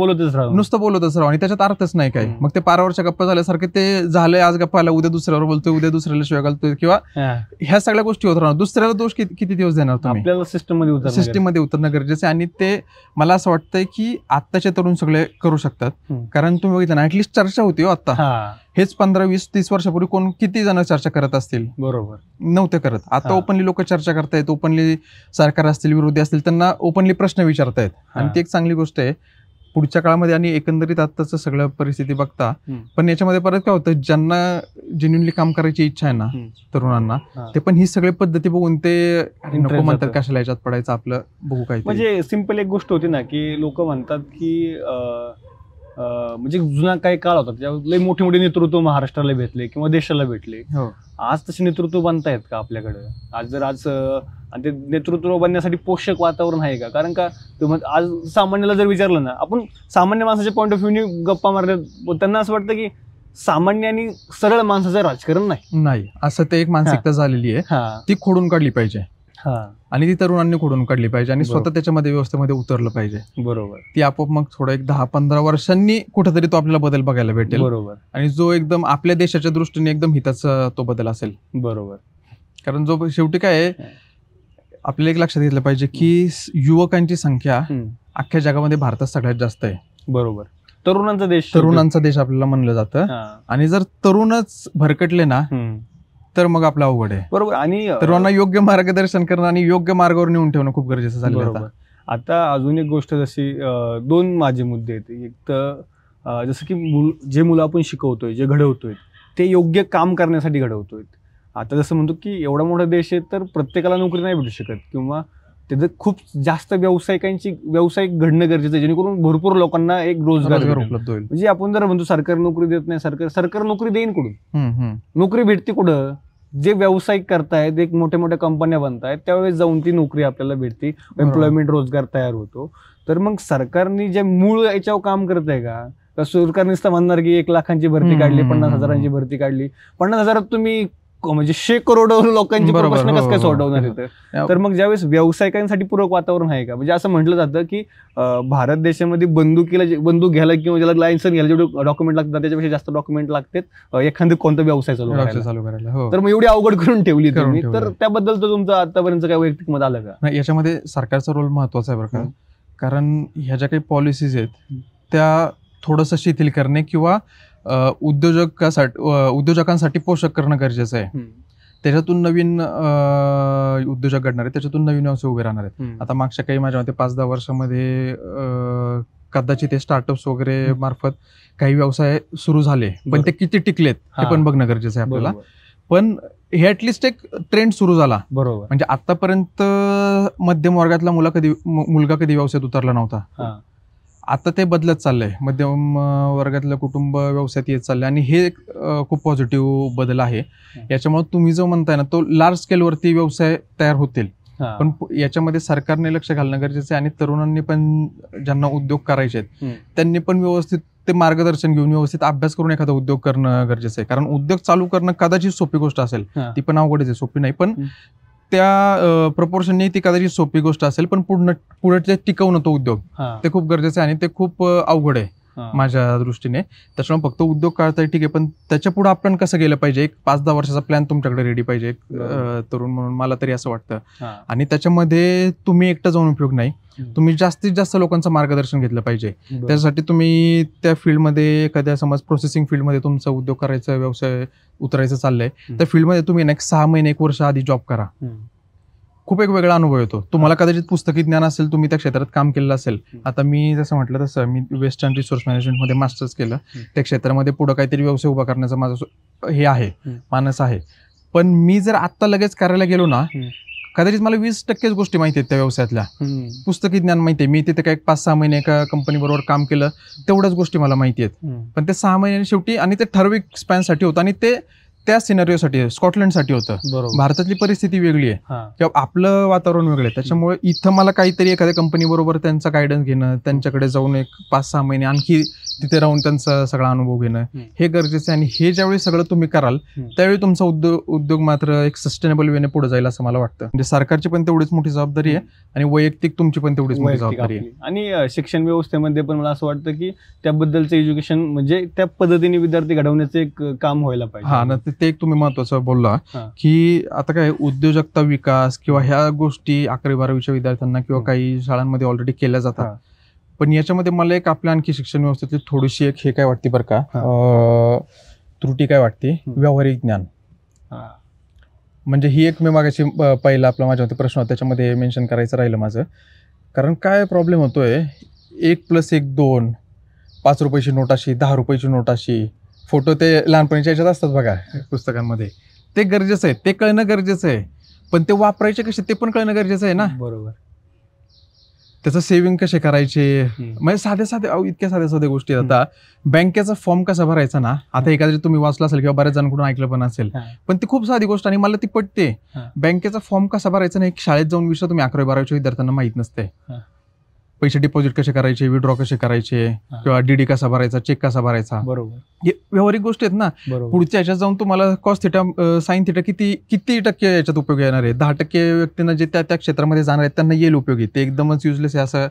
बोलतच राहू आणि त्याच्यात अर्थच नाही काय. मग ते पारावरच्या गप्पा झाल्यासारखे ते झालंय, आज गप्पा आला, उद्या दुसऱ्यावर बोलतोय, उद्या दुसऱ्याला शिवाय घालतोय, किंवा ह्या सगळ्या गोष्टी होत राहणार. दुसऱ्याला दोष किती दिवस देणार तुम्ही? आपल्याला सिस्टम मध्ये उतरणं गरजेचं आहे. आणि ते मला असं वाटतंय की आत्ताचे तरुण सगळे करू शकतात. कारण तुम्ही बघितलं ना, ऍटलिस्ट चर्चा होती आता. हेच 15, 20, 30 वर्षापूर्वी कोण किती जण चर्चा करत असतील? बरोबर, नव्हते करत. आता ओपनली लोक चर्चा करतायत, ओपनली सरकार असतील, विरोधी असतील, त्यांना ओपनली प्रश्न विचारतायत. आणि ती एक चांगली गोष्ट आहे पुढच्या काळामध्ये. आणि एकंदरीत आताच सगळं परिस्थिती बघता, पण याच्यामध्ये परत काय होतं, ज्यांना जेन्युइनली काम करायची इच्छा आहे ना तरुणांना, ते पण ही सगळी पद्धती बघून ते नको म्हणतात, कशाला याच्यात पडायचं, आपलं बघू काय. म्हणजे सिंपल एक गोष्ट होती ना, की लोक म्हणतात की म्हणजे जुना काही काळ होता त्याच्यावर लई मोठे मोठे नेतृत्व महाराष्ट्राला भेटले किंवा देशाला भेटले. आज तसे नेतृत्व बनतायत का आपल्याकडे? आज आणि ते नेतृत्व बनण्यासाठी पोषक वातावरण आहे का? कारण का आज सामान्याला जर विचारलं ना, आपण सामान्य माणसाच्या पॉईंट ऑफ व्ह्यूने गप्पा मारले, त्यांना असं वाटतं की सामान्य आणि सरळ माणसाचं राजकारण नाही असं ते एक मानसिकता झालेली आहे, ती खोडून काढली पाहिजे. आणि ती तरुणांनी खोडून काढली पाहिजे आणि स्वतः त्याच्यामध्ये व्यवस्थेमध्ये उतरलं पाहिजे. बरोबर. ती आपोआप मग थोडं एक 10-15 वर्षांनी कुठेतरी तो आपल्याला बदल बघायला भेटेल. बरोबर. आणि जो एकदम आपल्या देशाच्या दृष्टीने एकदम हिताचा तो बदल असेल. बरोबर. कारण जो शेवटी काय आहे, आपल्याला एक लक्षात घेतलं पाहिजे की युवकांची संख्या अख्ख्या जगामध्ये भारतात सगळ्यात जास्त आहे. बरोबर. तरुणांचा देश आपल्याला म्हणलं जातं. आणि जर तरुणच भरकटले ना, तर मग आपलं अवघड आहे. बरोबर. आणि तरुणांना योग्य मार्गदर्शन करणं आणि योग्य मार्गावर नेऊन ठेवणं खूप गरजेचं झालं. आता अजून एक गोष्ट, जशी 2 माझे मुद्दे आहेत. एक तर जसं की जे मुलं आपण शिकवतोय, जे घडवतोय, ते योग्य काम करण्यासाठी घडवतोय. आता जसं म्हणतो की एवढा मोठा देश आहे तर प्रत्येकाला नोकरी नाही भेटू शकत, किंवा त्याचं खूप जास्त व्यवसाय घडणं गरजेचं आहे, जेणेकरून भरपूर लोकांना एक रोजगार उपलब्ध होईल. म्हणजे आपण जर म्हणतो सरकार नोकरी देत नाही, सरकार नोकरी देईन कुठून? नोकरी भेटते कुठं? जे व्यावसायिक करतायत, एक मोठ्या मोठ्या कंपन्या बनतायत, त्यावेळेस जाऊन ती नोकरी आपल्याला भेटते, एम्प्लॉयमेंट, रोजगार तयार होतो. तर मग सरकारने जे मूळ याच्यावर काम करत आहे का? सरकार नुसतं म्हणणार की 1 लाखांची भरती काढली, 50,000ची भरती काढली, 50,000 तुम्ही म्हणजे 100 करोड लोकांची प्रश्न कसं काय सोडवणार येतं? तर मग ज्यावेळेस व्यावसायिकांसाठी पूरक वातावरण आहे का? म्हणजे असं म्हटलं जातं की भारत देशामध्ये बंदूक घ्यायला किंवा ज्याला लायसन्स घ्यायला जेवढे डॉक्युमेंट लागतात त्याच्यापेक्षा जास्त डॉक्युमेंट लागतात एखादं कोणता व्यवसाय चालू करायला. तर मग एवढी अवघड करून ठेवली तुम्ही, तर त्याबद्दल तुमचं आतापर्यंत काय वैयक्तिक मत आलं का? याच्यामध्ये सरकारचा रोल महत्वाचा आहे बरं का. कारण ह्या ज्या काही पॉलिसीज आहेत त्या थोडंसं शिथिल करणे किंवा उद्योजकांसाठी पोषक करणं गरजेचं आहे. त्याच्यातून नवीन उद्योजक घडणार आहेत, त्याच्यातून नवीन व्यवसाय उभे राहणार आहेत. आता मागच्या काही माझ्या मते 5-10 वर्षामध्ये कदाचित ते स्टार्टअप्स वगैरे मार्फत काही व्यवसाय सुरू झाले, पण ते किती टिकलेत हे पण बघणं गरजेचं आहे आपल्याला. पण हे ऍटलिस्ट एक ट्रेंड सुरू झाला. बरोबर. म्हणजे आतापर्यंत मध्यम वर्गातला मुलगा कधी व्यवसायात उतरला नव्हता. आता ते बदलत चाललंय, मध्यम वर्गातलं कुटुंब व्यवसायात येत चाललंय आणि हे खूप पॉझिटिव्ह बदल आहे. याच्यामुळे तुम्ही जो म्हणताय ना, तो लार्ज स्केलवरती व्यवसाय तयार होतील. पण याच्यामध्ये सरकारने लक्ष घालणं गरजेचं आहे आणि तरुणांनी पण, ज्यांना उद्योग करायचे आहेत, त्यांनी पण व्यवस्थित ते मार्गदर्शन घेऊन व्यवस्थित अभ्यास करून एखादा उद्योग करणं गरजेचं आहे. कारण उद्योग चालू करणं कदाचित सोपी गोष्ट असेल, ती पण अवघडच आहे, सोपी नाही, पण त्या प्रपोर्शनने ती कदाचित सोपी गोष्ट असेल, पण पुढे टिकवणं तो उद्योग ते खूप गरजेचं आहे आणि ते खूप अवघड आहे माझ्या दृष्टीने. त्याच्यामुळे फक्त उद्योग काढताय ठीक आहे, पण त्याच्या पुढे आपण कसं गेलं पाहिजे, एक 5-10 वर्षाचा प्लॅन तुमच्याकडे रेडी पाहिजे तरुण म्हणून, मला तरी असं वाटतं. आणि त्याच्यामध्ये तुम्ही एकटं जाऊन उपयोग नाही, तुम्ही जास्तीत जास्त लोकांचं मार्गदर्शन घेतलं पाहिजे. त्यासाठी तुम्ही त्या फील्डमध्ये, एखाद्या समज प्रोसेसिंग फील्डमध्ये तुमचा उद्योग करायचा, व्यवसाय उतरायचं चाललंय, त्या फील्डमध्ये तुम्ही 6 महिने 1 वर्ष आधी जॉब करा. खूप एक वेगळा अनुभव येतो. तुम्हाला कदाचित पुस्तकी ज्ञान असेल, तुम्ही त्या क्षेत्रात काम केलेलं असेल. आता मी जसं म्हटलं तसं मी वेस्टर्न रिसोर्स मॅनेजमेंटमध्ये मास्टर्स केलं. त्या क्षेत्रामध्ये पुढे काहीतरी व्यवसाय उभा करण्याचा माझा हे आहे, मानस आहे. पण मी जर आत्ता लगेच करायला गेलो ना, कदाचित मला 20% गोष्टी माहिती आहेत त्या व्यवसायातल्या. पुस्तकी ज्ञान माहिती आहे, मी तिथे काय 5-6 महिने एका कंपनी बरोबर काम केलं, तेवढ्याच गोष्टी मला माहिती आहेत. पण ते 6 महिने शेवटी, आणि ते ठराविक स्पॅनसाठी होतं, आणि ते त्या सिनेरिओसाठी, स्कॉटलंडसाठी होतं. भारतातली परिस्थिती वेगळी आहे किंवा आपलं वातावरण वेगळं आहे. त्याच्यामुळे इथं मला काहीतरी एखाद्या कंपनी बरोबर त्यांचा गायडन्स घेणं, त्यांच्याकडे जाऊन एक 5-6 महिने आणखी तिथे राहून त्यांचा सगळा अनुभव घेणं हे गरजेचं आहे. आणि हे ज्यावेळी सगळं तुम्ही कराल त्यावेळी तुमचा उद्योग मात्र एक सस्टेनेबल वेने पुढे जाईल असं मला वाटतं. म्हणजे सरकारची पण तेवढीच मोठी जबाबदारी आहे आणि वैयक्तिक तुमची पण तेवढीच मोठी जबाबदारी आहे. आणि शिक्षण व्यवस्थेमध्ये पण मला असं वाटतं की त्याबद्दलचं एज्युकेशन म्हणजे त्या पद्धतीने विद्यार्थी घडवण्याचं एक काम व्हायला पाहिजे. हा ना, ते एक तुम्ही महत्वाचं बोलला की आता काय उद्योजकता विकास किंवा ह्या गोष्टी 11वी-12वीच्या विद्यार्थ्यांना किंवा काही शाळांमध्ये ऑलरेडी केल्या जातात. पण याच्यामध्ये मला एक आपल्या आणखी शिक्षण व्यवस्थेतली थोडीशी एक हे काय वाटते बरं का, त्रुटी काय वाटते, व्यावहारिक ज्ञान. म्हणजे ही एक मी मागाशी पहिला आपला माझ्यामध्ये प्रश्न होता त्याच्यामध्ये मेन्शन करायचं राहिलं माझं. कारण काय प्रॉब्लेम होतोय, 1+1 2, 5 रुपयाची नोट अशी, 10 रुपयाची नोट अशी, फोटो ते लहानपणीच्या याच्यात असतात बघा पुस्तकांमध्ये, ते गरजेचं आहे, ते कळणं गरजेचं आहे. पण ते वापरायचे कसे ते पण कळणं गरजेचं आहे ना. बरोबर. त्याचं सेव्हिंग कसे करायचे, म्हणजे साध्या इतक्या साध्या गोष्टी. आता बँकेचा फॉर्म कसा भरायचा ना, आता एखाद्या तुम्ही वाचला असेल किंवा बऱ्याच जणांकडून ऐकलं पण असेल, पण ती खूप साधी गोष्ट आणि मला ती पटते. बँकेचा फॉर्म कसा भरायचा नाही, शाळेत जाऊन विषय तुम्ही 11वी-12वीच्या विद्यार्थ्यांना माहित नसते. पैसे डिपॉझिट कसे करायचे, विड्रॉ कसे करायचे, किंवा डीडी कसा भरायचा, चेक कसा भरायचा. बरोबर. हे व्यावहारिक गोष्टी आहेत ना. पुढच्या याच्यात जाऊन तुम्हाला कॉस थिटा, साइन थिटा किती टक्के याच्यात उपयोग येणार आहे. 10% व्यक्तींना जे त्या क्षेत्रामध्ये जाणार आहेत त्यांना येईल उपयोगी, ते एकदमच युजलेस आहे असं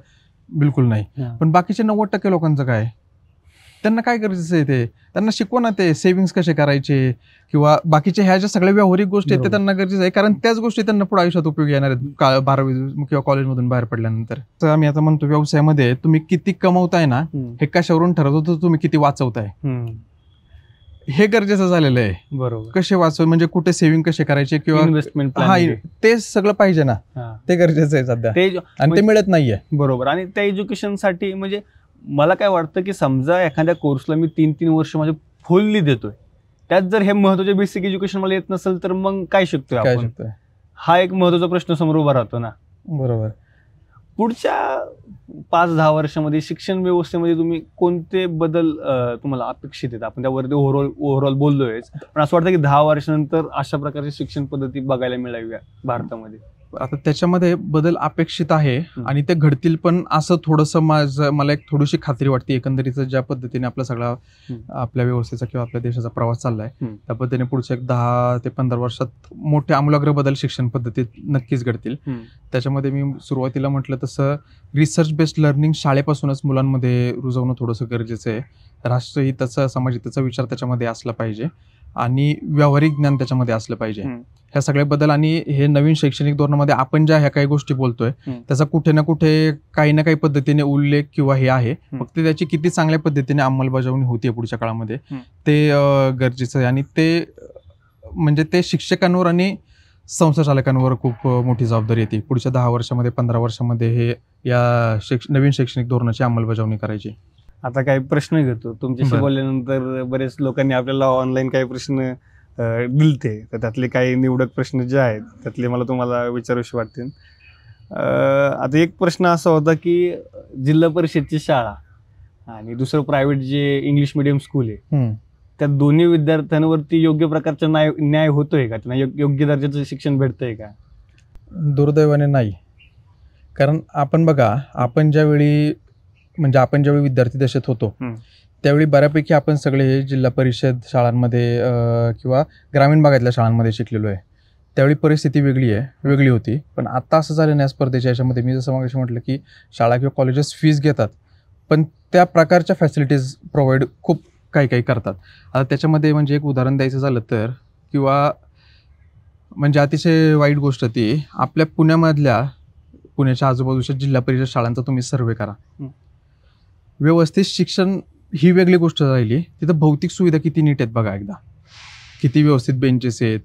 बिलकुल नाही. पण बाकीचे 90% लोकांचं काय, त्यांना काय गरजेचं आहे, ते त्यांना शिकवा ना, ते सेव्हिंग्स कसे करायचे किंवा बाकीच्या ह्या ज्या सगळ्या व्यावहारिक गोष्टी आहेत ते त्यांना गरजेचं आहे. कारण त्याच गोष्टी त्यांना पुढे आयुष्यात उपयोगी येणार आहेत 12वी किंवा कॉलेजमधून बाहेर पडल्यानंतर. आम्ही आता म्हणतो व्यवसायामध्ये तुम्ही किती कमवताय ना हे कशावरून ठरवतो, तुम्ही किती वाचवताय हे गरजेचं झालेलं आहे. बरोबर. कसे वाचव म्हणजे कुठे सेव्हिंग कसे करायचे किंवा इन्व्हेस्टमेंट, ते सगळं पाहिजे ना, ते गरजेचं आहे सध्या, आणि ते मिळत नाहीये. बरोबर. आणि त्या एज्युकेशनसाठी म्हणजे मला काय वाटतं की समजा एखाद्या कोर्सला मी 3-3 वर्ष माझे फुल्ली देतोय, त्यात जर हे महत्वाचे बेसिक एज्युकेशन मला येत नसेल तर मग काय शिकतोय आपण, हा एक महत्वाचा प्रश्न समोर उभा राहतो ना. बरोबर. पुढच्या 5-10 वर्षामध्ये शिक्षण व्यवस्थेमध्ये तुम्ही कोणते बदल तुम्हाला अपेक्षित आहेत? आपण त्यावरती ओव्हरऑल बोललोय, पण असं वाटतं की 10 वर्षानंतर अशा प्रकारची शिक्षण पद्धती बघायला मिळावी भारतामध्ये. आता त्याच्यामध्ये बदल अपेक्षित आहे आणि ते घडतील, पण असं थोडंसं मला एक थोडीशी खात्री वाटते एकंदरीत ज्या पद्धतीने आपला सगळा आपल्या व्यवस्थेचा किंवा आपल्या देशाचा प्रवास चाललाय त्या पद्धतीने पुढच्या 10 ते 15 वर्षात मोठे आमूलाग्र बदल शिक्षण पद्धतीत नक्कीच घडतील. त्याच्यामध्ये मी सुरुवातीला म्हटलं तसं रिसर्च बेस्ड लर्निंग शाळेपासूनच मुलांमध्ये रुजवणं थोडंसं गरजेचं आहे. राष्ट्रहिताचा, समाजहिताचा विचार त्याच्यामध्ये असला पाहिजे आणि व्यावहारिक ज्ञान त्याच्यामध्ये असलं पाहिजे. ह्या सगळे बदल आणि हे नवीन शैक्षणिक धोरणामध्ये आपण ज्या ह्या काही गोष्टी बोलतोय त्याचा कुठे ना कुठे काही ना काही पद्धतीने उल्लेख किंवा हे आहे, फक्त त्याची किती चांगल्या पद्धतीने अंमलबजावणी होतीये पुढच्या काळामध्ये ते गरजेचं आहे. आणि ते म्हणजे ते शिक्षकांवर आणि संस्था चालकांवर खूप मोठी जबाबदारी येते पुढच्या 10 वर्षामध्ये 15 वर्षामध्ये हे या नवीन शैक्षणिक धोरणाची अंमलबजावणी करायची. आता काही प्रश्न घेतो तुमच्याशी बोलल्यानंतर, बरेच लोकांनी आपल्याला ऑनलाईन काही प्रश्न दिलते, तर त्यातले काही निवडक प्रश्न जे आहेत त्यातले मला तुम्हाला विचारूशी वाटतील. आता एक प्रश्न असा होता की जिल्हा परिषदची शाळा आणि दुसरं प्रायव्हेट जे इंग्लिश मिडियम स्कूल आहे, त्या दोन्ही विद्यार्थ्यांवरती योग्य प्रकारचा न्याय होतोय का? त्यांना योग्य दर्जाचं शिक्षण भेटतंय का? दुर्दैवाने नाही. कारण आपण बघा, आपण ज्यावेळी विद्यार्थी दशेत होतो त्यावेळी बऱ्यापैकी आपण सगळे हे जिल्हा परिषद शाळांमध्ये किंवा ग्रामीण भागातल्या शाळांमध्ये शिकलेलो आहे. त्यावेळी परिस्थिती वेगळी होती. पण आता असं झालं नाही स्पर्धेच्या याच्यामध्ये, मी जसं मागाशी म्हटलं की शाळा किंवा कॉलेजेस फीज घेतात पण त्या प्रकारच्या फॅसिलिटीज प्रोव्हाइड खूप काही करतात. आता त्याच्यामध्ये म्हणजे एक उदाहरण द्यायचं झालं तर, किंवा म्हणजे अतिशय वाईट गोष्ट ती, आपल्या पुण्याच्या आजूबाजूच्या जिल्हा परिषद शाळांचा तुम्ही सर्वे करा. व्यवस्थित शिक्षण ही वेगळी गोष्ट राहिली, तिथं भौतिक सुविधा किती नीट आहेत बघा एकदा, किती व्यवस्थित बेंचेस आहेत,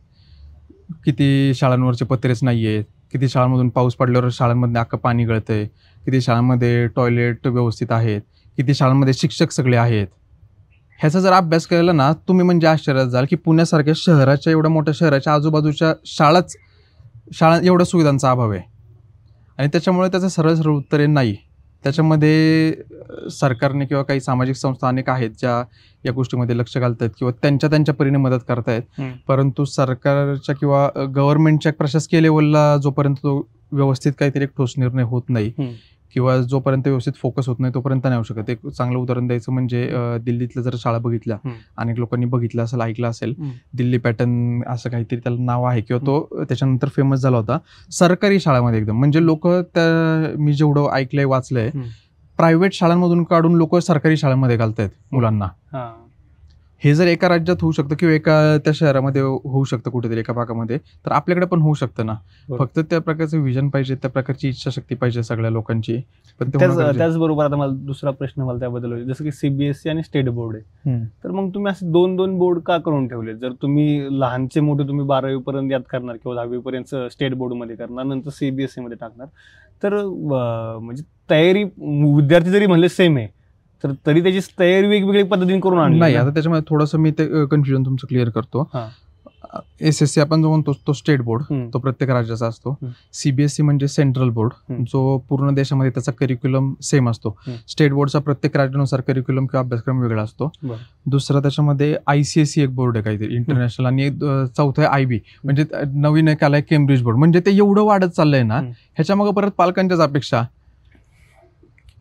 किती शाळांवरचे पत्रेच नाही आहेत, किती शाळांमधून पाऊस पडल्यावर शाळांमध्ये अख्खं पाणी गळतंय, किती शाळांमध्ये टॉयलेट व्यवस्थित आहेत, किती शाळांमध्ये शिक्षक सगळे आहेत. ह्याचा जर अभ्यास केला ना तुम्ही म्हणजे आश्चर्यात जाल की पुण्यासारख्या शहराच्या, एवढ्या मोठ्या शहराच्या आजूबाजूच्या शाळाच शाळा एवढ्या सुविधांचा अभाव आहे आणि त्याच्यामुळे त्याचं सरळ सरळ उत्तर आहे नाही. त्याच्यामध्ये सरकारने किंवा काही सामाजिक संस्था अनेक आहेत ज्या या गोष्टीमध्ये लक्ष घालतायत किंवा त्यांच्या परीने मदत करतायत. परंतु सरकारच्या किंवा गव्हर्नमेंटच्या प्रशासकीय लेवलला जोपर्यंत तो व्यवस्थित काहीतरी एक ठोस निर्णय होत नाही किंवा जोपर्यंत व्यवस्थित फोकस होत नाही तोपर्यंत नाही होऊ शकत. एक चांगलं उदाहरण द्यायचं म्हणजे दिल्लीतल्या जर शाळा बघितल्या, अनेक लोकांनी बघितलं असेल, ऐकलं असेल, दिल्ली पॅटर्न असं काहीतरी त्याला नाव आहे किंवा तो त्याच्यानंतर फेमस झाला होता. सरकारी शाळामध्ये एकदम म्हणजे लोक मी जेवढं ऐकलंय वाचलंय, प्रायव्हेट शाळांमधून काढून लोक सरकारी शाळांमध्ये घालतायत मुलांना. हे जर एका राज्यात होऊ शकतं किंवा एका त्या शहरामध्ये होऊ शकतं कुठेतरी एका भागामध्ये, तर आपल्याकडे पण होऊ शकतं ना. फक्त त्या प्रकारचं विजन पाहिजे, त्या प्रकारची इच्छाशक्ती पाहिजे सगळ्या लोकांची. पण त्याचबरोबर आता मला दुसरा प्रश्न मला त्याबद्दल होईल, जसं की सीबीएसई आणि स्टेट बोर्ड आहे, तर मग तुम्ही असे दोन बोर्ड का करून ठेवले? जर तुम्ही लहानचे मोठे तुम्ही 12वी पर्यंत यात करणार किंवा 10वी पर्यंत स्टेट बोर्डमध्ये करणार, नंतर सीबीएसई मध्ये टाकणार, तर म्हणजे तयारी विद्यार्थी जरी म्हणले सेम आहे तर तरी त्याची तयारी वेगवेगळ्या पद्धतीने करून आणली नाही. आता त्याच्यामध्ये थोडंसं मी ते कन्फ्युजन तुमचं क्लिअर करतो. SSC आपण जो म्हणतो तो स्टेट बोर्ड, तो प्रत्येक राज्याचा असतो. सीबीएसई म्हणजे सेंट्रल बोर्ड, जो पूर्ण देशामध्ये त्याचा करिक्युलम सेम असतो. स्टेट बोर्डचा प्रत्येक राज्यानुसार करिक्युलम किंवा अभ्यासक्रम वेगळा असतो. दुसरा त्याच्यामध्ये ICSE एक बोर्ड आहे काहीतरी इंटरनॅशनल, आणि चौथं आहे IB म्हणजे नवीन एक आलाय केम्ब्रिज बोर्ड. म्हणजे ते एवढं वाढत चाललंय ना, ह्याच्या मागे परत पालकांच्याच अपेक्षा.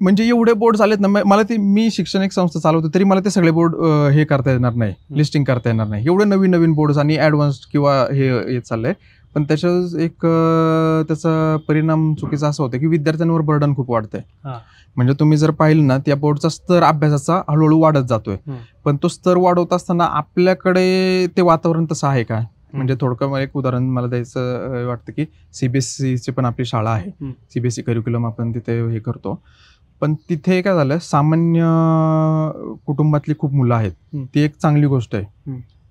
म्हणजे एवढे बोर्ड आलेत ना, मला ते मी शैक्षणिक संस्था चालवतो तरी मला ते सगळे बोर्ड हे करता येणार नाही, लिस्टिंग करता येणार नाही. एवढे नवीन नवीन बोर्ड आणि ऍडव्हान्स किंवा हे चाललंय. पण त्याचा परिणाम चुकीचा असा होता की विद्यार्थ्यांवर बर्डन खूप वाढतंय. म्हणजे तुम्ही जर पाहिलं ना, त्या बोर्डचा स्तर अभ्यासाचा हळूहळू वाढत जातोय. पण तो स्तर वाढवत असताना आपल्याकडे ते वातावरण तसं आहे का? म्हणजे थोडकं एक उदाहरण मला द्यायचं वाटतं की सीबीएसईची पण आपली शाळा आहे, सीबीएसई करिक्युलम आपण तिथे हे करतो. पण तिथे काय झालं, सामान्य कुटुंबातली खूप मुलं आहेत, ती एक चांगली गोष्ट आहे,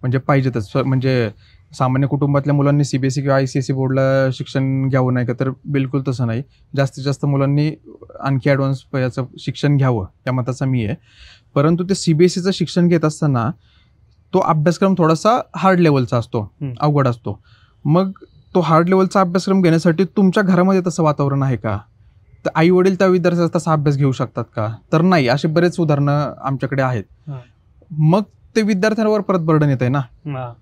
म्हणजे पाहिजेतच. म्हणजे सामान्य कुटुंबातल्या मुलांनी सीबीएसई किंवा ICSE बोर्डला शिक्षण घ्यावं नाही का, तर बिलकुल तसं नाही. जास्तीत जास्त मुलांनी आणखी ॲडव्हान्स याचं शिक्षण घ्यावं या मताचा मी आहे. परंतु ते सीबीएसईचं शिक्षण घेत असताना तो अभ्यासक्रम थोडासा हार्ड लेवलचा असतो, अवघड असतो. मग तो हार्ड लेवलचा अभ्यासक्रम घेण्यासाठी तुमच्या घरामध्ये तसं वातावरण आहे का? तर आई वडील त्या विद्यार्थ्याचा तसा अभ्यास घेऊ शकतात का? तर नाही. असे बरेच उदाहरणं आमच्याकडे आहेत. मग ते विद्यार्थ्यांवर परत बर्डन येत आहे ना.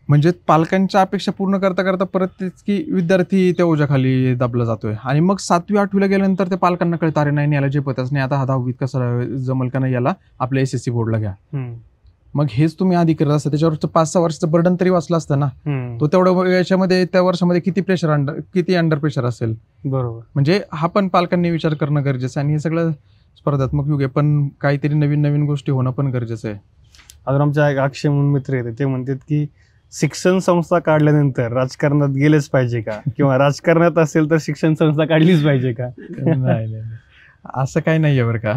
म्हणजे पालकांच्या अपेक्षा पूर्ण करता करता परत तेच की विद्यार्थी त्या ओझ्याखाली दाबला जातोय. आणि मग 7वी 8वीला गेल्यानंतर ते पालकांना कळतं, अरे नाही याला झेपतच नाही, आता हा 10वीत कसं जमल का नाही, याला आपल्या SSC बोर्डला घ्या. मग हेच तुम्ही आधी करत असता, त्याच्यावर 5-6 वर्षाचं बर्डन तरी वाचलं असतं ना. तो तेवढ्या याच्यामध्ये त्या वर्षामध्ये किती अंडर प्रेशर असेल. बरोबर. म्हणजे हा पण पालकांनी विचार करणं गरजेचं आहे. आणि हे सगळं स्पर्धात्मक युग आहे, पण काहीतरी नवीन नवीन गोष्टी होणं पण गरजेचं आहे. अजून आमच्या अक्षय म्हणून मित्र येते, ते म्हणतात की शिक्षण संस्था काढल्यानंतर राजकारणात गेलेच पाहिजे का, किंवा राजकारणात असेल तर शिक्षण संस्था काढलीच पाहिजे का? नाही, असं काही नाहीये बरं का.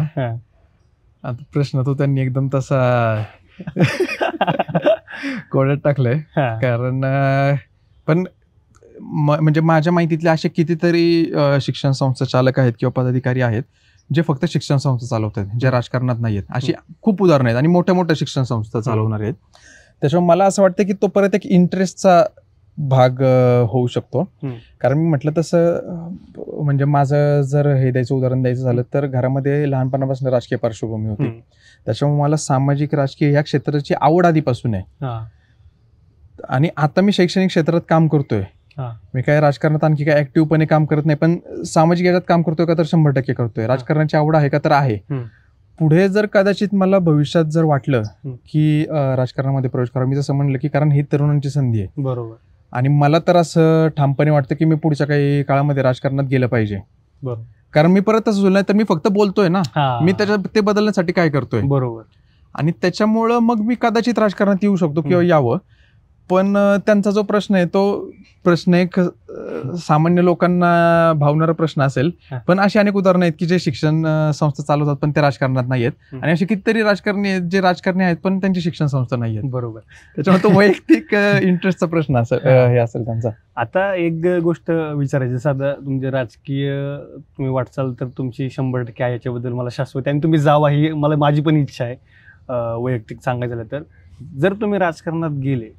आता प्रश्न तो त्यांनी एकदम तसा कोड्यात टाकलंय. कारण पण म्हणजे माझ्या माहितीतले असे कितीतरी शिक्षण संस्था चालक आहेत किंवा पदाधिकारी आहेत जे फक्त शिक्षण संस्था चालवत आहेत, जे राजकारणात नाही आहेत. अशी खूप उदाहरणं आहेत आणि मोठ्या मोठ्या शिक्षण संस्था चालवणार आहेत. त्याच्यामुळे मला असं वाटतं की तो परत एक इंटरेस्टचा भाग होऊ शकतो. कारण मी म्हटलं तसं, म्हणजे माझं जर हे द्यायचं उदाहरण द्यायचं झालं तर घरामध्ये लहानपणापासून राजकीय पार्श्वभूमी होती. त्याच्यामुळे मला सामाजिक राजकीय या क्षेत्राची आवड आधीपासून आहे. आणि आता मी शैक्षणिक क्षेत्रात काम करतोय. मी काय राजकारणात आणखी काय ऍक्टिव्हपणे काम करत नाही, पण सामाजिक याच्यात काम करतोय का, तर 100% करतोय. राजकारणाची आवड आहे का, तर आहे. पुढे जर कदाचित मला भविष्यात जर वाटलं की राजकारणामध्ये प्रवेश करावा, मी जसं म्हणलं की कारण ही तरुणांची संधी आहे. बरोबर. आणि मला तर असं ठामपणे वाटतं की मी पुढच्या काही काळामध्ये राजकारणात गेलं पाहिजे. बरोबर. कारण मी परत असं नाही तर मी फक्त बोलतोय ना, मी ते बदलण्यासाठी काय करतोय. बरोबर. आणि त्याच्यामुळं मग मी कदाचित राजकारणात येऊ शकतो किंवा यावं. पण त्यांचा जो प्रश्न आहे तो प्रश्न एक सामान्य लोकांना भावणारा प्रश्न असेल. पण अशी अनेक उदाहरणं आहेत की जे शिक्षण संस्था चालवतात पण ते राजकारणात नाही आहेत. आणि असे कितीतरी राजकारणी आहेत जे राजकारणी आहेत पण त्यांची शिक्षण संस्था नाही आहेत. बरोबर. त्याच्यामुळे तो वैयक्तिक इंटरेस्टचा प्रश्न हे असेल त्यांचा. आता एक गोष्ट विचारायची, साधा तुमचे राजकीय तुम्ही वाटचाल तर तुमची 100% आहे, याच्याबद्दल मला शाश्वत आहे आणि तुम्ही जावा ही माझी पण इच्छा आहे. वैयक्तिक सांगायचं झालं तर जर तुम्ही राजकारणात गेले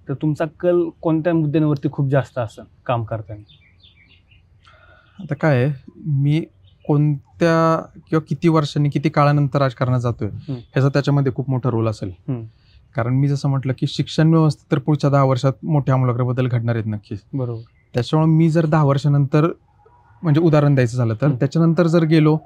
तर तुमचा कल कोणत्या मुद्द्यांवरती खूप जास्त असेल काम करताना? आता काय आहे, मी कोणत्या किंवा किती वर्षांनी किती काळानंतर राजकारणात जातोय ह्याचा त्याच्यामध्ये खूप मोठा रोल असेल. कारण मी जसं म्हटलं की शिक्षण व्यवस्था तर पुढच्या 10 वर्षात मोठ्या आमूलाग्र बदल घडणार आहेत नक्कीच. बरोबर. त्याच्यामुळे मी जर 10 वर्षानंतर म्हणजे उदाहरण द्यायचं झालं तर त्याच्यानंतर जर गेलो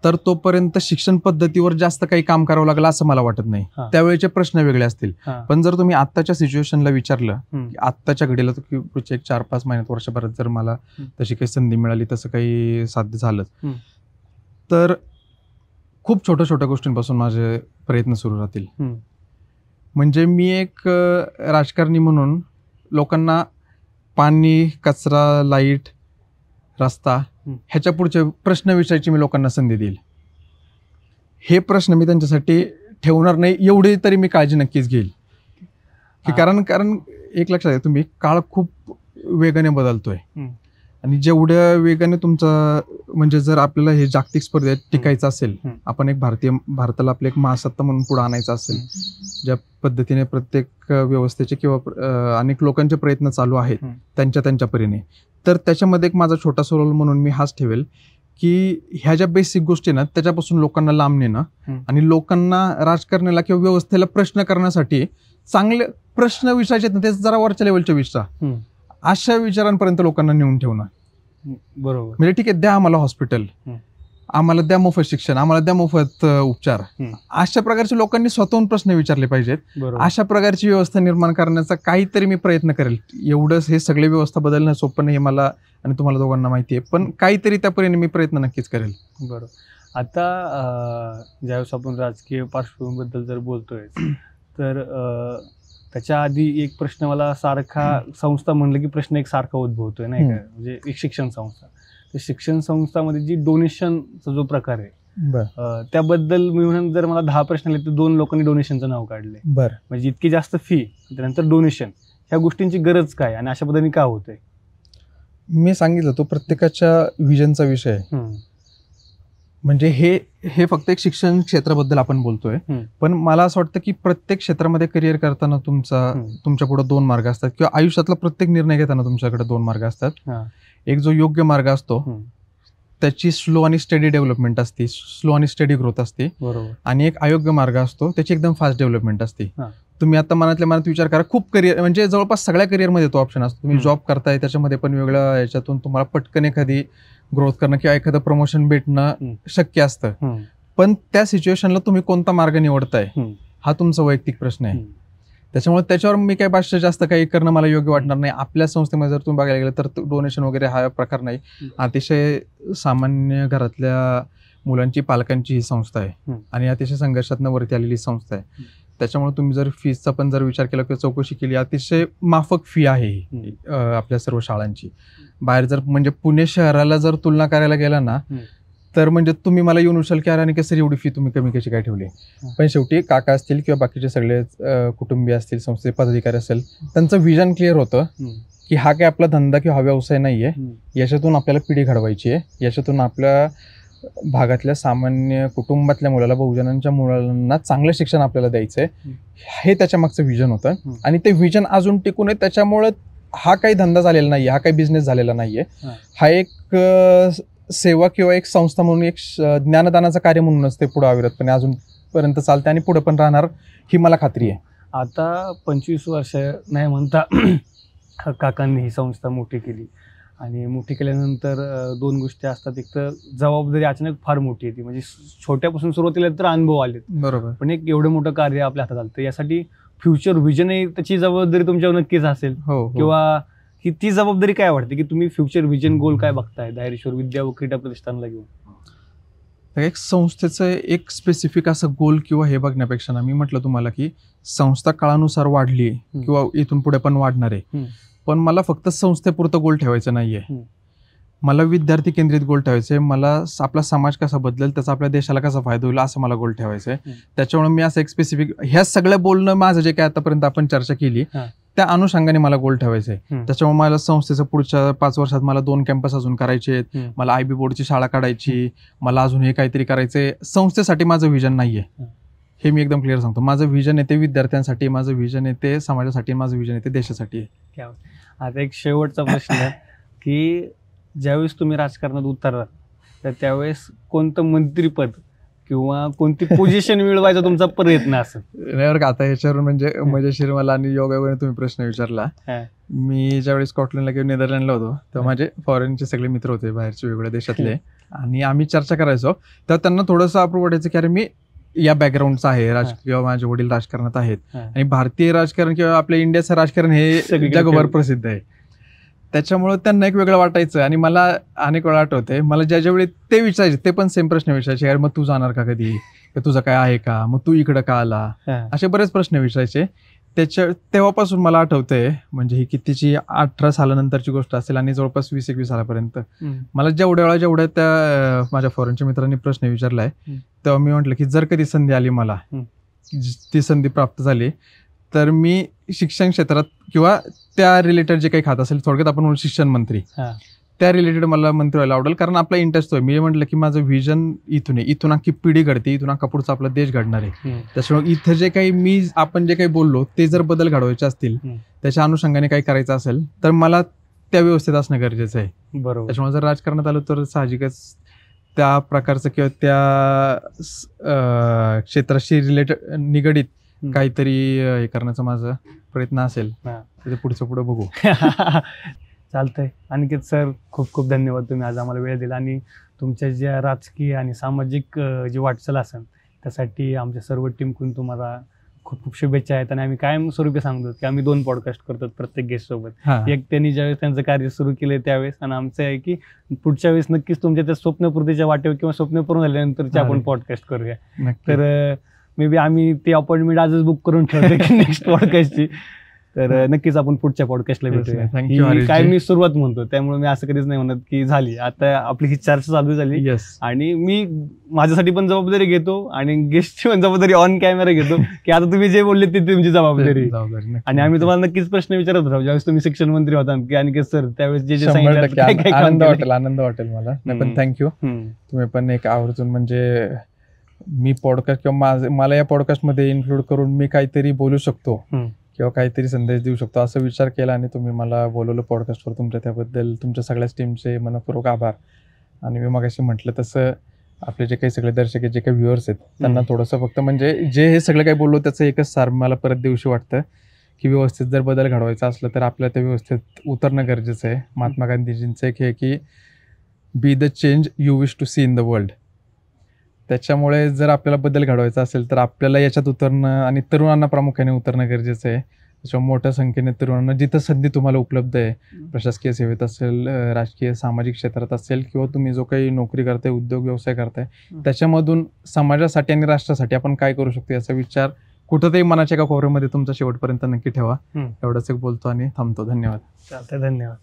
तर तोपर्यंत शिक्षण पद्धतीवर जास्त काही काम करावं लागलं असं मला वाटत नाही. त्यावेळेचे प्रश्न वेगळे असतील. पण जर तुम्ही आत्ताच्या सिच्युएशनला विचारलं की आत्ताच्या घडीला तर पुढच्या 4-5 महिन्यात वर्षभरात जर मला तशी काही संधी मिळाली, तसं काही साध्य झालं, तर खूप छोट्या छोट्या गोष्टींपासून माझे प्रयत्न सुरू राहतील. म्हणजे मी एक राजकारणी म्हणून लोकांना पाणी, कचरा, लाईट, रस्ता ह्याच्या पुढचे प्रश्न विचारायची मी लोकांना संधी देईल. हे प्रश्न मी त्यांच्यासाठी ठेवणार नाही एवढी तरी मी काळजी नक्कीच घेईल. की कारण एक लक्षात घ्या तुम्ही, काळ खूप वेगाने बदलतोय आणि जेवढ्या वेगाने तुमचा म्हणजे जर आपल्याला हे जागतिक स्पर्धेत टिकायचं असेल, आपण एक भारताला आपलं एक महासत्ता म्हणून पुढे आणायचं असेल, ज्या पद्धतीने प्रत्येक व्यवस्थेचे किंवा अनेक लोकांचे प्रयत्न चालू आहेत त्यांच्या परीने, तर त्याच्यामध्ये एक माझा छोटासा रोल म्हणून मी हाच ठेवेल की ह्या ज्या बेसिक गोष्टी ना त्याच्यापासून लोकांना लांब नेणं आणि लोकांना राजकारणाला किंवा व्यवस्थेला प्रश्न करण्यासाठी चांगले प्रश्न विचारायचे ना, ते जरा वरच्या लेवलच्या विचारा, अशा विचारांपर्यंत लोकांना नेऊन ठेवणं. बरोबर. म्हणजे ठीक आहे, द्या आम्हाला हॉस्पिटल, आम्हाला द्या मोफत शिक्षण, आम्हाला द्या मोफत उपचार, अशा प्रकारचे लोकांनी स्वतःहून प्रश्न विचारले पाहिजेत. अशा प्रकारची व्यवस्था निर्माण करण्याचा काहीतरी मी प्रयत्न करेल. एवढंच हे सगळे व्यवस्था बदलणं सोपं नाही, मला आणि तुम्हाला दोघांना माहिती आहे, पण काहीतरी त्या परीने मी प्रयत्न नक्कीच करेल. बरोबर. आता ज्यावेळेस आपण राजकीय पार्श्वभूमीबद्दल जर बोलतोय तर त्याच्या आधी एक प्रश्न मला सारखा, संस्था म्हणलं की प्रश्न एक सारखा उद्भवतोय नाही का, म्हणजे एक शिक्षण संस्था. तर शिक्षण संस्थामध्ये जी डोनेशनचा जो प्रकार आहे त्याबद्दल मी म्हणून जर मला 10 प्रश्न आले तर 2 लोकांनी डोनेशनचं नाव काढले. म्हणजे इतकी जास्त फी, त्यानंतर डोनेशन, ह्या गोष्टींची गरज काय आणि अशा पद्धतीने का होते? मी सांगितलं तो प्रत्येकाच्या विजनचा विषय आहे. म्हणजे हे फक्त एक शिक्षण क्षेत्राबद्दल आपण बोलतोय, पण मला असं वाटतं की प्रत्येक क्षेत्रामध्ये करिअर करताना तुमच्या पुढे 2 मार्ग असतात किंवा आयुष्यातला प्रत्येक निर्णय घेताना तुमच्याकडे 2 मार्ग असतात. एक जो योग्य मार्ग असतो त्याची स्लो आणि स्टडी डेव्हलपमेंट असते, स्लो आणि स्टडी ग्रोथ असते. आणि एक अयोग्य मार्ग असतो त्याची एकदम फास्ट डेव्हलपमेंट असते. तुम्ही आता मनातल्या मनात विचार करा, खूप करिअर म्हणजे जवळपास सगळ्या करिअरमध्ये तो ऑप्शन असतो. तुम्ही जॉब करताय त्याच्यामध्ये पण वेगळ्या याच्यातून तुम्हाला पटकन एखादी ग्रोथ करणं किंवा एखादं प्रमोशन भेटणं शक्य असतं. पण त्या सिच्युएशनला तुम्ही कोणता मार्ग निवडताय हा तुमचा वैयक्तिक प्रश्न आहे. त्याच्यामुळे त्याच्यावर मी काही भाष्य जास्त काही करणं मला योग्य वाटणार नाही. आपल्या संस्थेमध्ये जर तुम्ही बघायला गेलं तर डोनेशन वगैरे हा प्रकार नाही. अतिशय सामान्य घरातल्या मुलांची, पालकांची ही संस्था आहे आणि अतिशय संघर्षातनं वरती आलेली संस्था आहे. त्याच्यामुळे तुम्ही जर फीजचा पण जर विचार केला किंवा चौकशी केली, अतिशय माफक फी आहे आपल्या सर्व शाळांची. बाहेर जर म्हणजे पुणे शहराला जर तुलना करायला गेला ना तर म्हणजे तुम्ही मला येऊन विचाराल की अरे आणि कसं एवढी फी तुम्ही कमी कशी काय ठेवली. पण शेवटी काका असतील किंवा बाकीचे सगळे कुटुंबीय असतील, संस्थेचे पदाधिकारी असेल, त्यांचं विजन क्लिअर होतं की हा काय आपला धंदा किंवा हा व्यवसाय नाहीये, याच्यातून आपल्याला पिढी घडवायची आहे, याच्यातून आपल्या भागातल्या सामान्य कुटुंबातल्या मुलाला, बहुजनांच्या मुलांना चांगलं शिक्षण आपल्याला द्यायचंय, हे त्याच्या मागचं विजन होतं. आणि ते विजन अजून टिकून आहे. त्याच्यामुळे हा काही धंदा झालेला नाहीये, हा काही बिझनेस झालेला नाहीये, हा एक सेवा किंवा एक संस्था म्हणून, एक ज्ञानदानाचं कार्य म्हणूनच ते पुढे अविरतपणे अजूनपर्यंत चालते आणि पुढे पण राहणार ही मला खात्री आहे. आता 25 वर्ष नाही म्हणता काकांनी ही संस्था मोठी केली आणि मोठी केल्यानंतर 2 गोष्टी असतात. एक तर जबाबदारी अचानक फार मोठी येते, म्हणजे छोट्यापासून सुरुवातीला तर अनुभव आले, बरोबर, पण एक एवढं मोठं कार्य आपल्या हातात आलं तर यासाठी फ्युचर विजन त्याची जबाबदारी तुमच्यावर नक्कीच असेल. किंवा ती जबाबदारी काय वाटते की तुम्ही फ्युचर विजन गोल काय बघताय धायरेश्वर विद्या व क्रीडा प्रतिष्ठानला घेऊन? एक संस्थेचं एक स्पेसिफिक असं गोल किंवा हे बघण्यापेक्षा ना, मी म्हटलं तुम्हाला की संस्था काळानुसार वाढली किंवा इथून पुढे पण वाढणार आहे, पण मला फक्त संस्थेपुरतं गोल ठेवायचं नाहीये. मला विद्यार्थी केंद्रित गोल ठेवायचे, मला आपला समाज कसा बदलेल, त्याचा आपल्या देशाला कसा फायदा होईल असं मला गोल ठेवायचंय. त्याच्यामुळे मी असं एक स्पेसिफिक, ह्या सगळं बोलणं माझं जे काय आतापर्यंत आपण चर्चा केली त्या अनुषंगाने मला गोल ठेवायचंय. त्याच्यामुळे मला संस्थेचं पुढच्या 5 वर्षात मला 2 कॅम्पस अजून करायचे, मला IB बोर्डची शाळा काढायची, मला अजून हे काहीतरी करायचंय. संस्थेसाठी माझं विजन नाहीये, हे मी एकदम क्लिअर सांगतो. माझं व्हिजन आहे ते विद्यार्थ्यांसाठी, माझं व्हिजन आहे ते समाजासाठी, माझं व्हिजन आहे ते देशासाठी आहे. आता एक शेवटचा प्रश्न आहे की ज्यावेळेस तुम्ही राजकारणात उतरलात तर त्यावेळेस कोणतं मंत्रीपद किंवा कोणती पोझिशन मिळवायचा तुमचा प्रयत्न असेल? नाही बरं का, आता ह्याच्यावर म्हणजे मजेशीर मला आणि योगायोगाने तुम्ही प्रश्न विचारला. मी ज्यावेळेस स्कॉटलंडला किंवा नेदरलँडला होतो तेव्हा माझे फॉरेनचे सगळे मित्र होते, बाहेरचे वेगवेगळ्या देशातले, आणि आम्ही चर्चा करायचो तेव्हा त्यांना थोडंसं अप्रूव्ह वाटायचं की अरे मी या बॅकग्राऊंडचं आहे, राजकीय, माझे वडील राजकारणात आहेत आणि भारतीय राजकारण किंवा आपल्या इंडियाचं राजकारण हे जगभर प्रसिद्ध आहे, त्याच्यामुळे त्यांना एक वेगळं वाटायचं. आणि मला अनेक वेळा आठवते, मला ज्यावेळी ते विचारायचे ते पण सेम प्रश्न विचारायचे, अरे मग तू जाणार का कधी, तुझं काय आहे का, मग तू इकडं का आला, असे बरेच प्रश्न विचारायचे. तेव्हापासून मला आठवतंय, म्हणजे ही कितीची 18 सालानंतरची गोष्ट असेल आणि जवळपास 20-21 सालापर्यंत मला जेवढ्या त्या माझ्या फॉरेनच्या मित्रांनी प्रश्न विचारलाय तेव्हा मी म्हटलं की जर कधी संधी आली, मला ती संधी प्राप्त झाली, तर मी शिक्षण क्षेत्रात किंवा त्या रिलेटेड जे काही खात असेल, थोडक्यात आपण म्हणू शिक्षण मंत्री, त्या रिलेटेड मला मंत्री व्हायला आवडेल. कारण आपला इंटरेस्ट आहे. मी म्हटलं की माझं व्हिजन इथून आहे, इथून अख्खी पिढी घडते, इथून अख्खा पुढचा आपला देश घडणार आहे. त्याच्यामुळे इथं जे काही आपण जे काही बोललो ते जर बदल घडवायचे असतील, त्याच्या अनुषंगाने काही करायचं असेल तर मला त्या व्यवस्थेत असणं गरजेचं आहे. बरोबर. त्याच्यामुळे जर राजकारणात आलो तर साहजिकच त्या प्रकारचं किंवा त्या क्षेत्राशी निगडीत काहीतरी हे करण्याचा माझा प्रयत्न असेल. पुढचं पुढे बघू. चालतंय. अनिकेत सर, खूप खूप धन्यवाद, तुम्ही आज आम्हाला वेळ दिला आणि तुमच्या ज्या राजकीय आणि सामाजिक जी वाटचाल असेल त्यासाठी आमच्या सर्व टीमकडून तुम्हाला खूप खूप शुभेच्छा आहेत. आणि आम्ही कायमस्वरूपी सांगतो की आम्ही 2 पॉडकास्ट करतो प्रत्येक गेस्ट सोबत. एक त्यांनी ज्यावेळेस त्यांचं कार्य सुरू केलंय त्यावेळेस, आणि आमचं आहे की पुढच्या वेळेस नक्कीच तुमच्या त्या स्वप्नपूर्तीच्या वाटेवर किंवा स्वप्न पूर्ण झाल्यानंतरची आपण पॉडकास्ट करूया. तर मे बी आम्ही ती अपॉइंटमेंट आजच बुक करून ठेवतो की नेक्स्ट पॉडकास्टची. तर नक्कीच आपण पुढच्या पॉडकास्टला भेटूया. काय मी सुरुवात म्हणतो, त्यामुळे मी असं कधीच नाही म्हणत की झाली, आता आपली ही चर्चा चालू झाली. आणि मी माझ्यासाठी पण जबाबदारी घेतो आणि गेस्टची पण जबाबदारी ऑन कॅमेरा घेतो की आता तुम्ही जे बोलले ते तुमची जबाबदारी. आणि आम्ही तुम्हाला नक्कीच प्रश्न विचारत होतो ज्यावेळेस तुम्ही शिक्षण मंत्री होता की अनिकेत सर, त्यावेळेस जे आनंद वाटेल मला. पण थँक्यू, तुम्ही पण एक आवर्जून म्हणजे मी पॉडकास्ट किंवा मला या पॉडकास्टमध्ये इन्क्लूड करून मी काहीतरी बोलू शकतो किंवा काहीतरी संदेश देऊ शकतो असं विचार केला आणि तुम्ही मला बोलवलं पॉडकास्टवर. तुमच्या त्याबद्दल तुमच्या सगळ्याच टीमचे मनपूर्वक आभार. आणि मी मगाशी म्हटलं तसं आपले जे काही सगळे दर्शक आहेत, जे काही व्ह्युअर्स आहेत, त्यांना थोडंसं फक्त म्हणजे जे हे सगळं काही बोललो त्याचं एकच सार मला परत दिवशी वाटतं की व्यवस्थित जर बदल घडवायचा असलं तर आपल्याला त्या व्यवस्थेत उतरणं गरजेचं आहे. महात्मा गांधीजींचं एक हे की be the change you wish to see in the world. त्याच्यामुळे जर आपल्याला बदल घडवायचा असेल तर आपल्याला याच्यात उतरणं आणि तरुणांना प्रामुख्याने उतरणं गरजेचं आहे. त्याच्यामुळे मोठ्या संख्येने तरुणांना जिथं संधी तुम्हाला उपलब्ध आहे, प्रशासकीय सेवेत असेल, राजकीय सामाजिक क्षेत्रात असेल किंवा तुम्ही जो काही नोकरी करताय, उद्योग व्यवसाय करताय, त्याच्यामधून समाजासाठी आणि राष्ट्रासाठी आपण काय करू शकतो याचा विचार कुठंतरी मनाच्या एका कोपऱ्यामध्ये तुमचा शेवटपर्यंत नक्की ठेवा. एवढंच एक बोलतो आणि थांबतो. धन्यवाद. धन्यवाद.